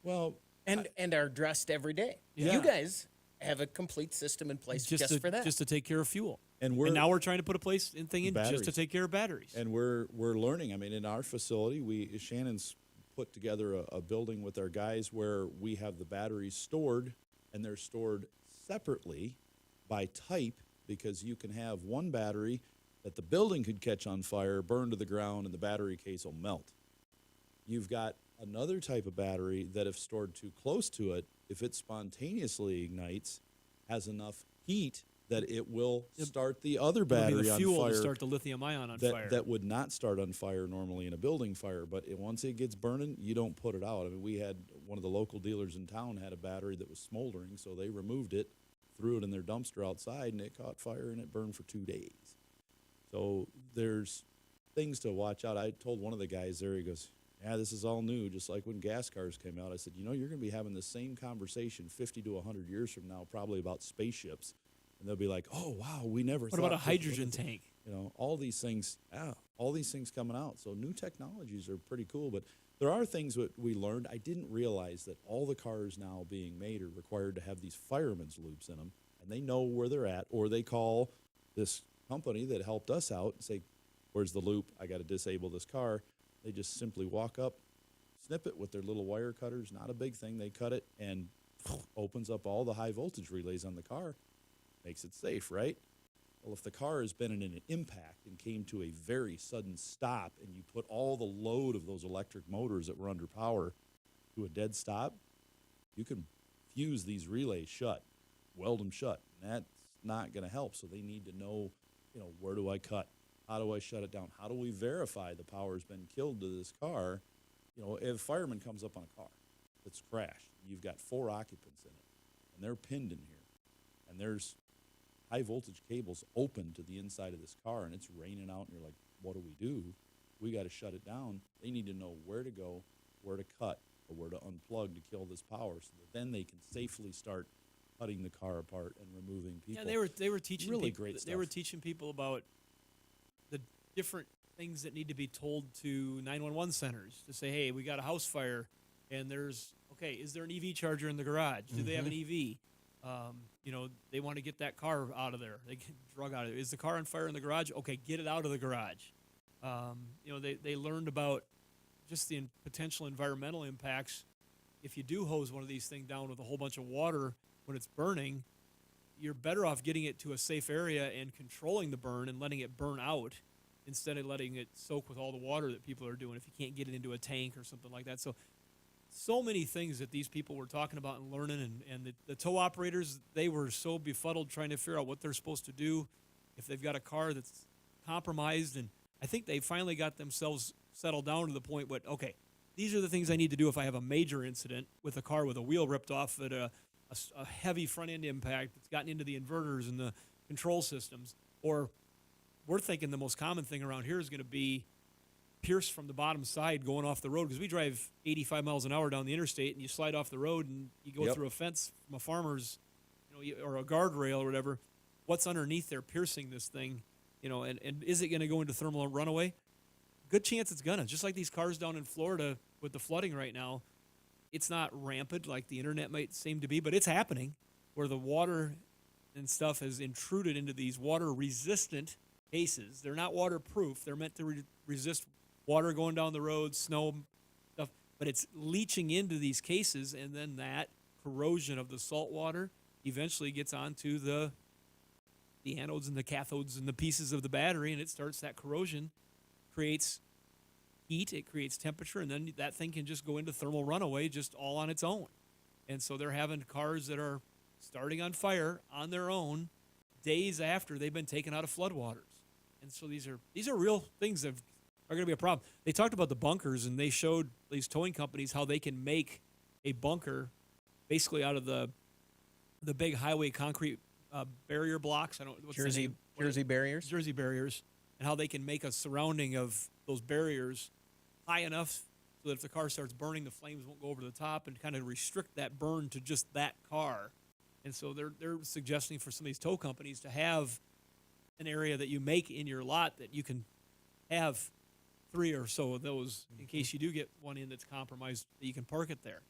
and are addressed every day. Yeah. You guys have a complete system in place just for that. Just to take care of fuel. And now we're trying to put a thing in just to take care of batteries. And we're learning. I mean, in our facility, Shannon's put together a building with our guys where we have the batteries stored, and they're stored separately by type, because you can have one battery that the building could catch on fire, burn to the ground, and the battery case will melt. You've got another type of battery that, if stored too close to it, if it spontaneously ignites, has enough heat that it will start the other battery the on fuel fire. to start the lithium ion on fire. That would not start on fire normally in a building fire, but once it gets burning, you don't put it out. I mean, we had one of the local dealers in town had a battery that was smoldering, so they removed it, threw it in their dumpster outside, and it caught fire and it burned for 2 days. So there's things to watch out. I told one of the guys there, he goes, yeah, this is all new, just like when gas cars came out. I said, you're going to be having the same conversation 50 to 100 years from now, probably about spaceships. And they'll be like, oh, wow, we never thought. What about a hydrogen tank? All these things coming out. So new technologies are pretty cool. But there are things that we learned. I didn't realize that all the cars now being made are required to have these fireman's loops in them. And they know where they're at, or they call this company that helped us out and say, Where's the loop? I got to disable this car. They just simply walk up, snip it with their little wire cutters, not a big thing. They cut it and opens up all the high voltage relays on the car, makes it safe, right? Well, if the car has been in an impact and came to a very sudden stop and you put all the load of those electric motors that were under power to a dead stop, you can fuse these relays shut, weld them shut, and that's not going to help. So they need to know, where do I cut? How do I shut it down? How do we verify the power's been killed to this car? If a fireman comes up on a car that's crashed, you've got 4 occupants in it, and they're pinned in here, and there's high voltage cables open to the inside of this car, and it's raining out, and you're like, what do? We got to shut it down. They need to know where to go, where to cut, or where to unplug to kill this power, so that then they can safely start cutting the car apart and removing people. Yeah, they were teaching really people, great stuff. They were teaching people about the different things that need to be told to 911 centers to say, hey, we got a house fire, and is there an EV charger in the garage? Do they have an EV? They want to get that car out of there. They get drug out of there. Is the car on fire in the garage? Okay, get it out of the garage. They learned about just the potential environmental impacts. If you do hose one of these things down with a whole bunch of water when it's burning, you're better off getting it to a safe area and controlling the burn and letting it burn out instead of letting it soak with all the water that people are doing if you can't get it into a tank or something like that. So many things that these people were talking about and learning, and the tow operators, they were so befuddled trying to figure out what they're supposed to do if they've got a car that's compromised. And I think they finally got themselves settled down to the point where, okay, these are the things I need to do if I have a major incident with a car with a wheel ripped off at a heavy front-end impact that's gotten into the inverters and the control systems. Or we're thinking the most common thing around here is going to be pierced from the bottom side going off the road, because we drive 85 miles an hour down the interstate, and you slide off the road and you go through a fence from a farmer's, or a guardrail or whatever. What's underneath there piercing this thing, and is it going to go into thermal runaway? Good chance it's gonna. Just like these cars down in Florida with the flooding right now, it's not rampant like the internet might seem to be, but it's happening where the water and stuff has intruded into these water-resistant cases. They're not waterproof. They're meant to resist water going down the road, snow stuff, but it's leaching into these cases, and then that corrosion of the salt water eventually gets onto the anodes and the cathodes and the pieces of the battery, and it starts that corrosion, creates heat, it creates temperature, and then that thing can just go into thermal runaway just all on its own. And so they're having cars that are starting on fire on their own days after they've been taken out of floodwaters. And so these are real things that are going to be a problem. They talked about the bunkers, and they showed these towing companies how they can make a bunker basically out of the big highway concrete barrier blocks. I don't what's the name? Jersey barriers. Jersey barriers, and how they can make a surrounding of those barriers high enough so that if the car starts burning, the flames won't go over the top, and kind of restrict that burn to just that car. And so they're suggesting for some of these tow companies to have an area that you make in your lot that you can have 3 or so of those in case you do get one in that's compromised, that you can park it there.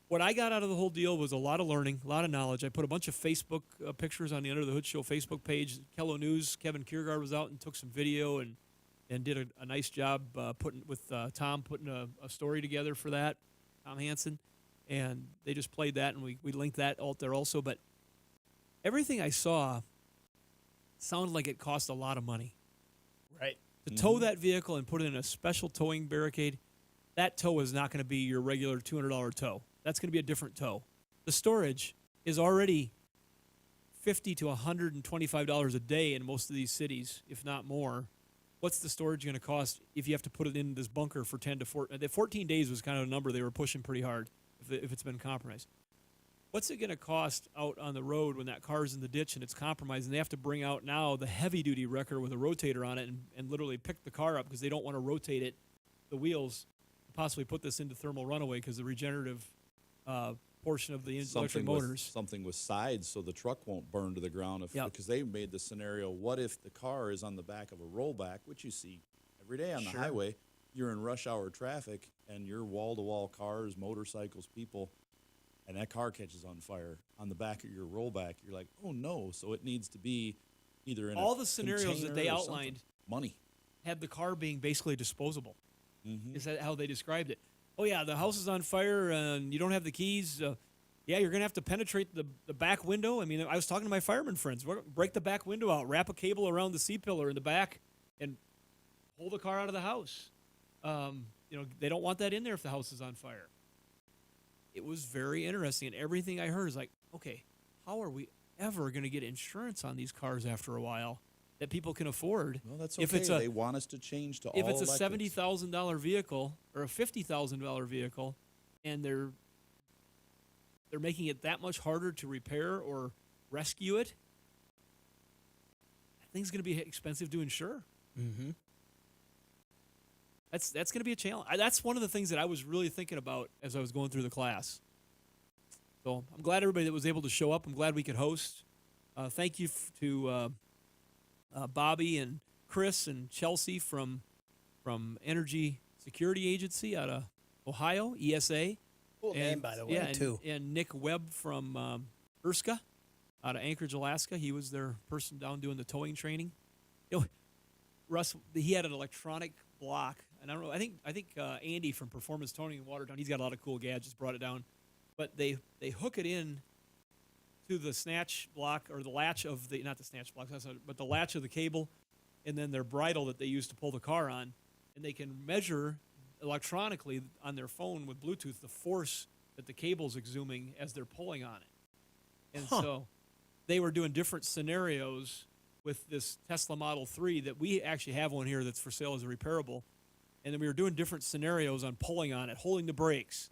What I got out of the whole deal was a lot of learning, a lot of knowledge. I put a bunch of Facebook pictures on the Under the Hood Show Facebook page. Kello News, Kevin Kiergaard was out and took some video and did a nice job putting a story together for that, Tom Hansen. And they just played that, and we linked that out there also. But everything I saw sounded like it cost a lot of money. Right. To tow that vehicle and put it in a special towing barricade, that tow is not going to be your regular $200 tow. That's going to be a different tow. The storage is already $50 to $125 a day in most of these cities, if not more. What's the storage going to cost if you have to put it in this bunker for 10 to 14? 14 days was kind of a number they were pushing pretty hard if it's been compromised. What's it going to cost out on the road when that car's in the ditch and it's compromised, and they have to bring out now the heavy-duty wrecker with a rotator on it and literally pick the car up because they don't want to rotate it, the wheels, and possibly put this into thermal runaway because the regenerative portion of the electric motors. Something with sides so the truck won't burn to the ground. Because they made the scenario, what if the car is on the back of a rollback, which you see every day on the highway, you're in rush hour traffic, and you're wall-to-wall cars, motorcycles, people, and that car catches on fire on the back of your rollback. You're like, oh, no. So it needs to be either in all the scenarios that they outlined. money. had the car being basically disposable. Mm-hmm. Is that how they described it? Oh, yeah, the house is on fire and you don't have the keys. Yeah, you're going to have to penetrate the back window. I mean, I was talking to my fireman friends. Break the back window out, wrap a cable around the C-pillar in the back, and pull the car out of the house. They don't want that in there if the house is on fire. It was very interesting, and everything I heard is like, okay, how are we ever going to get insurance on these cars after a while that people can afford? Well, that's okay. They want us to change to all If it's a electrics. $70,000 vehicle or a $50,000 vehicle, and they're making it that much harder to repair or rescue it, that thing's going to be expensive to insure. Mm-hmm. That's going to be a challenge. That's one of the things that I was really thinking about as I was going through the class. So I'm glad everybody that was able to show up. I'm glad we could host. Thank you to Bobby and Chris and Chelsea from Energy Security Agency out of Ohio, ESA. Cool name, by the way, yeah, too. And Nick Webb from Erska out of Anchorage, Alaska. He was their person down doing the towing training. Russ, he had an electronic block, and I don't know. I think Andy from Performance Towing in Watertown. He's got a lot of cool gadgets. Brought it down, but they hook it in to the snatch block or the latch of the not the snatch block, but the latch of the cable, and then their bridle that they use to pull the car on, and they can measure electronically on their phone with Bluetooth the force that the cable's exhuming as they're pulling on it, and so they were doing different scenarios with this Tesla Model 3 that we actually have one here that's for sale as a repairable. And then we were doing different scenarios on pulling on it, holding the brakes,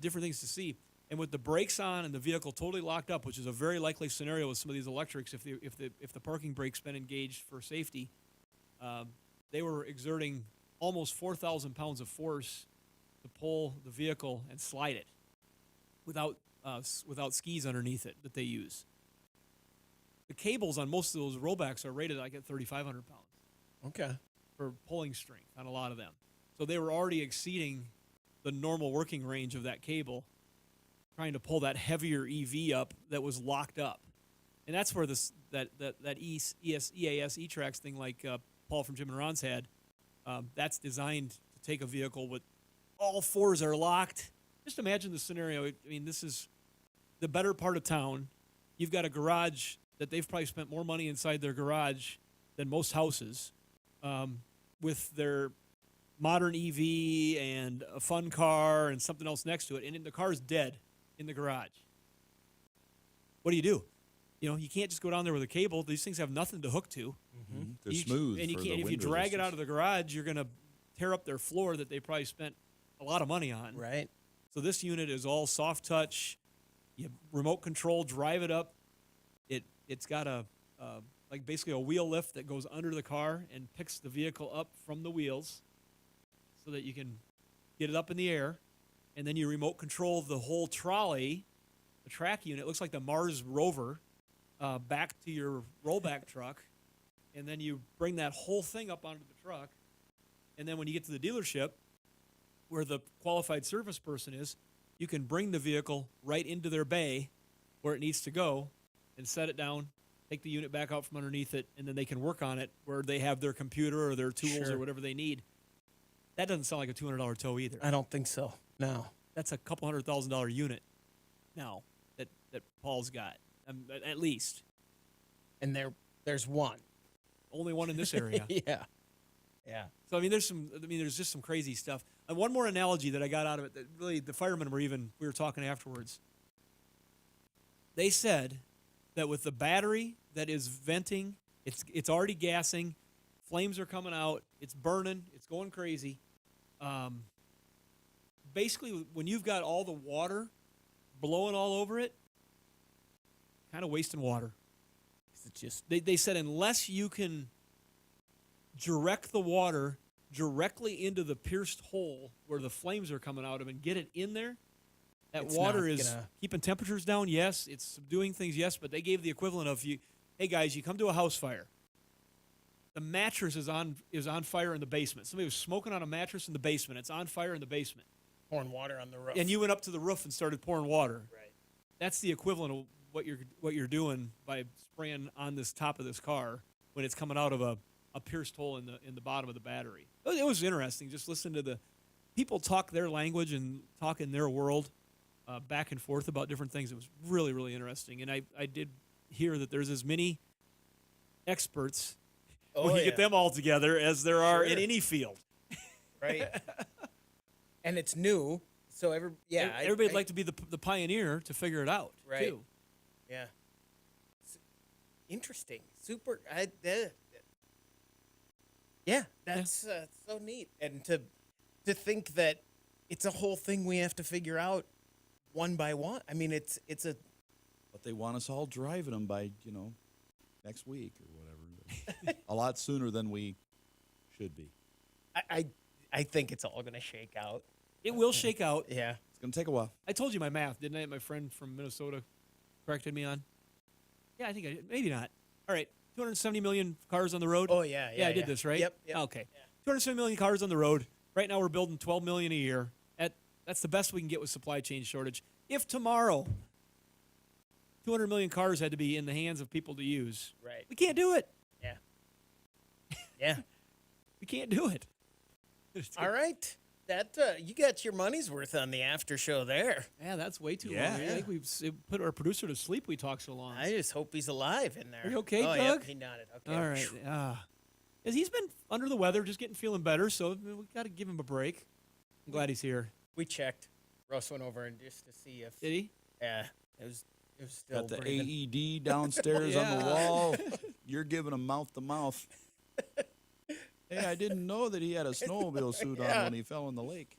different things to see. And with the brakes on and the vehicle totally locked up, which is a very likely scenario with some of these electrics, if the parking brake's been engaged for safety, they were exerting almost 4,000 pounds of force to pull the vehicle and slide it without skis underneath it that they use. The cables on most of those rollbacks are rated like at 3,500 pounds. Okay. For pulling strength on a lot of them. So they were already exceeding the normal working range of that cable, trying to pull that heavier EV up that was locked up. And that's where that EAS E-Trax thing like Paul from Jim and Ron's had, that's designed to take a vehicle with all fours are locked. Just imagine the scenario. I mean, this is the better part of town. You've got a garage that they've probably spent more money inside their garage than most houses, with their modern EV and a fun car and something else next to it, and the car's dead in the garage. What do? You can't just go down there with a cable. These things have nothing to hook to. Mm-hmm. They're smooth. And you for can't. the If you wind drag it resistance. out of the garage, you're going to tear up their floor that they probably spent a lot of money on. Right. So this unit is all soft touch. You remote control, drive it up. It's got like basically a wheel lift that goes under the car and picks the vehicle up from the wheels so that you can get it up in the air. And then you remote control the whole trolley, the track unit. It looks like the Mars rover, back to your rollback truck. And then you bring that whole thing up onto the truck. And then when you get to the dealership where the qualified service person is, you can bring the vehicle right into their bay where it needs to go and set it down, take the unit back out from underneath it, and then they can work on it where they have their computer or their tools Sure. or whatever they need. That doesn't sound like a $200 tow either. I don't think so. No. That's a couple $100,000 unit now that Paul's got, at least. And there's one. Only one in this area. Yeah. Yeah. So there's just some crazy stuff. And one more analogy that I got out of it that really the firemen we were talking afterwards. They said that with the battery that is venting, it's already gassing, flames are coming out, it's burning, it's going crazy. Basically, when you've got all the water blowing all over it, kind of wasting water. It's just they said unless you can direct the water directly into the pierced hole where the flames are coming out of and get it in there, that It's water not is gonna- keeping temperatures down, yes. It's subduing things, yes. But they gave the equivalent of hey guys, you come to a house fire. The mattress is on fire in the basement. Somebody was smoking on a mattress in the basement. It's on fire in the basement. pouring water on the roof. And you went up to the roof and started pouring water. Right. That's the equivalent of what you're doing by spraying on this top of this car when it's coming out of a a pierced hole in the bottom of the battery. It was interesting. Just listen to the people talk their language and talk in their world back and forth about different things. It was really, really interesting. And I did hear that there's as many experts when you get them all together as there are in any field. Right. And it's new, so everybody'd like to be the pioneer to figure it out, right. too. Yeah. Interesting. Super. That's so neat. And to think that it's a whole thing we have to figure out one by one. I mean, it's a. But they want us all driving them by, next week or whatever. A lot sooner than we should be. I think it's all going to shake out. It will shake out. Yeah. It's going to take a while. I told you my math, didn't I? My friend from Minnesota corrected me on. Yeah, I think I did. Maybe not. All right. 270 million cars on the road. Oh, yeah. I did this, right? Yep. Okay. Yeah. 270 million cars on the road. Right now we're building 12 million a year. That's the best we can get with supply chain shortage. If tomorrow 200 million cars had to be in the hands of people to use, right? We can't do it. Yeah. Yeah. We can't do it. All right. That you got your money's worth on the after show there. Yeah, that's way too long. Yeah. I think we've put our producer to sleep. We talk so long. I just hope he's alive in there. Are you okay, Doug? Doug? Yep, he nodded. Okay. All right. He's been under the weather, just feeling better, so we got to give him a break. I'm glad he's here. We checked. Russ went over and just to see if. Did he? Yeah. It was still Got the breathing. AED downstairs on the wall. You're giving him mouth to mouth. Hey, I didn't know that he had a snowmobile suit on when he fell in the lake.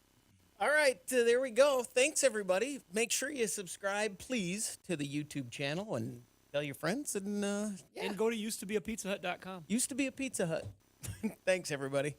All right, there we go. Thanks, everybody. Make sure you subscribe, please, to the YouTube channel and tell your friends. And go to used to be a Pizza Hut.com. Used to be a Pizza Hut. Thanks, everybody.